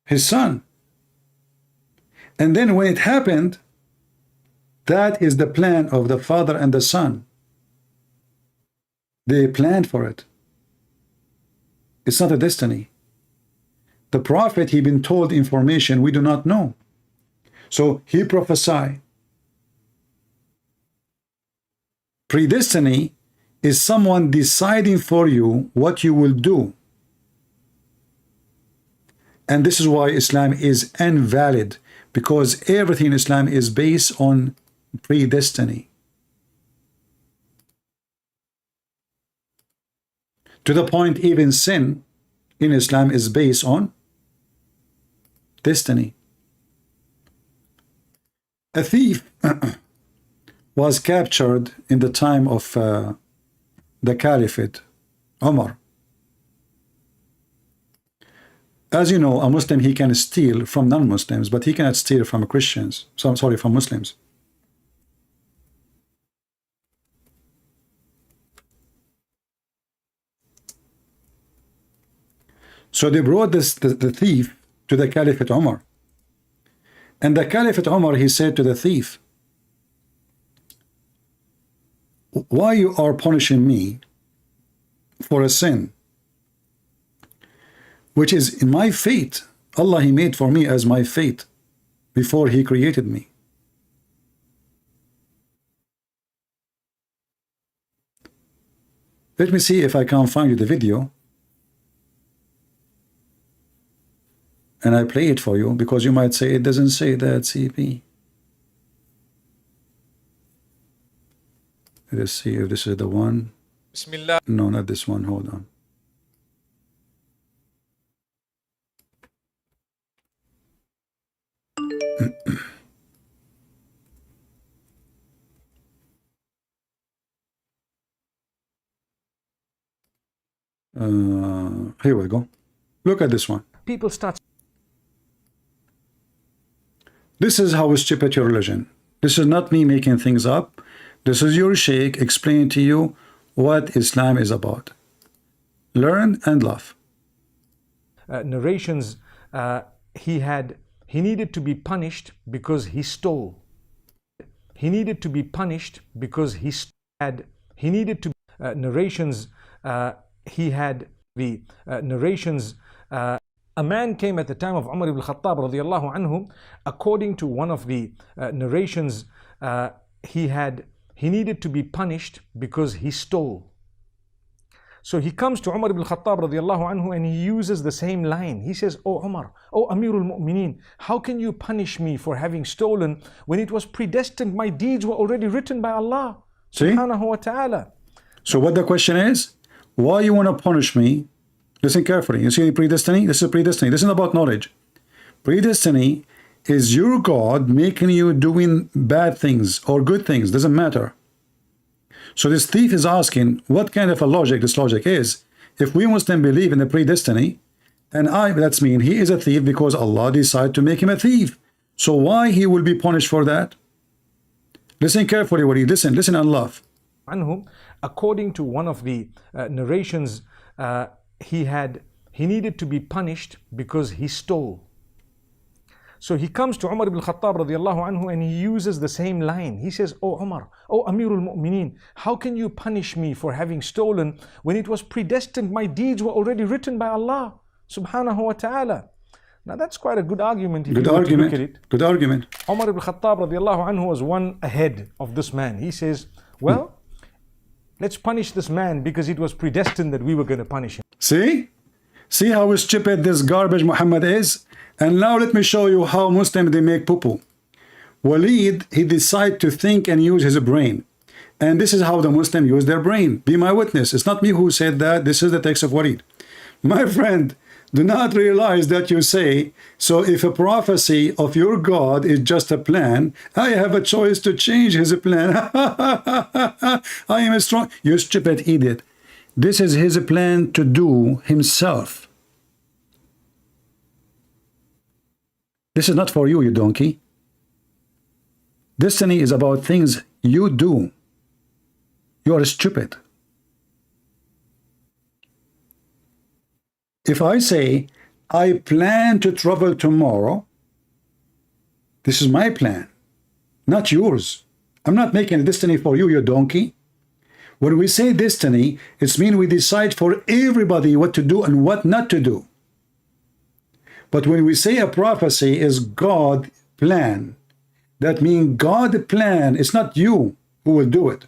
His son. And then when it happened, that is the plan of the Father and the Son. They planned for it. It's not a destiny. The prophet, he been told information we do not know. So he prophesied. Predestiny is someone deciding for you what you will do. And this is why Islam is invalid, because everything in Islam is based on predestiny. To the point even sin in Islam is based on destiny. A thief was captured in the time of the Caliphate, Umar. As you know, a Muslim, he can steal from non-Muslims, but he cannot steal from Christians. So I'm sorry, from Muslims. So they brought the thief to the Caliphate Umar. And the Caliphate Umar, he said to the thief, why you are punishing me for a sin which is in my fate? Allah, he made for me as my fate before he created me. Let me see if I can find you the video, and I play it for you, because you might say it doesn't say that, CP. Let's see if this is the one. Bismillah. No, not this one. Hold on. Here we go. Look at this one. People start. This is how stupid your religion. This is not me making things up. This is your sheikh explaining to you what Islam is about. Learn and love. Narrations, he needed to be punished because he stole. He needed to be punished because he needed to, narrations, a man came at the time of Umar ibn Khattab radiallahu anhu. According to one of the narrations, he needed to be punished because he stole. So he comes to Umar ibn Khattab radiallahu anhu and he uses the same line. He says, "Oh Umar, oh Amirul Mu'mineen, how can you punish me for having stolen when it was predestined? My deeds were already written by Allah subhanahu wa ta'ala." So what the question is, why you want to punish me? Listen carefully. You see predestiny? This is predestiny. This isn't about knowledge. Predestiny is your God making you doing bad things or good things. Doesn't matter. So this thief is asking what kind of a logic this logic is. If we Muslims believe in the predestiny, and that's mean he is a thief because Allah decided to make him a thief. So why he will be punished for that? Listen carefully, what he listen and love. Anhu, according to one of the narrations, he needed to be punished because he stole. So he comes to Umar ibn Khattab radiallahu anhu and he uses the same line. He says, "Oh Umar, oh Amirul Mu'mineen, how can you punish me for having stolen when it was predestined? My deeds were already written by Allah subhanahu wa ta'ala." Now that's quite a good argument if you look at it. Good argument. Umar ibn Khattab radiallahu anhu was one ahead of this man. He says, well, let's punish this man because it was predestined that we were going to punish him. See how stupid this garbage Muhammad is? And now let me show you how Muslims they make poo-poo. Walid, he decided to think and use his brain. And this is how the Muslims use their brain. Be my witness. It's not me who said that. This is the text of Walid. My friend, do not realize that you say, so if a prophecy of your God is just a plan, I have a choice to change his plan. I am a strong... You stupid idiot. This is his plan to do himself. This is not for you, you donkey. Destiny is about things you do. You are stupid. If I say, I plan to travel tomorrow, this is my plan, not yours. I'm not making a destiny for you, you donkey. When we say destiny, it means we decide for everybody what to do and what not to do. But when we say a prophecy is God plan, that means God plan, it's not you who will do it.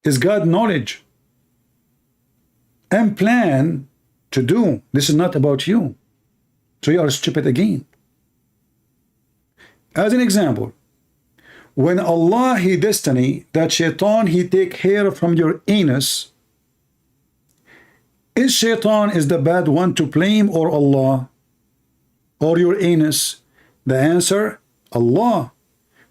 It's God knowledge and plan to do. This is not about you. So you are stupid again. As an example, when Allah he destiny that shaitan he take hair from your anus, is shaitan is the bad one to blame or Allah or your anus? The answer, Allah.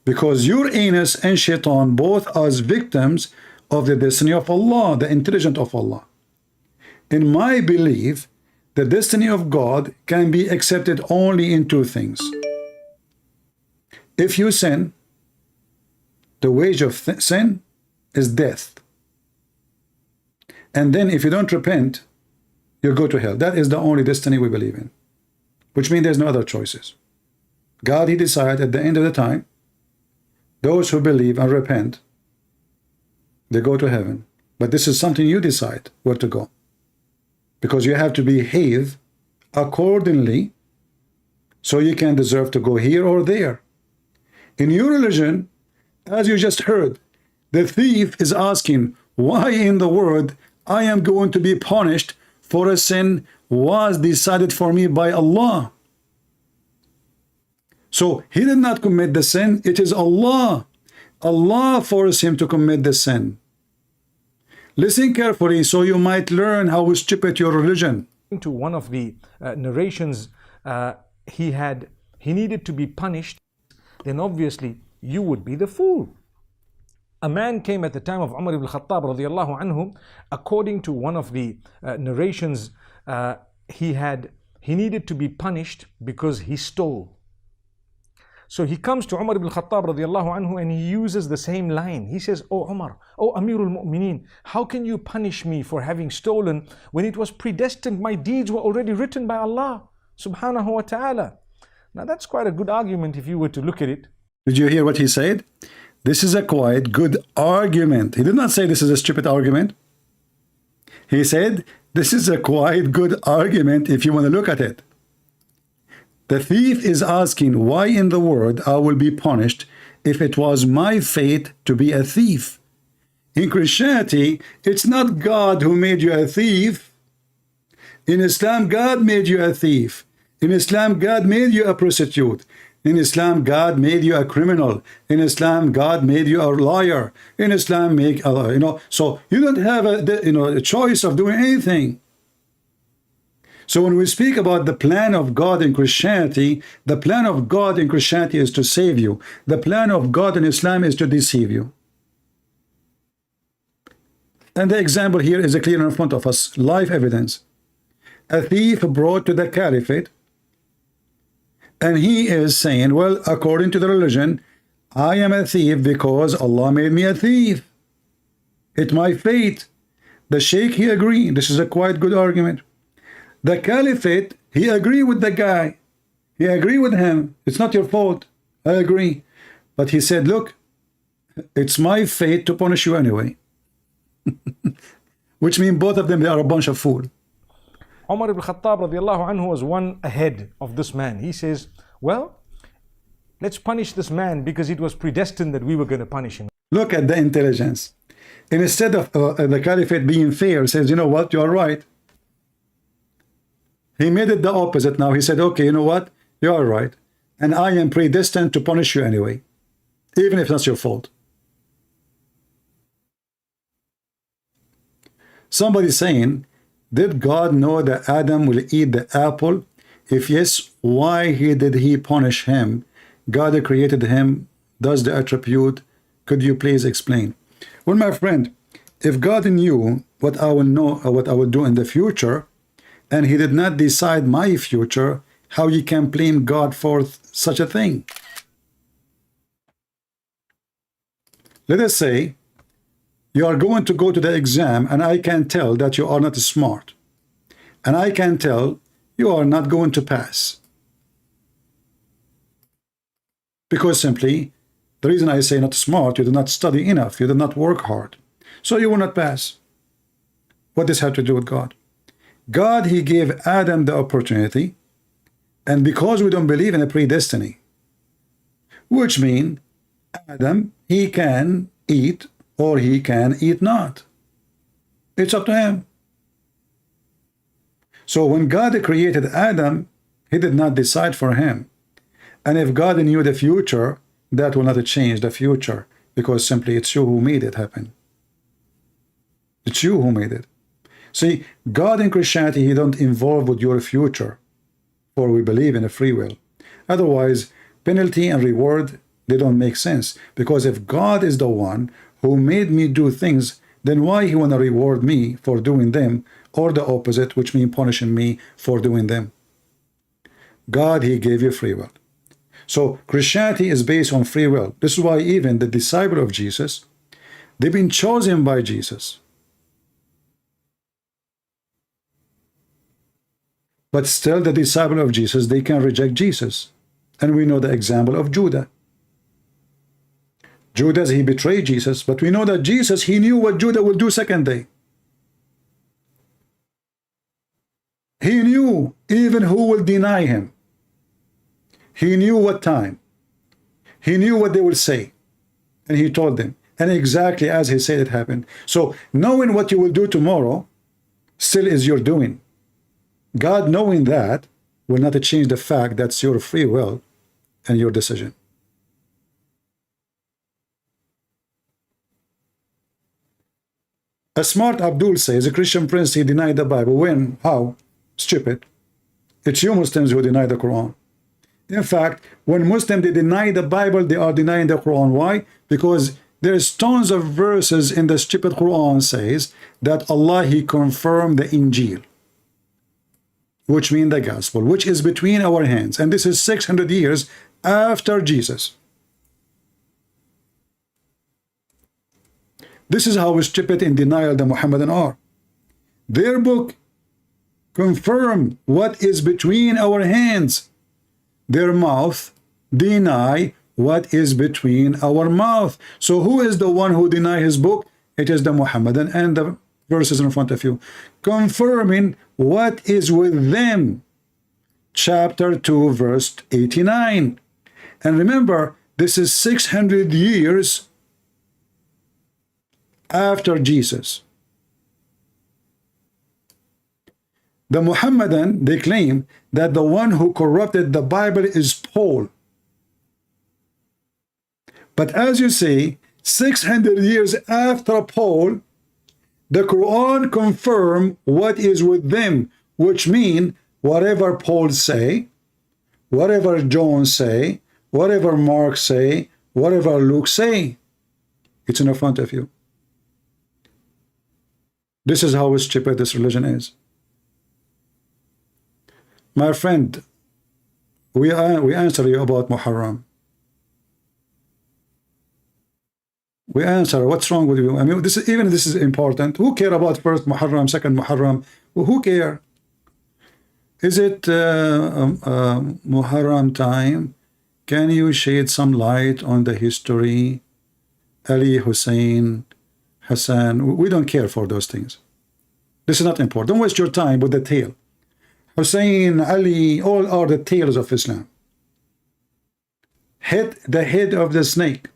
Because Uranus and Shaitan both are victims of the destiny of Allah, the intelligence of Allah. In my belief, the destiny of God can be accepted only in two things. If you sin, the wage of sin is death. And then if you don't repent, you go to hell. That is the only destiny we believe in. Which means there's no other choices. God, He decided at the end of the time, those who believe and repent, they go to heaven. But this is something you decide where to go. Because you have to behave accordingly so you can deserve to go here or there. In your religion, as you just heard, the thief is asking, why in the world I am going to be punished for a sin was decided for me by Allah? So he did not commit the sin, it is Allah. Allah forced him to commit the sin. Listen carefully so you might learn how stupid your religion. To one of the narrations, he needed to be punished, then obviously you would be the fool. A man came at the time of Umar ibn Khattab radiallahu anhu. According to one of the narrations, he needed to be punished because he stole. So he comes to Umar ibn Khattab radiallahu anhu and he uses the same line. He says, "Oh Umar, oh Amirul Mu'mineen, how can you punish me for having stolen when it was predestined? My deeds were already written by Allah subhanahu wa ta'ala." Now that's quite a good argument if you were to look at it. Did you hear what he said? This is a quite good argument. He did not say this is a stupid argument. He said this is a quite good argument if you want to look at it. The thief is asking, why in the world I will be punished if it was my fate to be a thief? In Christianity, it's not God who made you a thief. In Islam, God made you a thief. In Islam, God made you a prostitute. In Islam, God made you a criminal. In Islam, God made you a liar. In Islam, so you don't have a choice of doing anything. So when we speak about the plan of God in Christianity, the plan of God in Christianity is to save you. The plan of God in Islam is to deceive you. And the example here is clear in front of us, live evidence. A thief brought to the caliphate, and he is saying, well, according to the religion, I am a thief because Allah made me a thief. It's my fate. The sheikh, he agreed. This is a quite good argument. The caliphate, he agreed with the guy. He agreed with him. It's not your fault. I agree. But he said, look, it's my fate to punish you anyway. Which means both of them, they are a bunch of fools. Umar ibn Khattab radiallahu anhu was one ahead of this man. He says, well, let's punish this man because it was predestined that we were going to punish him. Look at the intelligence. And instead of the caliphate being fair, says, you know what, you are right. He made it the opposite now. He said, okay, you know what? You are right. And I am predestined to punish you anyway, even if that's your fault. Somebody saying, did God know that Adam will eat the apple? If yes, why did he punish him? God created him, does the attribute. Could you please explain? Well, my friend, if God knew what I will know or what I will do in the future, and he did not decide my future, how you can blame God for such a thing? Let us say you are going to go to the exam and I can tell that you are not smart. And I can tell you are not going to pass. Because simply, the reason I say not smart, you did not study enough, you did not work hard. So you will not pass. What does this have to do with God? God, he gave Adam the opportunity, and because we don't believe in a predestiny, which means Adam, he can eat or he can eat not. It's up to him. So when God created Adam, he did not decide for him. And if God knew the future, that will not change the future, because simply it's you who made it happen. It's you who made it. See, God in Christianity, he don't involve with your future, for we believe in a free will. Otherwise, penalty and reward, They don't make sense. Because if God is the one who made me do things, then why he want to reward me for doing them, or the opposite, which means punishing me for doing them? God, he gave you free will. So Christianity is based on free will. This is why even the disciple of Jesus, they've been chosen by Jesus. But still the disciple of Jesus, they can reject Jesus. And we know the example of Judah. Judas, he betrayed Jesus, but we know that Jesus, he knew what Judah will do second day. He knew even who will deny him. He knew what time. He knew what they will say. And he told them. And exactly as he said it happened. So knowing what you will do tomorrow still is your doing. God knowing that will not change the fact that's your free will and your decision. A smart Abdul says a Christian prince, he denied the Bible. When? How? Stupid. It's you Muslims who deny the Quran. In fact, when Muslims they deny the Bible, they are denying the Quran. Why? Because there's tons of verses in the stupid Quran says that Allah, he confirmed the Injil, which means the gospel, which is between our hands. And this is 600 years after Jesus. This is how stupid in denial the Muhammadan are. Their book confirmed what is between our hands. Their mouth deny what is between our mouth. So who is the one who deny his book? It is the Muhammadan, and the verses in front of you confirming what is with them. Chapter 2 verse 89. And remember, this is 600 years after Jesus. The Muhammadan, they claim that the one who corrupted the Bible is Paul. But as you see, 600 years after Paul, the Quran confirm what is with them, which mean whatever Paul say, whatever John say, whatever Mark say, whatever Luke say, it's in front of you. This is how stupid this religion is. My friend, we answer you about Muharram. We answer, what's wrong with you? I mean, this is important. Who care about first Muharram, second Muharram? Who care? Is it Muharram time? Can you shed some light on the history? Ali, Hussein, Hassan, we don't care for those things. This is not important. Don't waste your time with the tale. Hussein, Ali, all are the tales of Islam. The head of the snake,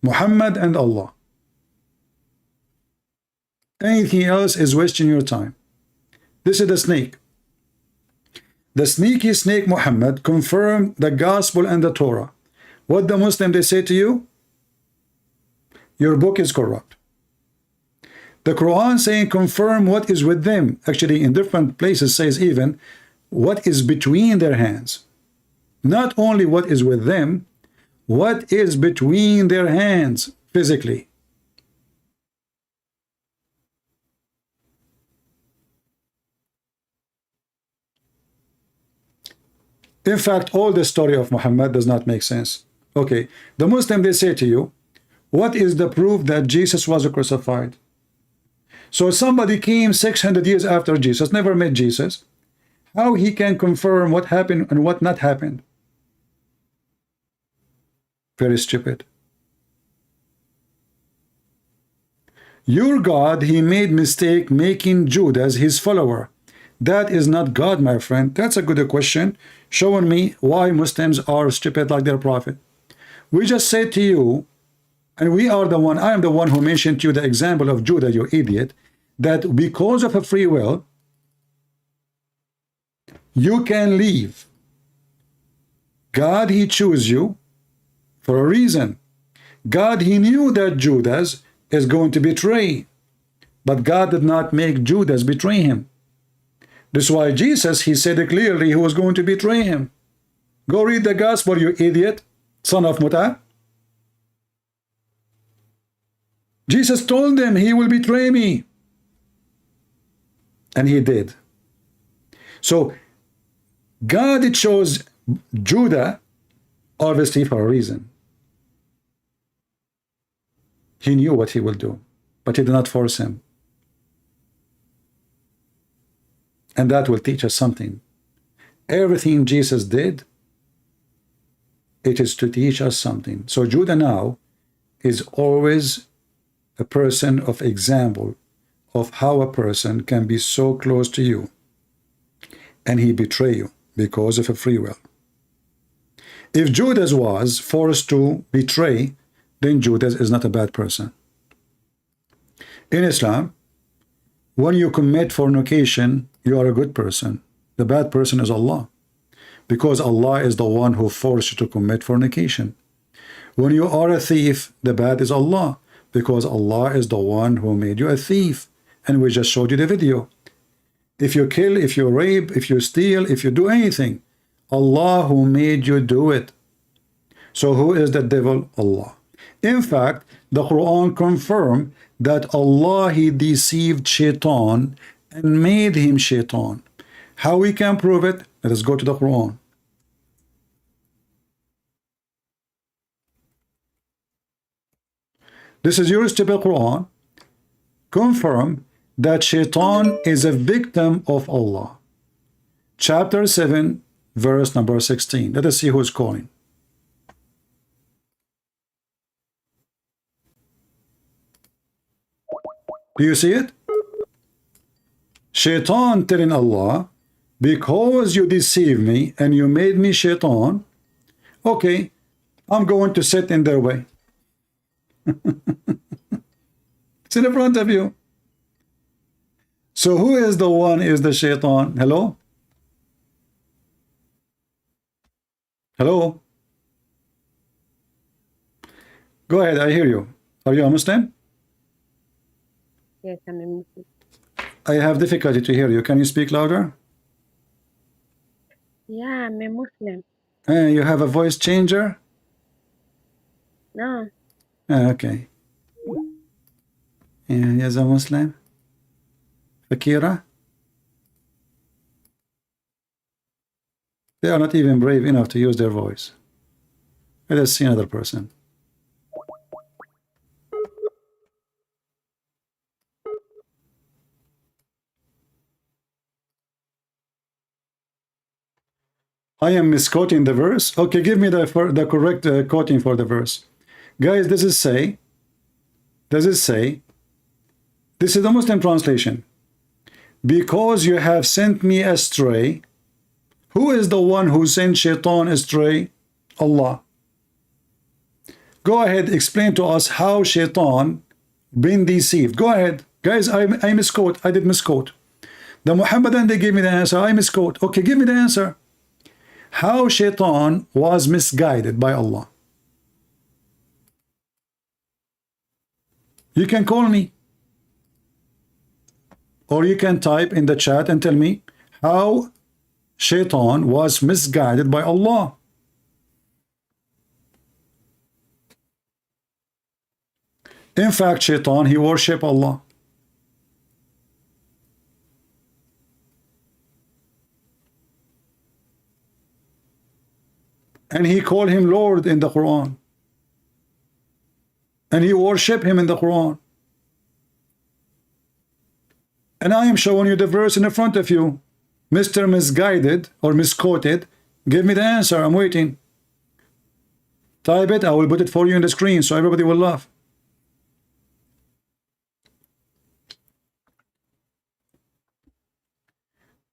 Muhammad and Allah. Anything else is wasting your time. This is the snake. The sneaky snake Muhammad confirmed the gospel and the Torah. What the Muslim they say to you? Your book is corrupt. The Quran saying confirm what is with them. Actually, in different places says even what is between their hands. Not only what is with them, what is between their hands physically. In fact, all the story of Muhammad does not make sense. Okay, the Muslim they say to you, what is the proof that Jesus was crucified? So somebody came 600 years after Jesus, never met Jesus. How he can confirm what happened and what not happened? Very stupid. Your God, he made mistake making Judas his follower. That is not God, my friend. That's a good question, showing me why Muslims are stupid like their prophet. We just said to you, and we are the one, I am the one who mentioned to you the example of Judah, you idiot, that because of a free will, you can leave. God, he chose you for a reason. God, he knew that Judas is going to betray, but God did not make Judas betray him. This is why Jesus, he said it clearly, he was going to betray him. Go read the gospel, you idiot, son of Muta. Jesus told them he will betray me. And he did. So God chose Judah obviously for a reason. He knew what he will do, but he did not force him. And that will teach us something. Everything Jesus did, it is to teach us something. So Judah now is always a person of example of how a person can be so close to you and he betray you because of a free will. If Judas was forced to betray, then Judas is not a bad person. In Islam, when you commit fornication, you are a good person. The bad person is Allah, because Allah is the one who forced you to commit fornication. When you are a thief, the bad is Allah, because Allah is the one who made you a thief. And we just showed you the video. If you kill, if you rape, if you steal, if you do anything, Allah who made you do it. So who is the devil? Allah. In fact, the Quran confirmed that Allah, he deceived Shaitan and made him Shaitan. How we can prove it? Let us go to the Quran. This is your stupid Quran. Confirm that Shaitan is a victim of Allah. Chapter 7, verse number 16. Let us see who's calling. Do you see it? Shaitan telling Allah, because you deceived me and you made me Shaitan, okay, I'm going to sit in their way. It's in front of you. So who is the one is the Shaitan? Hello? Hello? Go ahead, I hear you. Are you a Muslim? Yes, I'm a Muslim. I have difficulty to hear you. Can you speak louder? Yeah, I'm a Muslim. You have a voice changer? No. Okay. Yes, a Muslim. Fakira? They are not even brave enough to use their voice. Let us see another person. I am misquoting the verse. Okay, give me the correct quoting for the verse. Guys, does it say, this is the Muslim translation. Because you have sent me astray. Who is the one who sent Shaitan astray? Allah. Go ahead, explain to us how Shaitan been deceived. Go ahead. Guys, I misquote. I did misquote. The Muhammadan, they gave me the answer. I misquote. Okay, give me the answer. How Shaitan was misguided by Allah. You can call me. Or you can type in the chat and tell me how Shaitan was misguided by Allah. In fact, Shaitan, he worshiped Allah. And he called him Lord in the Quran. And he worshiped him in the Quran. And I am showing you the verse in the front of you. Mr. Misguided or misquoted, give me the answer. I'm waiting. Type it. I will put it for you on the screen so everybody will laugh.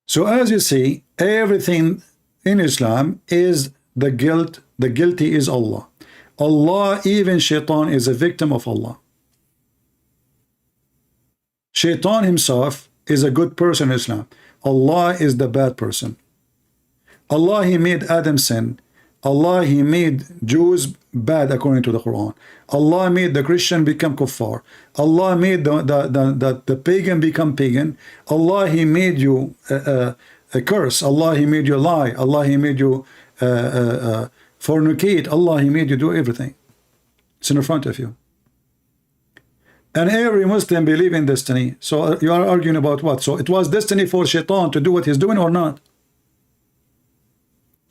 So as you see, everything in Islam is the guilty is Allah. Allah, even Shaitan is a victim of Allah. Shaitan himself is a good person in Islam. Allah is the bad person. Allah, he made Adam sin. Allah, he made Jews bad according to the Quran. Allah made the Christian become kuffar. Allah made the pagan become pagan. Allah, he made you a curse. Allah, he made you lie. Allah, he made you fornicate. Allah, he made you do everything. It's in front of you. And every Muslim believe in destiny. So you are arguing about what? So it was destiny for Shaitan to do what he's doing or not?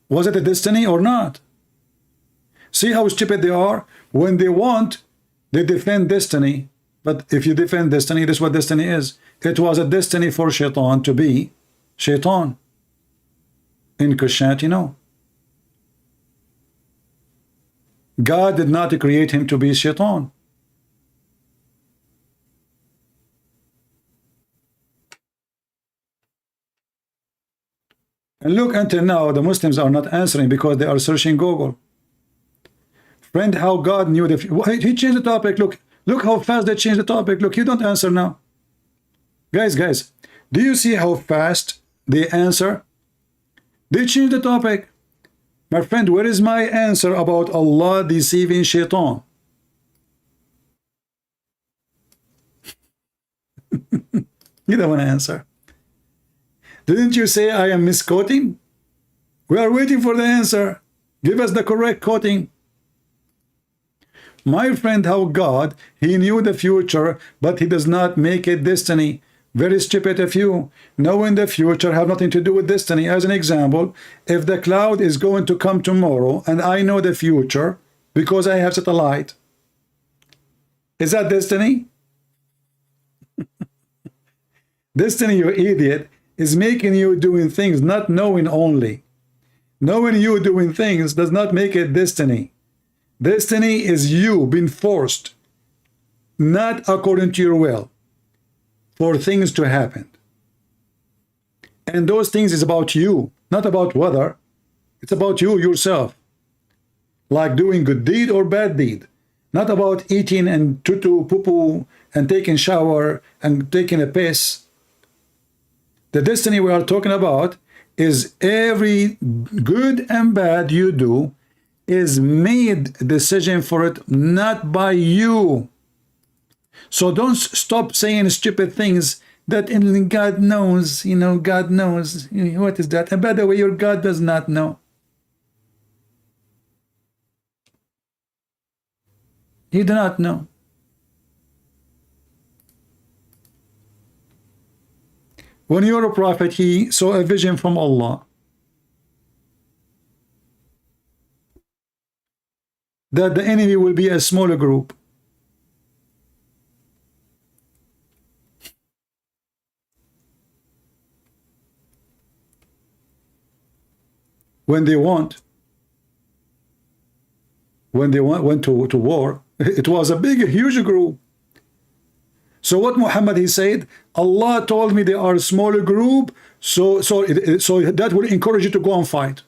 Was it a destiny or not? See how stupid they are? When they want, they defend destiny. But if you defend destiny, this is what destiny is. It was a destiny for Shaitan to be Shaitan. In Christianity, no. God did not create him to be Shaitan. And look, until now, the Muslims are not answering because they are searching Google. Friend, how God knew the... He changed the topic. Look how fast they changed the topic. Look, you don't answer now. Guys, do you see how fast they answer? They changed the topic. My friend, where is my answer about Allah deceiving Shaitan? You don't want to answer. Didn't you say I am misquoting? We are waiting for the answer. Give us the correct quoting. My friend, how God, he knew the future, but he does not make it destiny. Very stupid of you. Knowing the future have nothing to do with destiny. As an example, if the cloud is going to come tomorrow and I know the future because I have satellite, is that destiny? Destiny, you idiot, is making you doing things, not knowing only. Knowing you doing things does not make it destiny. Destiny is you being forced, not according to your will, for things to happen. And those things is about you, not about weather. It's about you yourself. Like doing good deed or bad deed. Not about eating and tutu, poo-poo, and taking shower and taking a piss. The destiny we are talking about is every good and bad you do is made decision for it, not by you. So don't stop saying stupid things that God knows, God knows. What is that? And by the way, your God does not know. He do not know. When you're a prophet, he saw a vision from Allah. That the enemy will be a smaller group. When they went to war, it was a big, huge group. So what Muhammad, he said, Allah told me they are a smaller group, so that will encourage you to go and fight.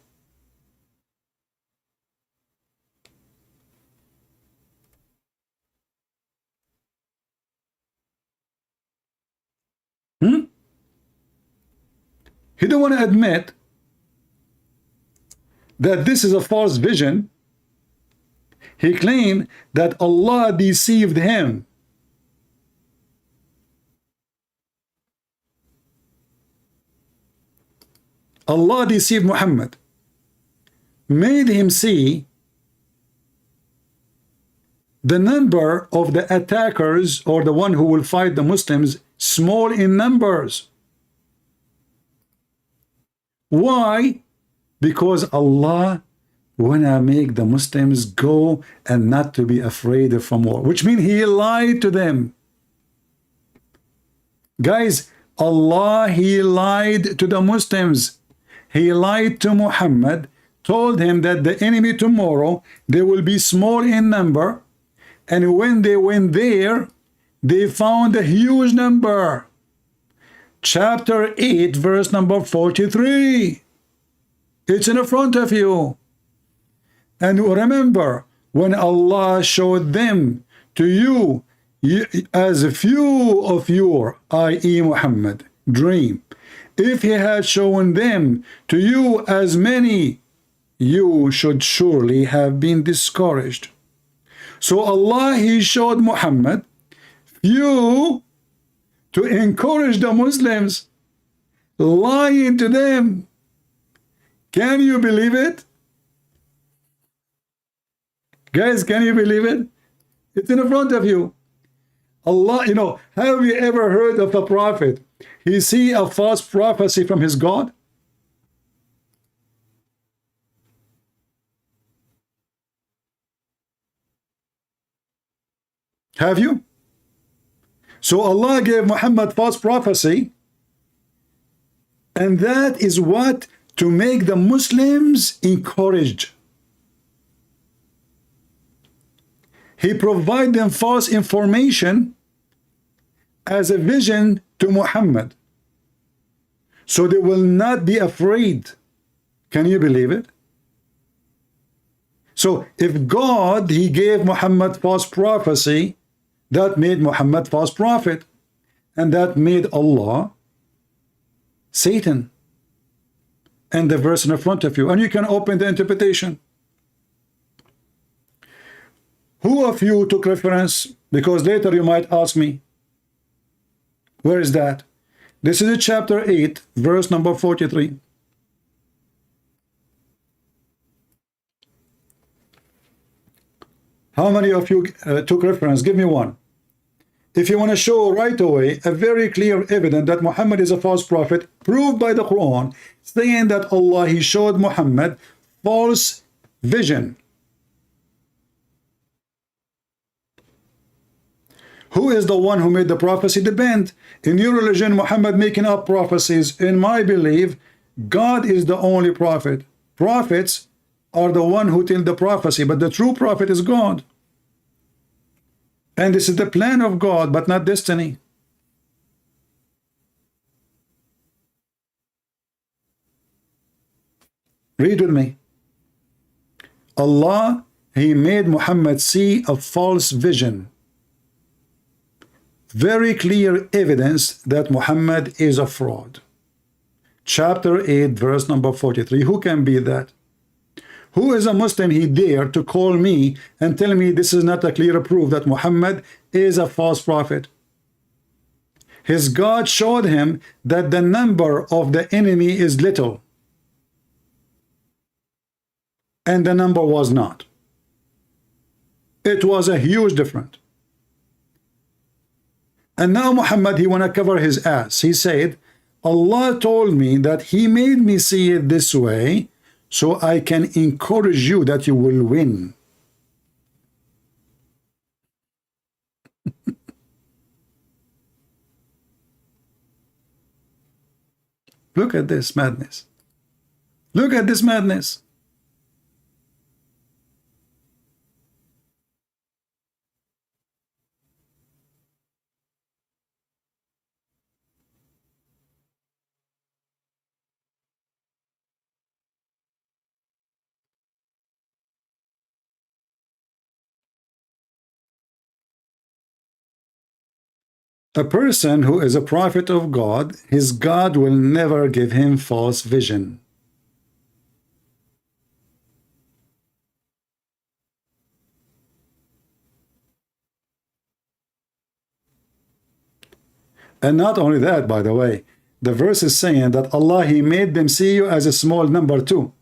He don't want to admit that this is a false vision. He claimed that Allah deceived him. Allah deceived Muhammad, made him see the number of the attackers or the one who will fight the Muslims small in numbers. Why? Because Allah wanna make the Muslims go and not to be afraid from war, which means he lied to them. Guys, Allah, he lied to the Muslims. He lied to Muhammad, told him that the enemy tomorrow, they will be small in number, and when they went there, they found a huge number. Chapter 8, verse number 43. It's in front of you. And remember, when Allah showed them to you as a few of your, i.e. Muhammad, dream, if he had shown them to you as many, you should surely have been discouraged. So Allah, he showed Muhammad few to encourage the Muslims, lying to them. Can you believe it? Guys, can you believe it? It's in front of you. Allah, you know, have you ever heard of a prophet? He see a false prophecy from his God? Have you? So Allah gave Muhammad false prophecy, and that is what to make the Muslims encouraged. He provided them false information as a vision to Muhammad, so they will not be afraid. Can you believe it? So if God, he gave Muhammad false prophecy, that made Muhammad false prophet, and that made Allah Satan. And the verse in front of you, and you can open the interpretation. Who of you took reference? Because later you might ask me, where is that? This is chapter 8, verse number 43. How many of you took reference? Give me one. If you want to show right away a very clear evidence that Muhammad is a false prophet, proved by the Quran, saying that Allah, he showed Muhammad false vision. Who is the one who made the prophecy? Depend. In your religion, Muhammad making up prophecies. In my belief, God is the only prophet. Prophets are the one who tell the prophecy, but the true prophet is God. And this is the plan of God, but not destiny. Read with me. Allah, he made Muhammad see a false vision. Very clear evidence that Muhammad is a fraud. Chapter 8, verse number 43. Who can be that? Who is a Muslim he dare to call me and tell me this is not a clear proof that Muhammad is a false prophet? His God showed him that the number of the enemy is little, and the number was not. It was a huge difference. And now Muhammad, he want to cover his ass. He said, Allah told me that he made me see it this way so I can encourage you that you will win. Look at this madness. Look at this madness. A person who is a prophet of God, his God will never give him false vision. And not only that, by the way, the verse is saying that Allah, he made them see you as a small number too.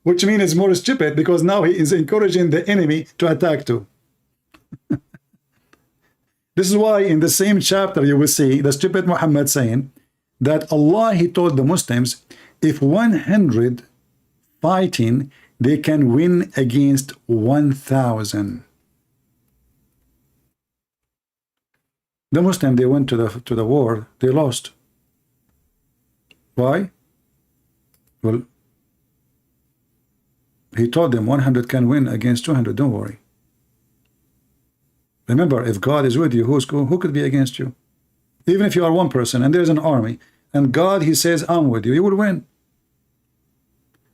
Which means it's more stupid, because now he is encouraging the enemy to attack too. This is why in the same chapter you will see the stupid Muhammad saying that Allah, he told the Muslims, if 100 fighting, they can win against 1,000. The Muslim, they went to the war, they lost. Why? Well, he told them 100 can win against 200, don't worry. Remember, if God is with you, who could be against you? Even if you are one person and there's an army, and God, he says, I'm with you, you will win.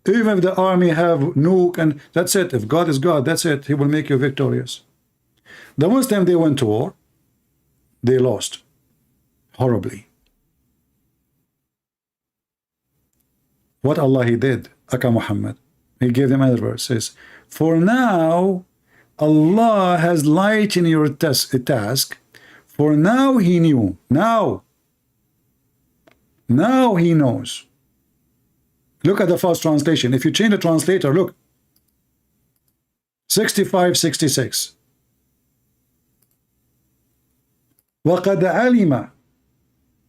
Even if the army have nuke, and that's it. If God is God, that's it. He will make you victorious. The Muslim, they went to war. They lost horribly. What Allah, he did, Aka Muhammad, he gave them another verse, says, for now, Allah has lightened your task, for now he knew. Now he knows. Look at the first translation. If you change the translator, look. 65:66. وَقَدْ عَلِمَ.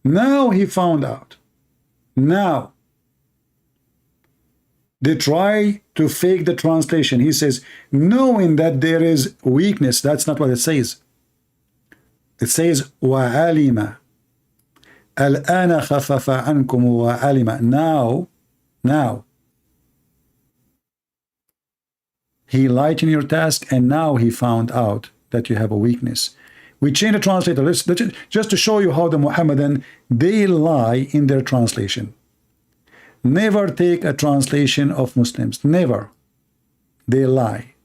Now he found out. Now. They try to fake the translation. He says, knowing that there is weakness. That's not what it says. It says, وَعَلِمَ. الْآنَ خَفَفَ عَنْكُمُ وَعَلِمَ. Now. He lightened your task, and now he found out that you have a weakness. We change the translator. Let's just to show you how the Muhammadan, they lie in their translation. Never take a translation of Muslims. Never. They lie.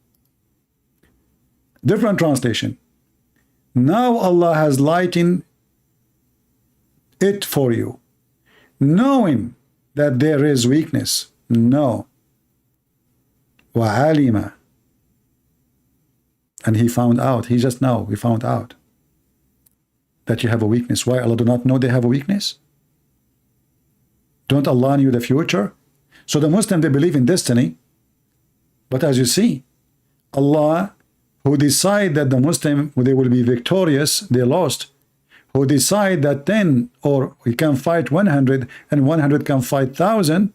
Different translation. Now Allah has lightened it for you, knowing that there is weakness. No. وَعَلِمَ. And he found out. He just now, we found out that you have a weakness. Why? Allah do not know they have a weakness? Don't Allah knew the future? So the Muslim, they believe in destiny. But as you see, Allah, who decide that the Muslim, they will be victorious, they lost. Who decide that 10 or we can fight 100 and 100 can fight 1,000,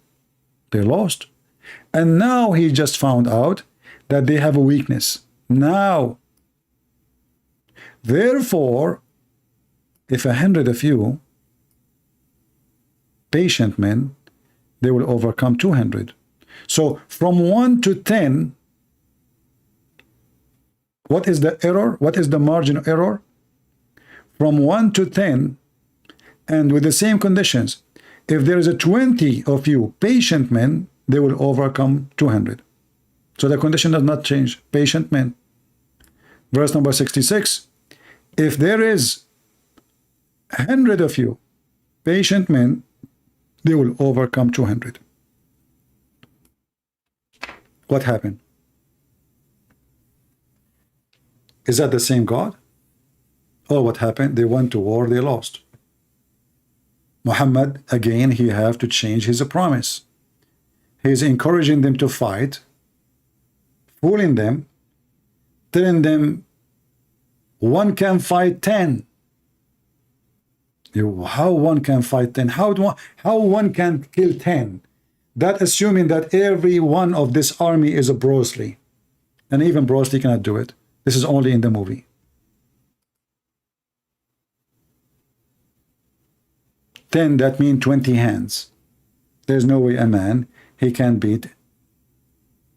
they lost. And now he just found out that they have a weakness. Now. Therefore, if 100 of you patient men, they will overcome 200. So from 1 to 10, what is the error? What is the margin of error? From 1 to 10, and with the same conditions, if there is a 20 of you patient men, they will overcome 200. So the condition does not change. Patient men. Verse number 66. If there is 100 of you patient men, they will overcome 200. What happened? Is that the same God? Oh, what happened? They went to war, they lost. Muhammad, again, he have to change his promise. He's encouraging them to fight, fooling them, telling them one can fight 10. How one can fight 10? How one can kill 10? That assuming that every one of this army is a Bruce Lee. And even Bruce Lee cannot do it. This is only in the movie. 10, that means 20 hands. There's no way a man, he can beat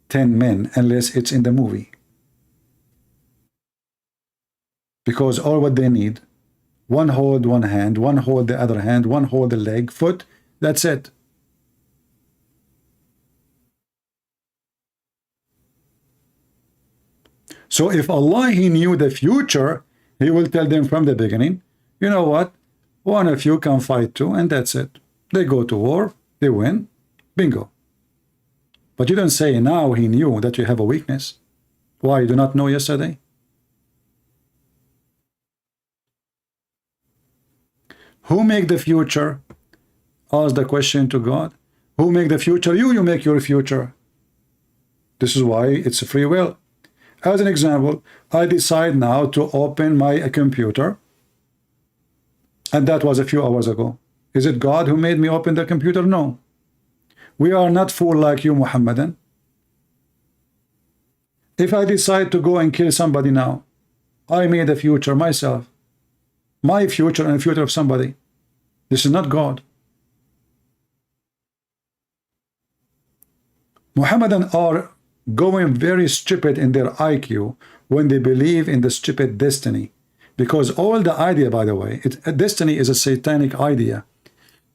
10 men unless it's in the movie. Because all what they need, one hold one hand, one hold the other hand, one hold the leg, foot, that's it. So if Allah, he knew the future, he will tell them from the beginning, you know what? One of you can fight two, and that's it. They go to war, they win, bingo. But you don't say now he knew that you have a weakness. Why, you do not know yesterday? Who make the future? Ask the question to God. Who make the future? You make your future. This is why it's a free will. As an example, I decide now to open my computer, and that was a few hours ago. Is it God who made me open the computer? No. We are not fool like you, Muhammadan. If I decide to go and kill somebody now, I made a future myself. My future and the future of somebody. This is not God. Muhammadan are going very stupid in their IQ when they believe in the stupid destiny. Because all the idea, by the way, destiny is a satanic idea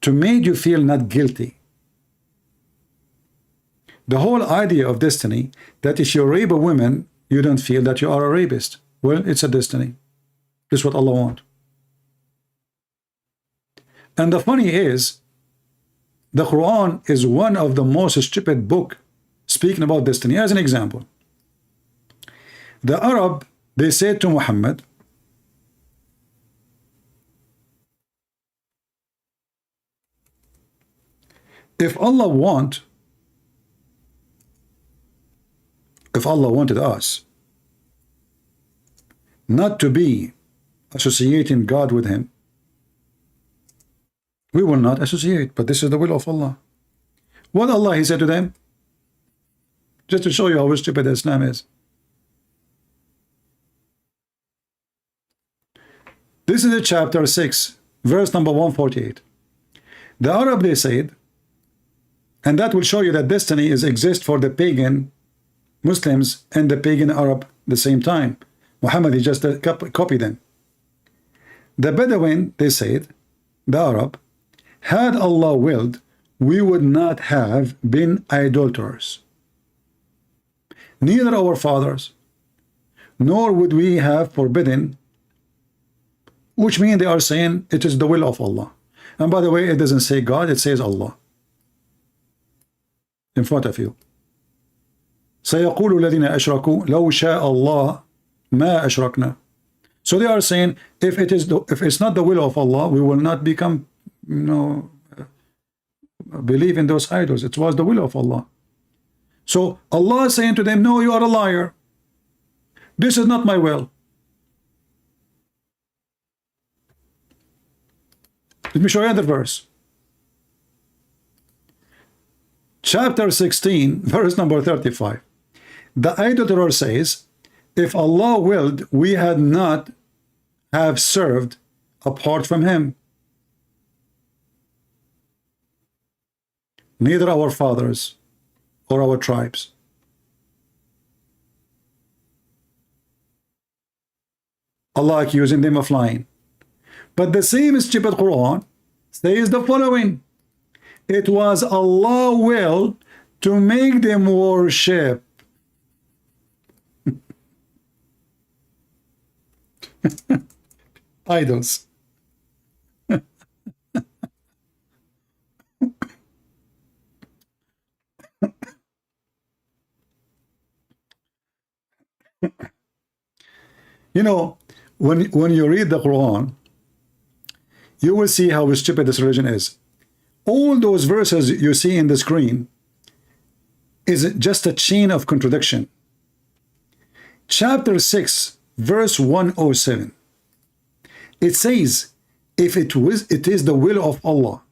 to make you feel not guilty. The whole idea of destiny, that if you rape a woman, you don't feel that you are a rapist. Well, it's a destiny. This is what Allah wants. And the funny is, the Quran is one of the most stupid book speaking about destiny. As an example, the Arab, they said to Muhammad, if Allah wanted us not to be associating God with him. We will not associate, but this is the will of Allah. What Allah, he said to them, just to show you how stupid Islam is. This is chapter 6, verse number 148. The Arab, they said, and that will show you that destiny is exist for the pagan Muslims and the pagan Arab at the same time. Muhammad, he just copied them. The Bedouin, they said, the Arab, had Allah willed, we would not have been idolaters. Neither our fathers, nor would we have forbidden, which means they are saying it is the will of Allah. And by the way, it doesn't say God, it says Allah. In front of you. سيقول الذين أشركوا لو شاء الله ما أشركنا. So they are saying if it's not the will of Allah, we will not become, believe in those idols. It was the will of Allah. So Allah is saying to them, no, you are a liar. This is not my will. Let me show you another verse. Chapter 16, verse number 35. The idolater says, if Allah willed, we had not have served apart from him. Neither our fathers or our tribes. Allah accusing them of lying. But the same stupid Quran says the following. It was Allah's will to make them worship. Idols. When you read the Quran, you will see how stupid this religion is. All those verses you see in the screen is just a chain of contradiction. Chapter 6, verse 107. It says, if it is the will of Allah,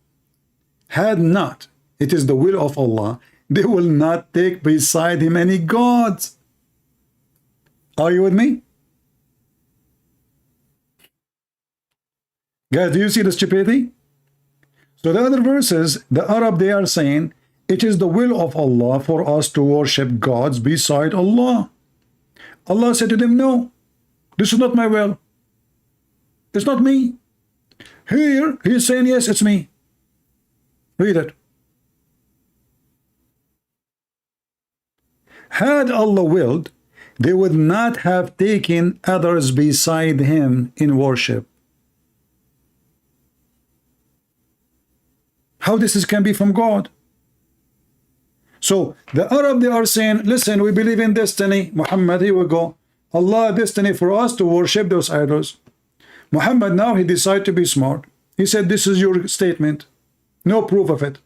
had not, it is the will of Allah, they will not take beside him any gods. Are you with me? Guys, do you see the stupidity? So the other verses, the Arab, they are saying, it is the will of Allah for us to worship gods beside Allah. Allah said to them, no, this is not my will. It's not me. Here, he's saying, yes, it's me. Read it. Had Allah willed, they would not have taken others beside him in worship. How this can be from God? So the Arab, they are saying, listen, we believe in destiny. Muhammad, here we go. Allah destiny for us to worship those idols. Muhammad now, he decided to be smart. He said, this is your statement. No proof of it.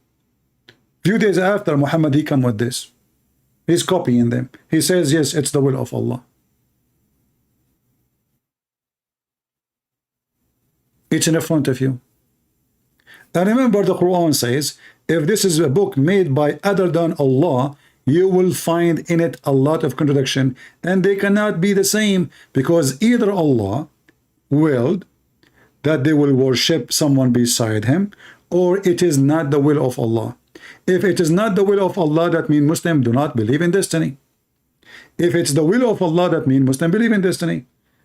Few days after, Muhammad, he come with this. He's copying them. He says, yes, it's the will of Allah. It's in front of you. And remember, the Quran says, if this is a book made by other than Allah, you will find in it a lot of contradiction, and they cannot be the same, because either Allah willed that they will worship someone beside him, or it is not the will of Allah. If it is not the will of Allah, that means Muslims do not believe in destiny. If it's the will of Allah, that means Muslims believe in destiny.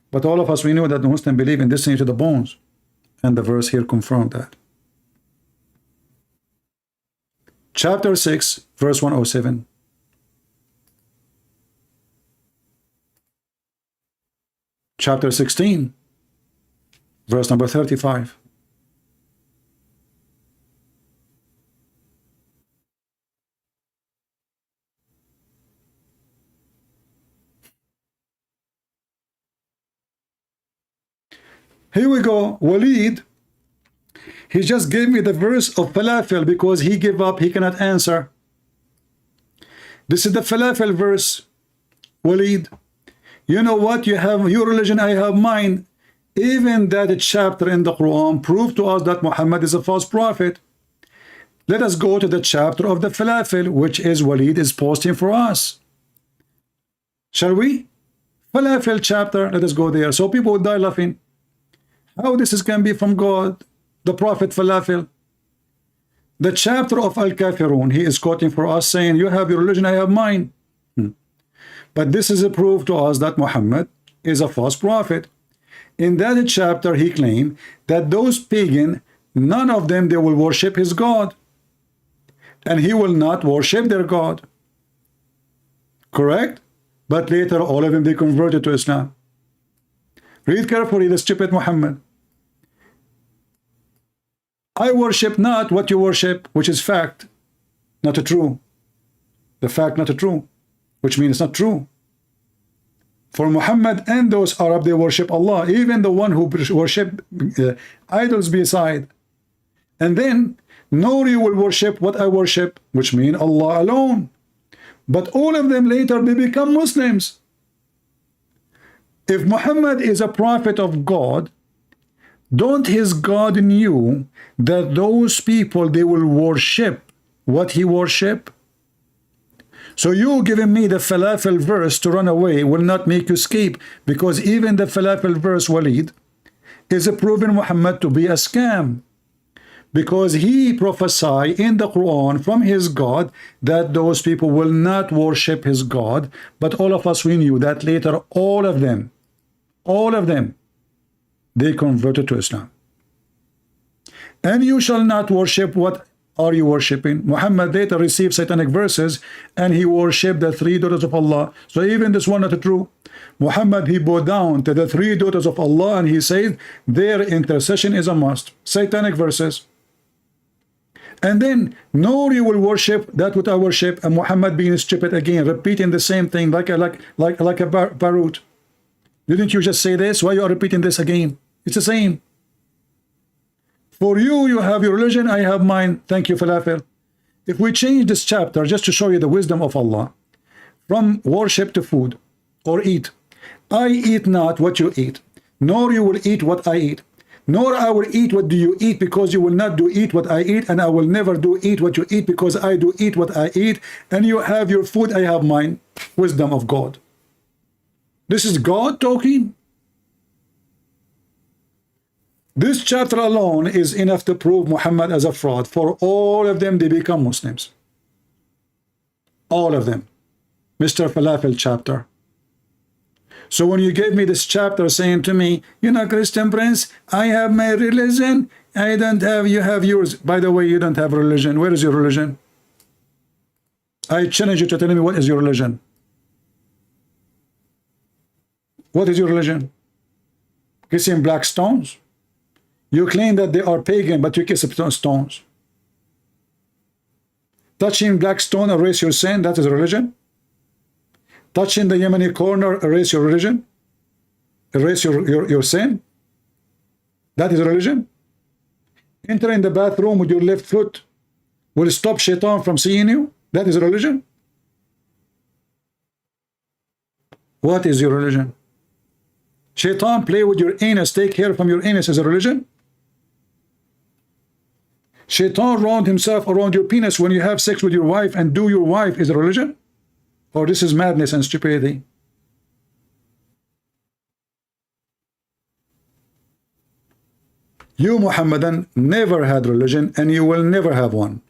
But all of us, we know that the Muslims believe in destiny to the bones. And the verse here confirmed that. Chapter 6, verse 107. Chapter 16, verse number 35. Here we go. Walid, he just gave me the verse of falafel because he gave up, he cannot answer. This is the falafel verse. Walid, you know what? You have your religion, I have mine. Even that chapter in the Quran proved to us that Muhammad is a false prophet. Let us go to the chapter of the falafel, which is Walid is posting for us. Shall we? Falafel chapter, let us go there. So people would die laughing. How this is can be from God, the prophet falafel. The chapter of Al-Kafirun, he is quoting for us saying, you have your religion, I have mine. But this is a proof to us that Muhammad is a false prophet. In that chapter, he claimed that those pagan, none of them, they will worship his God. And he will not worship their God. Correct? But later, all of them, they converted to Islam. Read carefully the stupid Muhammad. I worship not what you worship, which is fact, not true. The fact not true, which means not true. For Muhammad and those Arab, they worship Allah, even the one who worship idols beside. And then, nor you will worship what I worship, which means Allah alone. But all of them later, they become Muslims. If Muhammad is a prophet of God, don't his God knew that those people, they will worship what he worship? So you giving me the falafel verse to run away will not make you escape, because even the falafel verse, Walid, is proving Muhammad to be a scam. Because he prophesied in the Quran from his God that those people will not worship his God. But all of us, we knew that later all of them, they converted to Islam. And you shall not worship. What are you worshiping? Muhammad later received satanic verses and he worshipped the 3 daughters of Allah. So even this one not true. Muhammad, he bowed down to the 3 daughters of Allah and he said their intercession is a must. Satanic verses. And then, no, you will worship that what I worship, and Muhammad being stupid again, repeating the same thing like a parrot. Didn't you just say this? Why you are repeating this again? It's the same. For you, you have your religion, I have mine. Thank you, falafel. If we change this chapter just to show you the wisdom of Allah, from worship to food or eat, I eat not what you eat, nor you will eat what I eat. Nor I will eat what do you eat, because you will not do eat what I eat, and I will never do eat what you eat, because I do eat what I eat, and you have your food, I have mine. Wisdom of God. This is God talking. This chapter alone is enough to prove Muhammad as a fraud. For all of them, they become Muslims. All of them. Mr. Falafel chapter. So when you gave me this chapter saying to me, you know, Christian Prince, I have my religion, I don't have, you have yours. By the way, you don't have religion. Where is your religion? I challenge you to tell me what is your religion. What is your religion? Kissing black stones? You claim that they are pagan, but you kiss stones. Touching black stone erase your sin, that is religion? Touching the Yemeni corner, erase your religion? Erase your sin? That is religion? Entering the bathroom with your left foot will stop shaitan from seeing you? That is religion? What is your religion? Shaitan play with your anus, take hair from your anus is a religion? Shaitan round himself around your penis when you have sex with your wife and do your wife is a religion? Or this is madness and stupidity? You Muhammadan never had religion and you will never have one.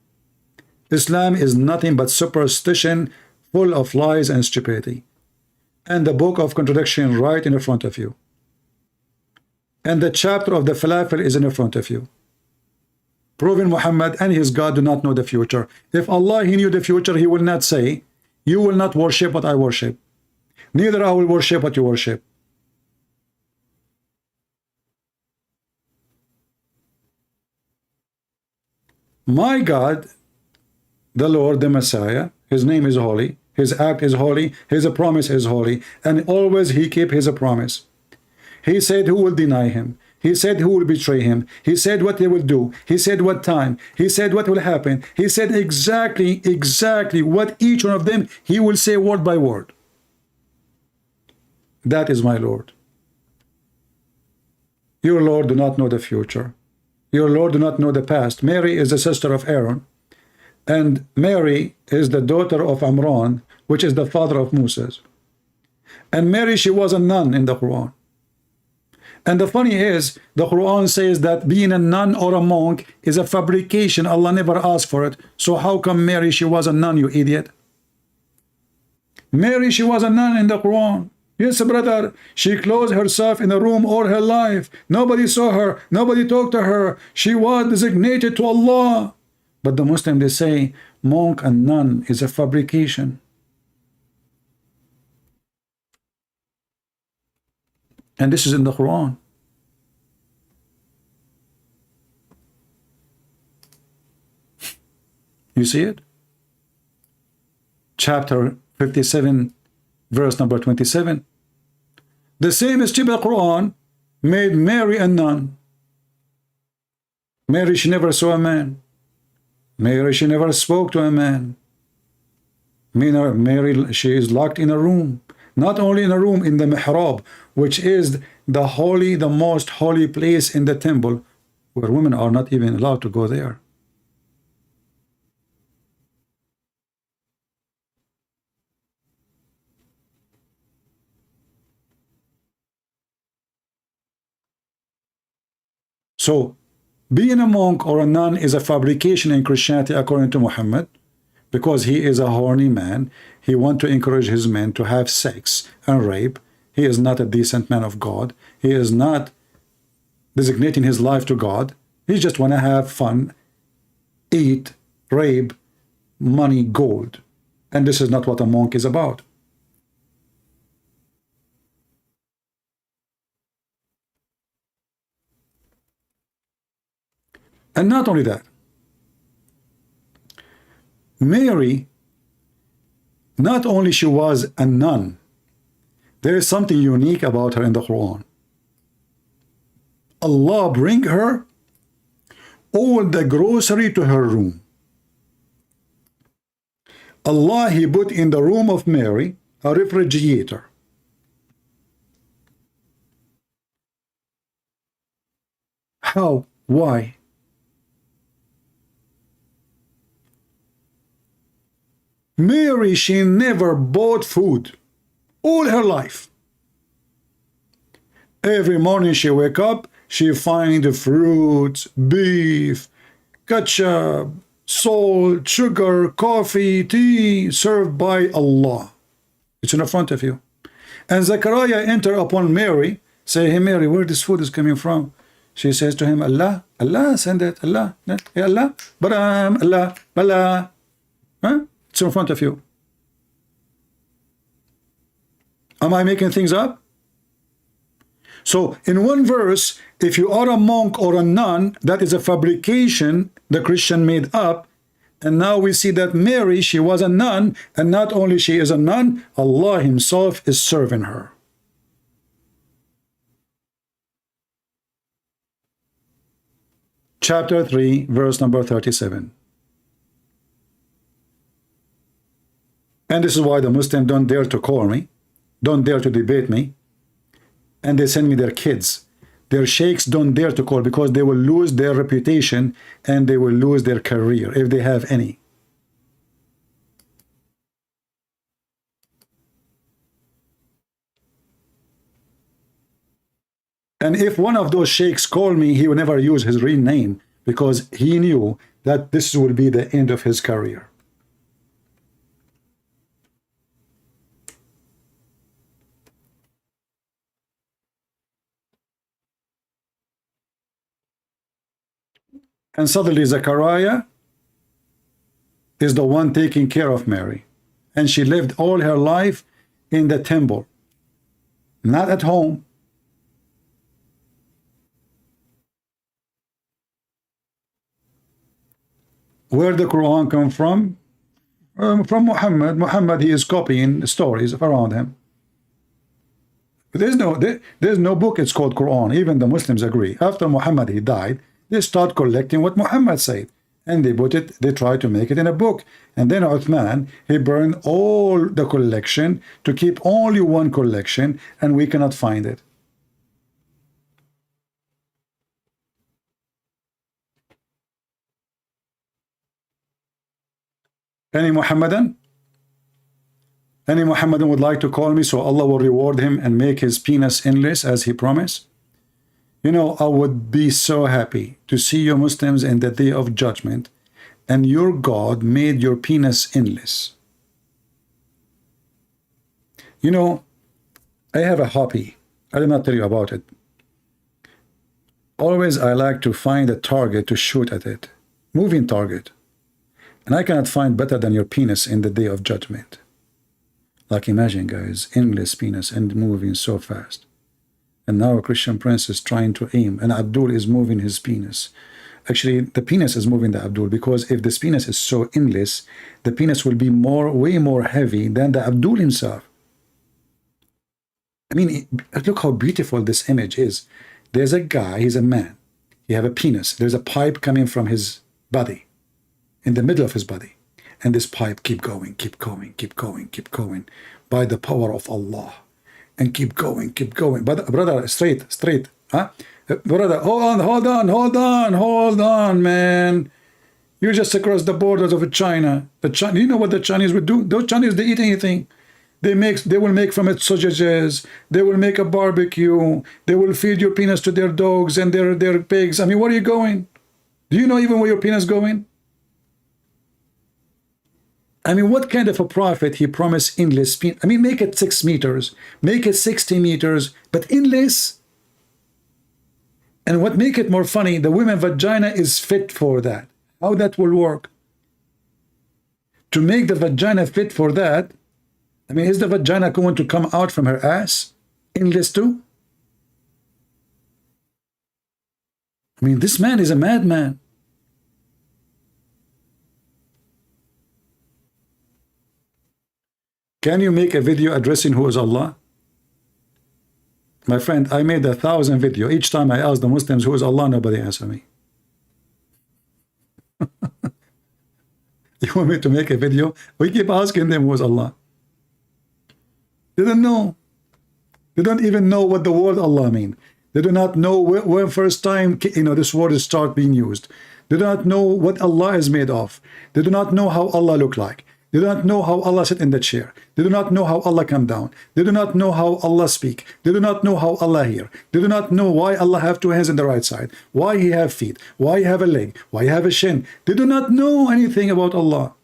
Islam is nothing but superstition full of lies and stupidity. And the book of contradiction right in front of you. And the chapter of the falafel is in front of you. Proving Muhammad and his God do not know the future. If Allah, he knew the future, he will not say, you will not worship what I worship. Neither I will worship what you worship. My God, the Lord, the Messiah, his name is holy, his act is holy, his promise is holy, and always he keep his promise. He said who will deny him. He said who will betray him. He said what they will do. He said what time. He said what will happen. He said exactly what each one of them he will say word by word. That is my Lord. Your Lord do not know the future. Your Lord do not know the past. Mary is the sister of Aaron, and Mary is the daughter of Amran, which is the father of Moses. And Mary, she was a nun in the Quran. And the funny is, the Quran says that being a nun or a monk is a fabrication. Allah never asked for it. So how come Mary, she was a nun, you idiot? Mary, she was a nun in the Quran. Yes, brother, she closed herself in a room all her life. Nobody saw her. Nobody talked to her. She was designated to Allah. But the Muslim, they say, monk and nun is a fabrication. And this is in the Quran. You see it? Chapter 57, verse number 27. The same as the Quran made Mary a nun. Mary, she never saw a man. Mary, she never spoke to a man. Mary, she is locked in a room. Not only in a room, in the mihrab, which is the holy, the most holy place in the temple, where women are not even allowed to go there. So, being a monk or a nun is a fabrication in Christianity according to Muhammad, because he is a horny man. He wants to encourage his men to have sex and rape. He is not a decent man of God. He is not designating his life to God. He just want to have fun, eat, rape, money, gold. And this is not what a monk is about. And not only that, Mary, not only she was a nun, there is something unique about her in the Quran. Allah bring her all the grocery to her room. Allah, he put in the room of Mary a refrigerator. How? Why? Mary, she never bought food all her life. Every morning she wake up, she find fruits, beef, ketchup, salt, sugar, coffee, tea, served by Allah. It's in front of you. And Zechariah enter upon Mary, say, hey Mary, where this food is coming from? She says to him, Allah, Allah send it, Allah, hey Allah, Baram, Allah, Allah. Huh? It's in front of you. Am I making things up? So in one verse, if you are a monk or a nun, that is a fabrication the Christian made up. And now we see that Mary, she was a nun, and not only she is a nun, Allah himself is serving her. Chapter 3, verse number 37. And this is why the Muslims don't dare to call me, don't dare to debate me, and they send me their kids. Their sheikhs don't dare to call, because they will lose their reputation and they will lose their career, if they have any. And if one of those sheikhs call me, he will never use his real name, because he knew that this will be the end of his career. And suddenly Zechariah is the one taking care of Mary. And she lived all her life in the temple, not at home. Where the Quran come from? From Muhammad. Muhammad, he is copying stories around him. But there's no book, it's called Quran. Even the Muslims agree. After Muhammad, he died, they start collecting what Muhammad said. And they try to make it in a book. And then Uthman, he burned all the collection to keep only one collection, and we cannot find it. Any Muhammadan? Any Muhammadan would like to call me so Allah will reward him and make his penis endless as he promised? You know, I would be so happy to see you Muslims in the day of judgment and your God made your penis endless. You know, I have a hobby. I did not tell you about it. Always I like to find a target to shoot at it. Moving target. And I cannot find better than your penis in the day of judgment. Like imagine guys, endless penis and moving so fast. And now a Christian prince is trying to aim and Abdul is moving his penis. Actually, the penis is moving the Abdul because if this penis is so endless, the penis will be way more heavy than the Abdul himself. I mean, look how beautiful this image is. There's a guy, he's a man. He have a penis. There's a pipe coming from his body, in the middle of his body. And this pipe keep going, keep going, keep going, keep going, by the power of Allah. And keep going, keep going. But brother, straight, huh? Brother, hold on, man. You just across the borders of China. You know what the Chinese would do? Those Chinese, they eat anything. They will make from it sausages. They will make a barbecue. They will feed your penis to their dogs and their pigs. I mean, where are you going? Do you know even where your penis going? I mean, what kind of a prophet he promised endless penis? I mean, make it 6 meters, make it 60 meters, but endless. And what make it more funny, the women's vagina is fit for that. How that will work? To make the vagina fit for that, I mean, is the vagina going to come out from her ass? Endless too? I mean, this man is a madman. Can you make a video addressing who is Allah? My friend, I made 1,000 videos. Each time I ask the Muslims who is Allah, nobody answer me. You want me to make a video? We keep asking them who is Allah. They don't know. They don't even know what the word Allah means. They do not know when first time this word is start being used. They do not know what Allah is made of. They do not know how Allah look like. They do not know how Allah sit in the chair. They do not know how Allah come down. They do not know how Allah speak. They do not know how Allah hear. They do not know why Allah have 2 hands in the right side, why he have feet, why he have a leg, why he have a shin. They do not know anything about Allah.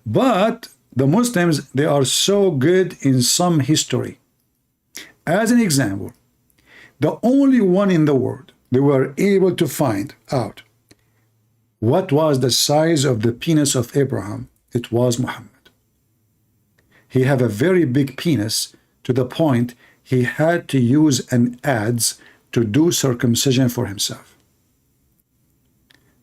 But the Muslims, they are so good in some history. As an example, the only one in the world they were able to find out what was the size of the penis of Abraham. It was Muhammad. He had a very big penis to the point he had to use an adze to do circumcision for himself.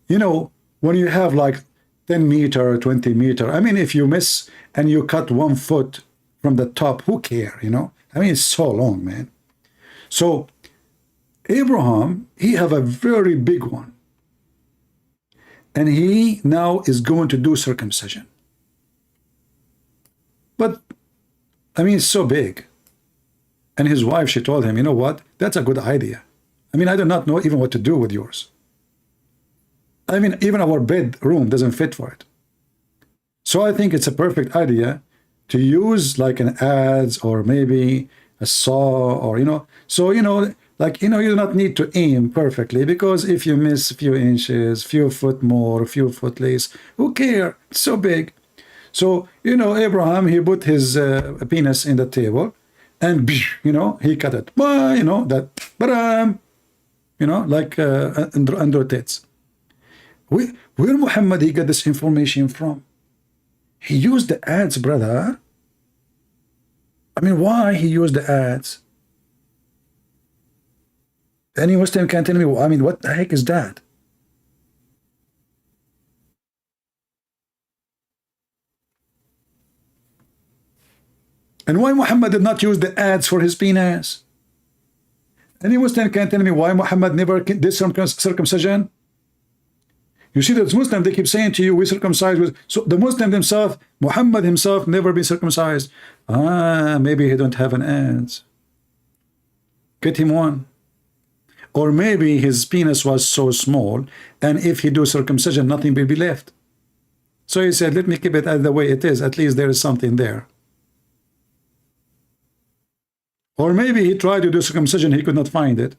You know, when you have like 10 meter, 20 meter, I mean, if you miss and you cut 1 foot from the top, who care, you know? I mean, it's so long, man. So Abraham, he have a very big one. And he now is going to do circumcision. But, I mean, it's so big. And his wife, she told him, you know what? That's a good idea. I mean, I do not know even what to do with yours. I mean, even our bedroom doesn't fit for it. So I think it's a perfect idea to use like an adze or maybe a saw or, so, like, you do not need to aim perfectly because if you miss a few inches, few foot more, a few foot less, who care? It's so big. So, Abraham, he put his penis in the table and, he cut it. That, like under tits. Where Muhammad, he got this information from? He used the adze, brother. I mean, why he used the adze? Any Muslim can tell me, I mean, what the heck is that? And why Muhammad did not use the adze for his penis? Any Muslim can tell me why Muhammad never did circumcision? You see, those Muslims, they keep saying to you, we circumcised with. So the Muslim himself, Muhammad himself, never been circumcised. Maybe he don't have an adze. Get him one. Or maybe his penis was so small, and if he do circumcision, nothing will be left. So he said, let me keep it as the way it is. At least there is something there. Or maybe he tried to do circumcision, he could not find it.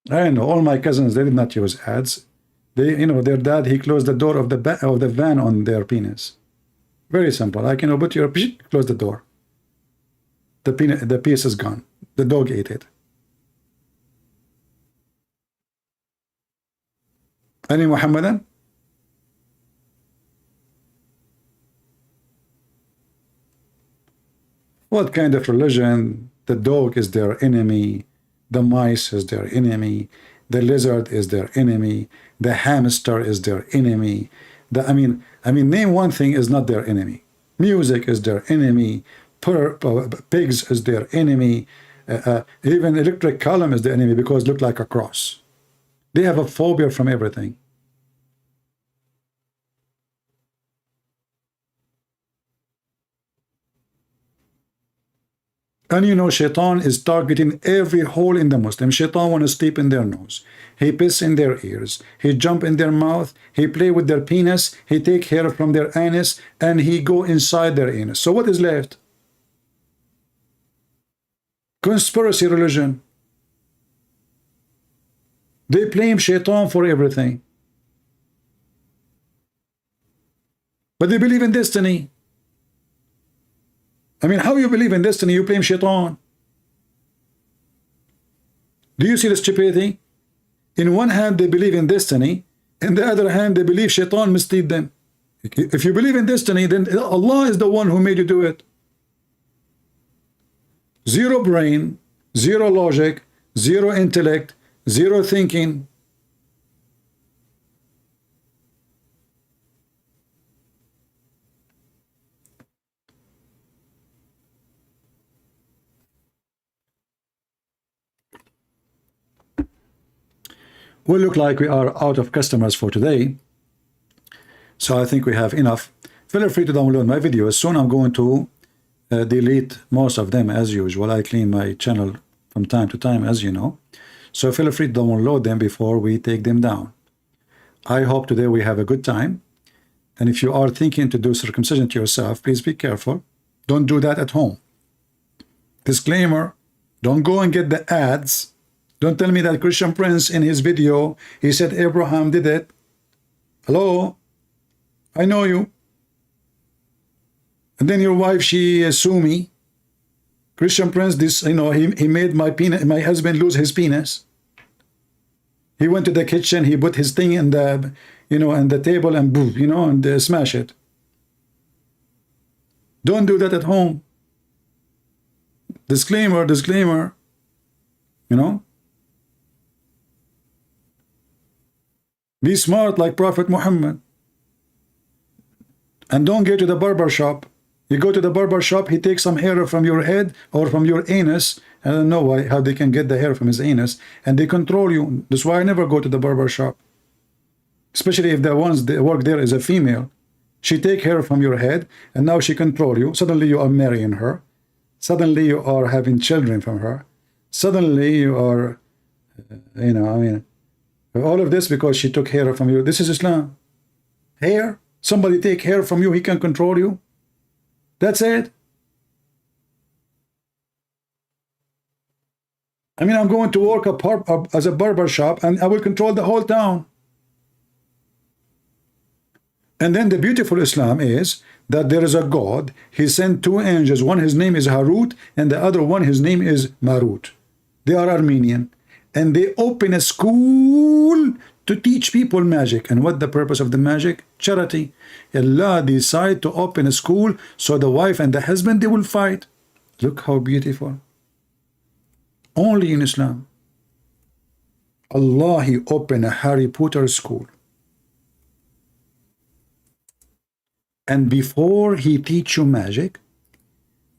I know all my cousins, they did not use ads. They, you know, their dad, he closed the door of the van on their penis. Very simple. I can put your close the door. The piece is gone. The dog ate it. Any Muhammadan? What kind of religion? The dog is their enemy. The mice is their enemy. The lizard is their enemy. The hamster is their enemy. I mean, name one thing is not their enemy. Music is their enemy. Pigs is their enemy. Even electric column is the enemy because it look like a cross. They have a phobia from everything. And you know, Shaitan is targeting every hole in the Muslim. Shaitan want to sleep in their nose. He piss in their ears. He jump in their mouth. He play with their penis. He take hair from their anus. And he go inside their anus. So what is left? Conspiracy religion. They blame Shaitan for everything. But they believe in destiny. I mean, how you believe in destiny, you blame Shaitan? Do you see the stupidity? In one hand, they believe in destiny. In the other hand, they believe Shaitan mislead them. If you believe in destiny, then Allah is the one who made you do it. Zero brain, zero logic, zero intellect, zero thinking. We look like we are out of customers for today. So I think we have enough. Feel free to download my videos. Soon I'm going to delete most of them as usual. I clean my channel from time to time, as you know. So feel free to download them before we take them down. I hope today we have a good time. And if you are thinking to do circumcision to yourself, please be careful. Don't do that at home. Disclaimer, don't go and get the ads. Don't tell me that Christian Prince in his video, he said Abraham did it. Hello? I know you. And then your wife, she sue me. Christian Prince, this, you know, he made my husband lose his penis. He went to the kitchen, he put his thing in the, you know, in the table and boom, you know, and smash it. Don't do that at home. Disclaimer, disclaimer. You know? Be smart like Prophet Muhammad. And don't go to the barber shop. You go to the barber shop, he takes some hair from your head or from your anus. I don't know why, how they can get the hair from his anus. And they control you. That's why I never go to the barber shop. Especially if the ones that work there is a female. She take hair from your head and now she control you. Suddenly you are marrying her. Suddenly you are having children from her. Suddenly you are, you know, I mean, all of this because she took hair from you. This is Islam. Hair? Somebody take hair from you, he can control you. That's it. I mean, I'm going to work as a barber shop and I will control the whole town. And then the beautiful Islam is that there is a God. He sent two angels. One, his name is Harut, and the other one, his name is Marut. They are Armenian. And they open a school to teach people magic. And what the purpose of the magic? Charity. Allah decide to open a school so the wife and the husband, they will fight. Look how beautiful. Only in Islam. Allah, he opened a Harry Potter school. And before he teach you magic,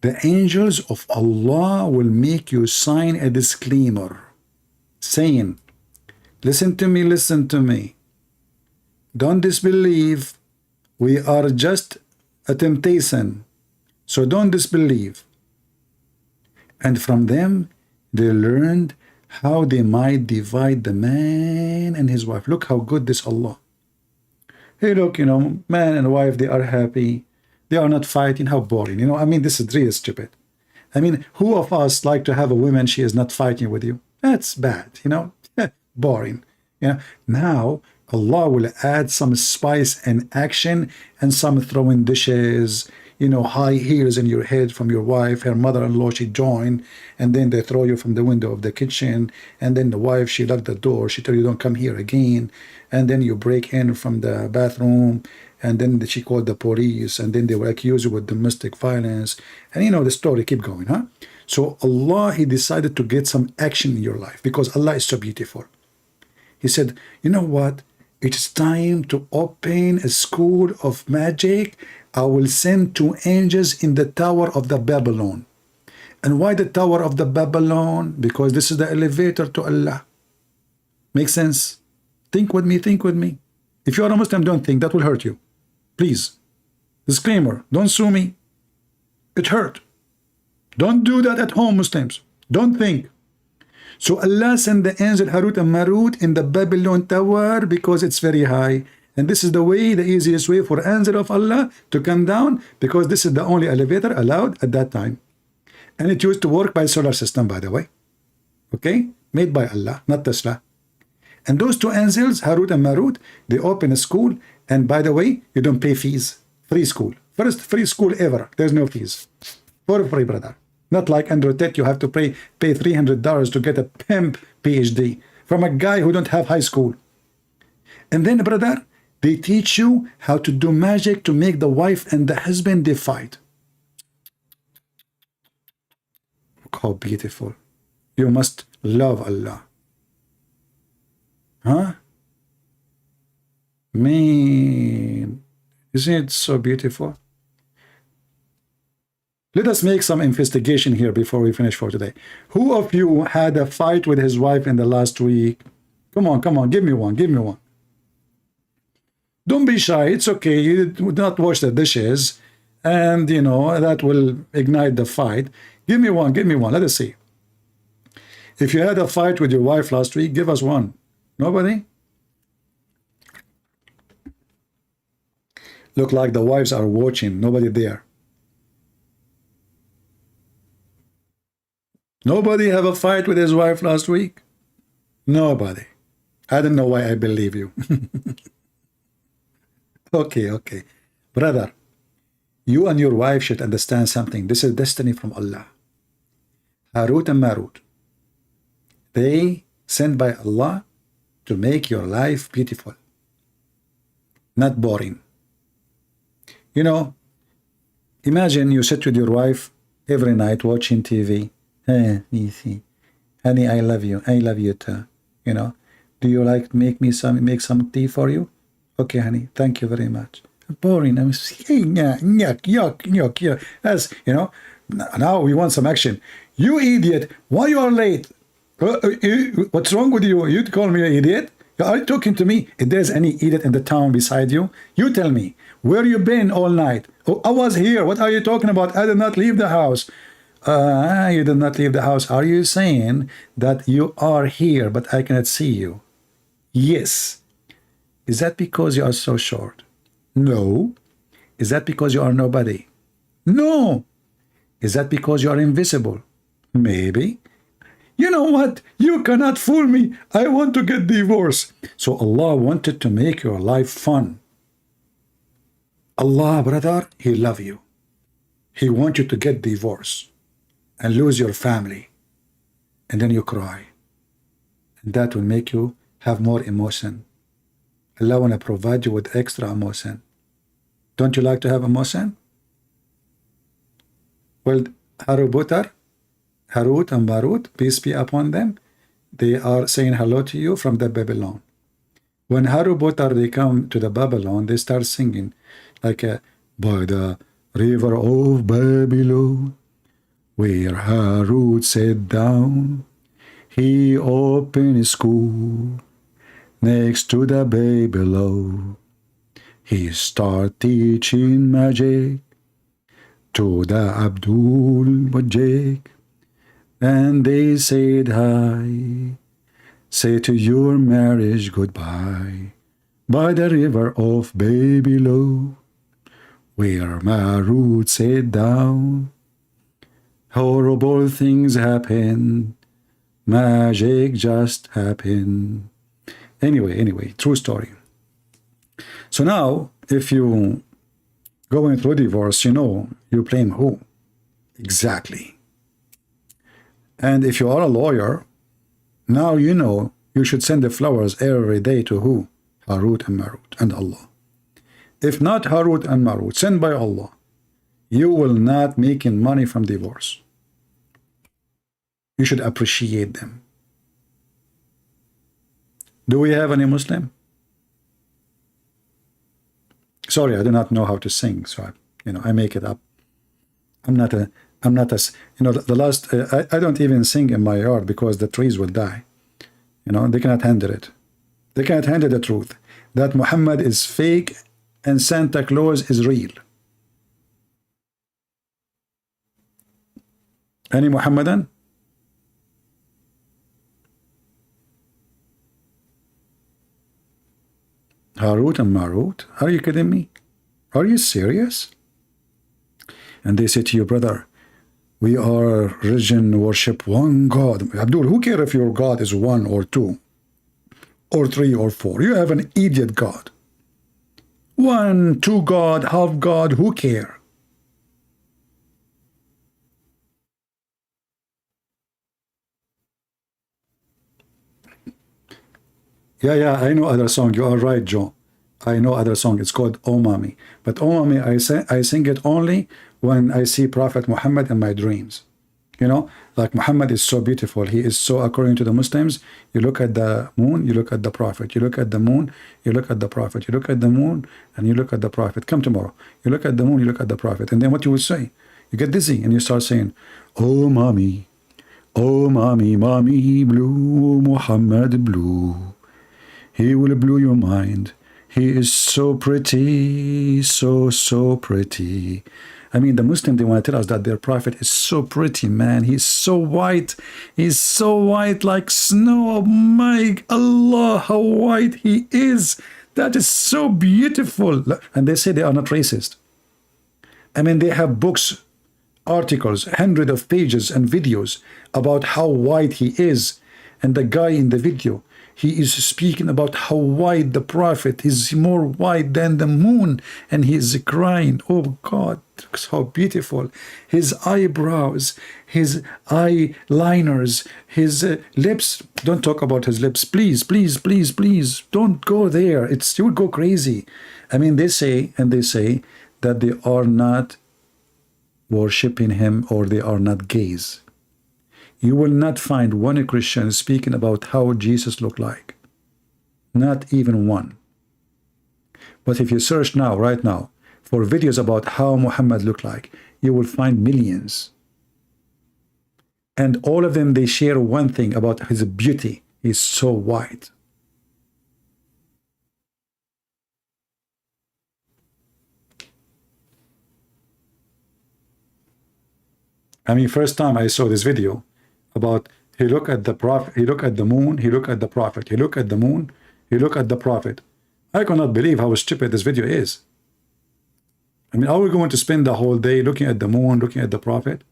the angels of Allah will make you sign a disclaimer saying, listen to me, don't disbelieve. We are just a temptation. So don't disbelieve. And from them, they learned how they might divide the man and his wife. Look how good this Allah. Hey, look, man and wife, they are happy. They are not fighting. How boring. I mean, this is really stupid. I mean, who of us like to have a woman, she is not fighting with you? That's bad, boring. Now, Allah will add some spice and action and some throwing dishes, high heels in your head from your wife. Her mother-in-law, she joined, and then they throw you from the window of the kitchen, and then the wife, she locked the door. She tell you, don't come here again. And then you break in from the bathroom, and then she called the police, and then they will accuse you with domestic violence. And the story keep going, huh? So Allah, He decided to get some action in your life because Allah is so beautiful. He said, you know what? It's time to open a school of magic. I will send 2 angels in the Tower of the Babylon. And why the Tower of the Babylon? Because this is the elevator to Allah. Make sense? Think with me, think with me. If you are a Muslim, don't think. That will hurt you. Please. Disclaimer, don't sue me. It hurt. Don't do that at home, Muslims. Don't think. So Allah sent the angel Harut and Marut in the Babylon Tower because it's very high. And this is the way, the easiest way for angel of Allah to come down, because this is the only elevator allowed at that time. And it used to work by solar system, by the way. Okay? Made by Allah, not Tesla. And those 2 angels, Harut and Marut, they open a school. And by the way, you don't pay fees. Free school. First free school ever. There's no fees. For free, brother. Not like Andrew Tate, you have to pay $300 to get a pimp PhD from a guy who don't have high school. And then, brother, they teach you how to do magic to make the wife and the husband they fight. Look how beautiful. You must love Allah. Huh? Man, isn't it so beautiful? Let us make some investigation here before we finish for today. Who of you had a fight with his wife in the last week? Come on, give me one, give me one. Don't be shy, it's okay, you do not wash the dishes, and that will ignite the fight. Give me one, let us see. If you had a fight with your wife last week, give us one. Nobody? Look like the wives are watching, nobody there. Nobody have a fight with his wife last week? Nobody. I don't know why I believe you. Okay. Brother, you and your wife should understand something. This is destiny from Allah. Harut and Marut. They sent by Allah to make your life beautiful. Not boring. Imagine you sit with your wife every night watching TV. Hey, easy. Honey, I love you. I love you too. Do you like make some tea for you? Okay, honey. Thank you very much. Boring. I'm saying, yuck. As now we want some action. You idiot! Why you are late? What's wrong with you? You call me an idiot? Are you talking to me? If there's any idiot in the town beside you, you tell me. Where you been all night? Oh, I was here. What are you talking about? I did not leave the house. You did not leave the house. Are you saying that you are here, but I cannot see you? Yes. Is that because you are so short? No. Is that because you are nobody? No. Is that because you are invisible? Maybe. You know what? You cannot fool me. I want to get divorced. So Allah wanted to make your life fun. Allah, brother, He love you. He wants you to get divorced and lose your family. And then you cry. And that will make you have more emotion. Allah want to provide you with extra emotion. Don't you like to have emotion? Well, Harut and Marut, peace be upon them, they are saying hello to you from the Babylon. When Harubotar, they come to the Babylon, they start singing like by the river of Babylon, where Harut sat down, he opened a school next to the Babylon. he start teaching magic to the Abdul Wajik. And they said hi, say to your marriage goodbye, by the river of Babylon, where Marut sat down. Horrible things happen, magic just happened. Anyway, true story. So now, if you going through divorce, you know you blame who? Exactly. And if you are a lawyer, now you know you should send the flowers every day to who? Harut and Marut and Allah. If not Harut and Marut, sent by Allah, you will not making money from divorce. You should appreciate them. Do we have any Muslim? Sorry, I do not know how to sing, so I make it up. I'm not a, the last, I don't even sing in my yard because the trees will die. They cannot handle it. They cannot handle the truth that Muhammad is fake and Santa Claus is real. Any Muhammadan? Harut and Marut? Are you kidding me? Are you serious? And they say to you, brother, we are religion, worship one God. Abdul, who cares if your God is one or two or three or four? You have an idiot God. One, two God, half God, who cares? Yeah, I know other song. You are right, Joe. I know other song. It's called Oh Mommy. But Oh Mommy, I sing it only when I see Prophet Muhammad in my dreams. Like Muhammad is so beautiful. He is so, according to the Muslims, you look at the moon, you look at the Prophet. You look at the moon, you look at the Prophet. You look at the moon, and you look at the Prophet. Come tomorrow. You look at the moon, you look at the Prophet. And then what you will say? You get dizzy and you start saying, Oh Mommy, Mommy blue, Muhammad blue. He will blow your mind. He is so pretty, so pretty. I mean, the Muslim, they want to tell us that their prophet is so pretty, man. He's so white. He's so white like snow. Oh my Allah, how white he is. That is so beautiful. And they say they are not racist. I mean, they have books, articles, hundreds of pages and videos about how white he is. And the guy in the video, he is speaking about how white the prophet is, more white than the moon, and he is crying. Oh God, how beautiful. His eyebrows, his eyeliners, his lips. Don't talk about his lips, please. Don't go there. You would go crazy. I mean, they say that they are not worshipping him, or they are not gays. You will not find one Christian speaking about how Jesus looked like. Not even one. But if you search now, right now, for videos about how Muhammad looked like, you will find millions. And all of them, they share one thing about his beauty. He's so white. I mean, first time I saw this video, about he look at the prophet, he look at the moon, he look at the prophet, he look at the moon, he look at the prophet. I cannot believe how stupid this video is. I mean, are we going to spend the whole day looking at the moon, looking at the prophet?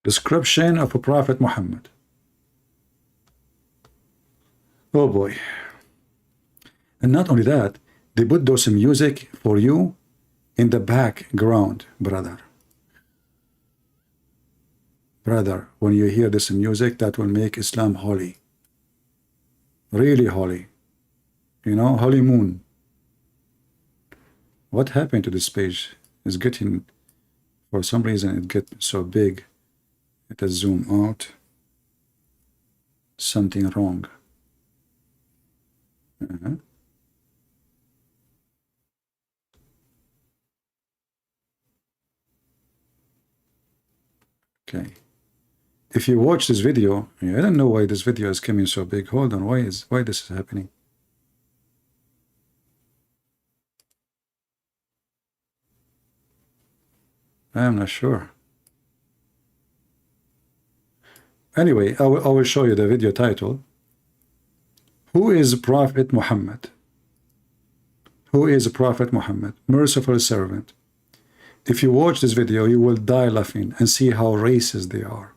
Description of a Prophet Muhammad. Oh boy. And not only that, they put those music for you in the background, brother. Brother, when you hear this music, that will make Islam holy. Really holy. Holy moon. What happened to this page? It's getting, for some reason, it gets so big. Let us zoom out. something wrong. Okay. If you watch this video, I don't know why this video is coming so big. Hold on, why this is happening? I'm not sure. Anyway, I will show you the video title. Who is Prophet Muhammad? Who is Prophet Muhammad? Merciful servant. If you watch this video, you will die laughing and see how racist they are.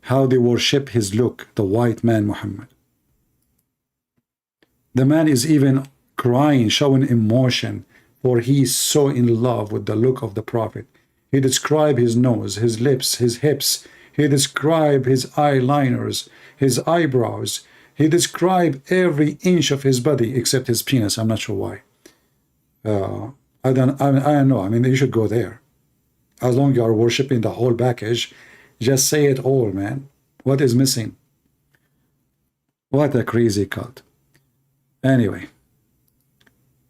How they worship his look, the white man Muhammad. The man is even crying, showing emotion, for he is so in love with the look of the Prophet. He described his nose, his lips, his hips. He described his eyeliners, his eyebrows. He described every inch of his body except his penis. I'm not sure why. I don't know. I mean, you should go there. As long as you are worshiping the whole package, just say it all, man. What is missing? What a crazy cult. Anyway,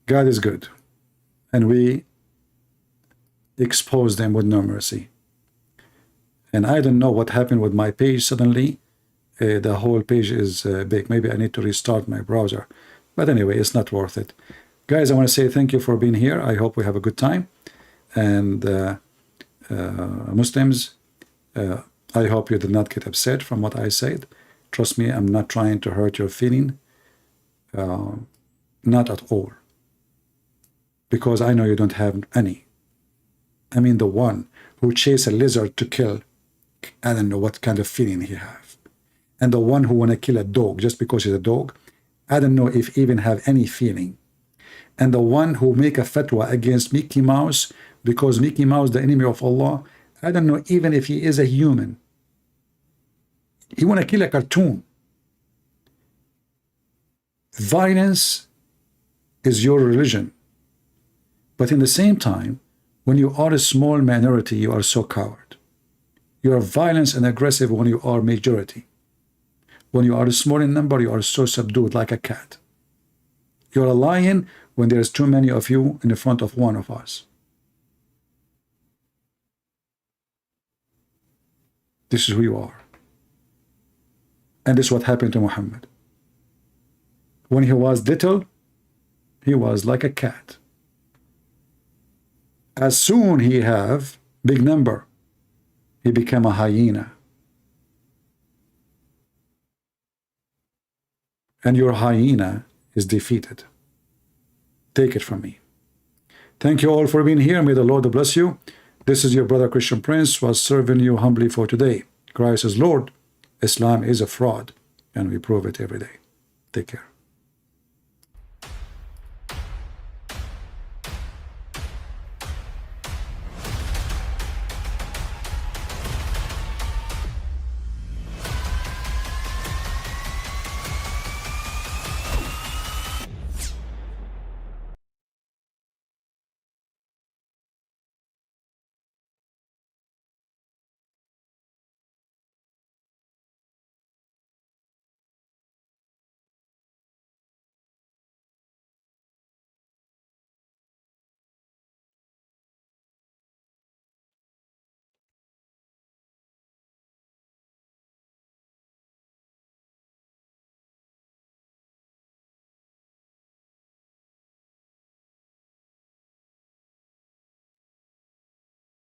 God is good. And we expose them with no mercy. And I don't know what happened with my page. Suddenly, the whole page is big. Maybe I need to restart my browser. But anyway, it's not worth it. Guys, I want to say thank you for being here. I hope we have a good time. And Muslims, I hope you did not get upset from what I said. Trust me, I'm not trying to hurt your feeling. Not at all. Because I know you don't have any. I mean, the one who chased a lizard to kill, I don't know what kind of feeling he have. And the one who want to kill a dog just because he's a dog, I don't know if even have any feeling. And the one who make a fatwa against Mickey Mouse because Mickey Mouse the enemy of Allah, I don't know even if he is a human. He want to kill a cartoon. Violence is your religion. But in the same time, when you are a small minority, you are so coward. You are violent and aggressive when you are majority. When you are small in number, you are so subdued like a cat. You are a lion when there is too many of you in the front of one of us. This is who you are. And this is what happened to Muhammad. When he was little, he was like a cat. As soon he have big number, he became a hyena. And your hyena is defeated. Take it from me. Thank you all for being here. May the Lord bless you. This is your brother Christian Prince, was serving you humbly for today. Christ is Lord. Islam is a fraud, and we prove it every day. Take care.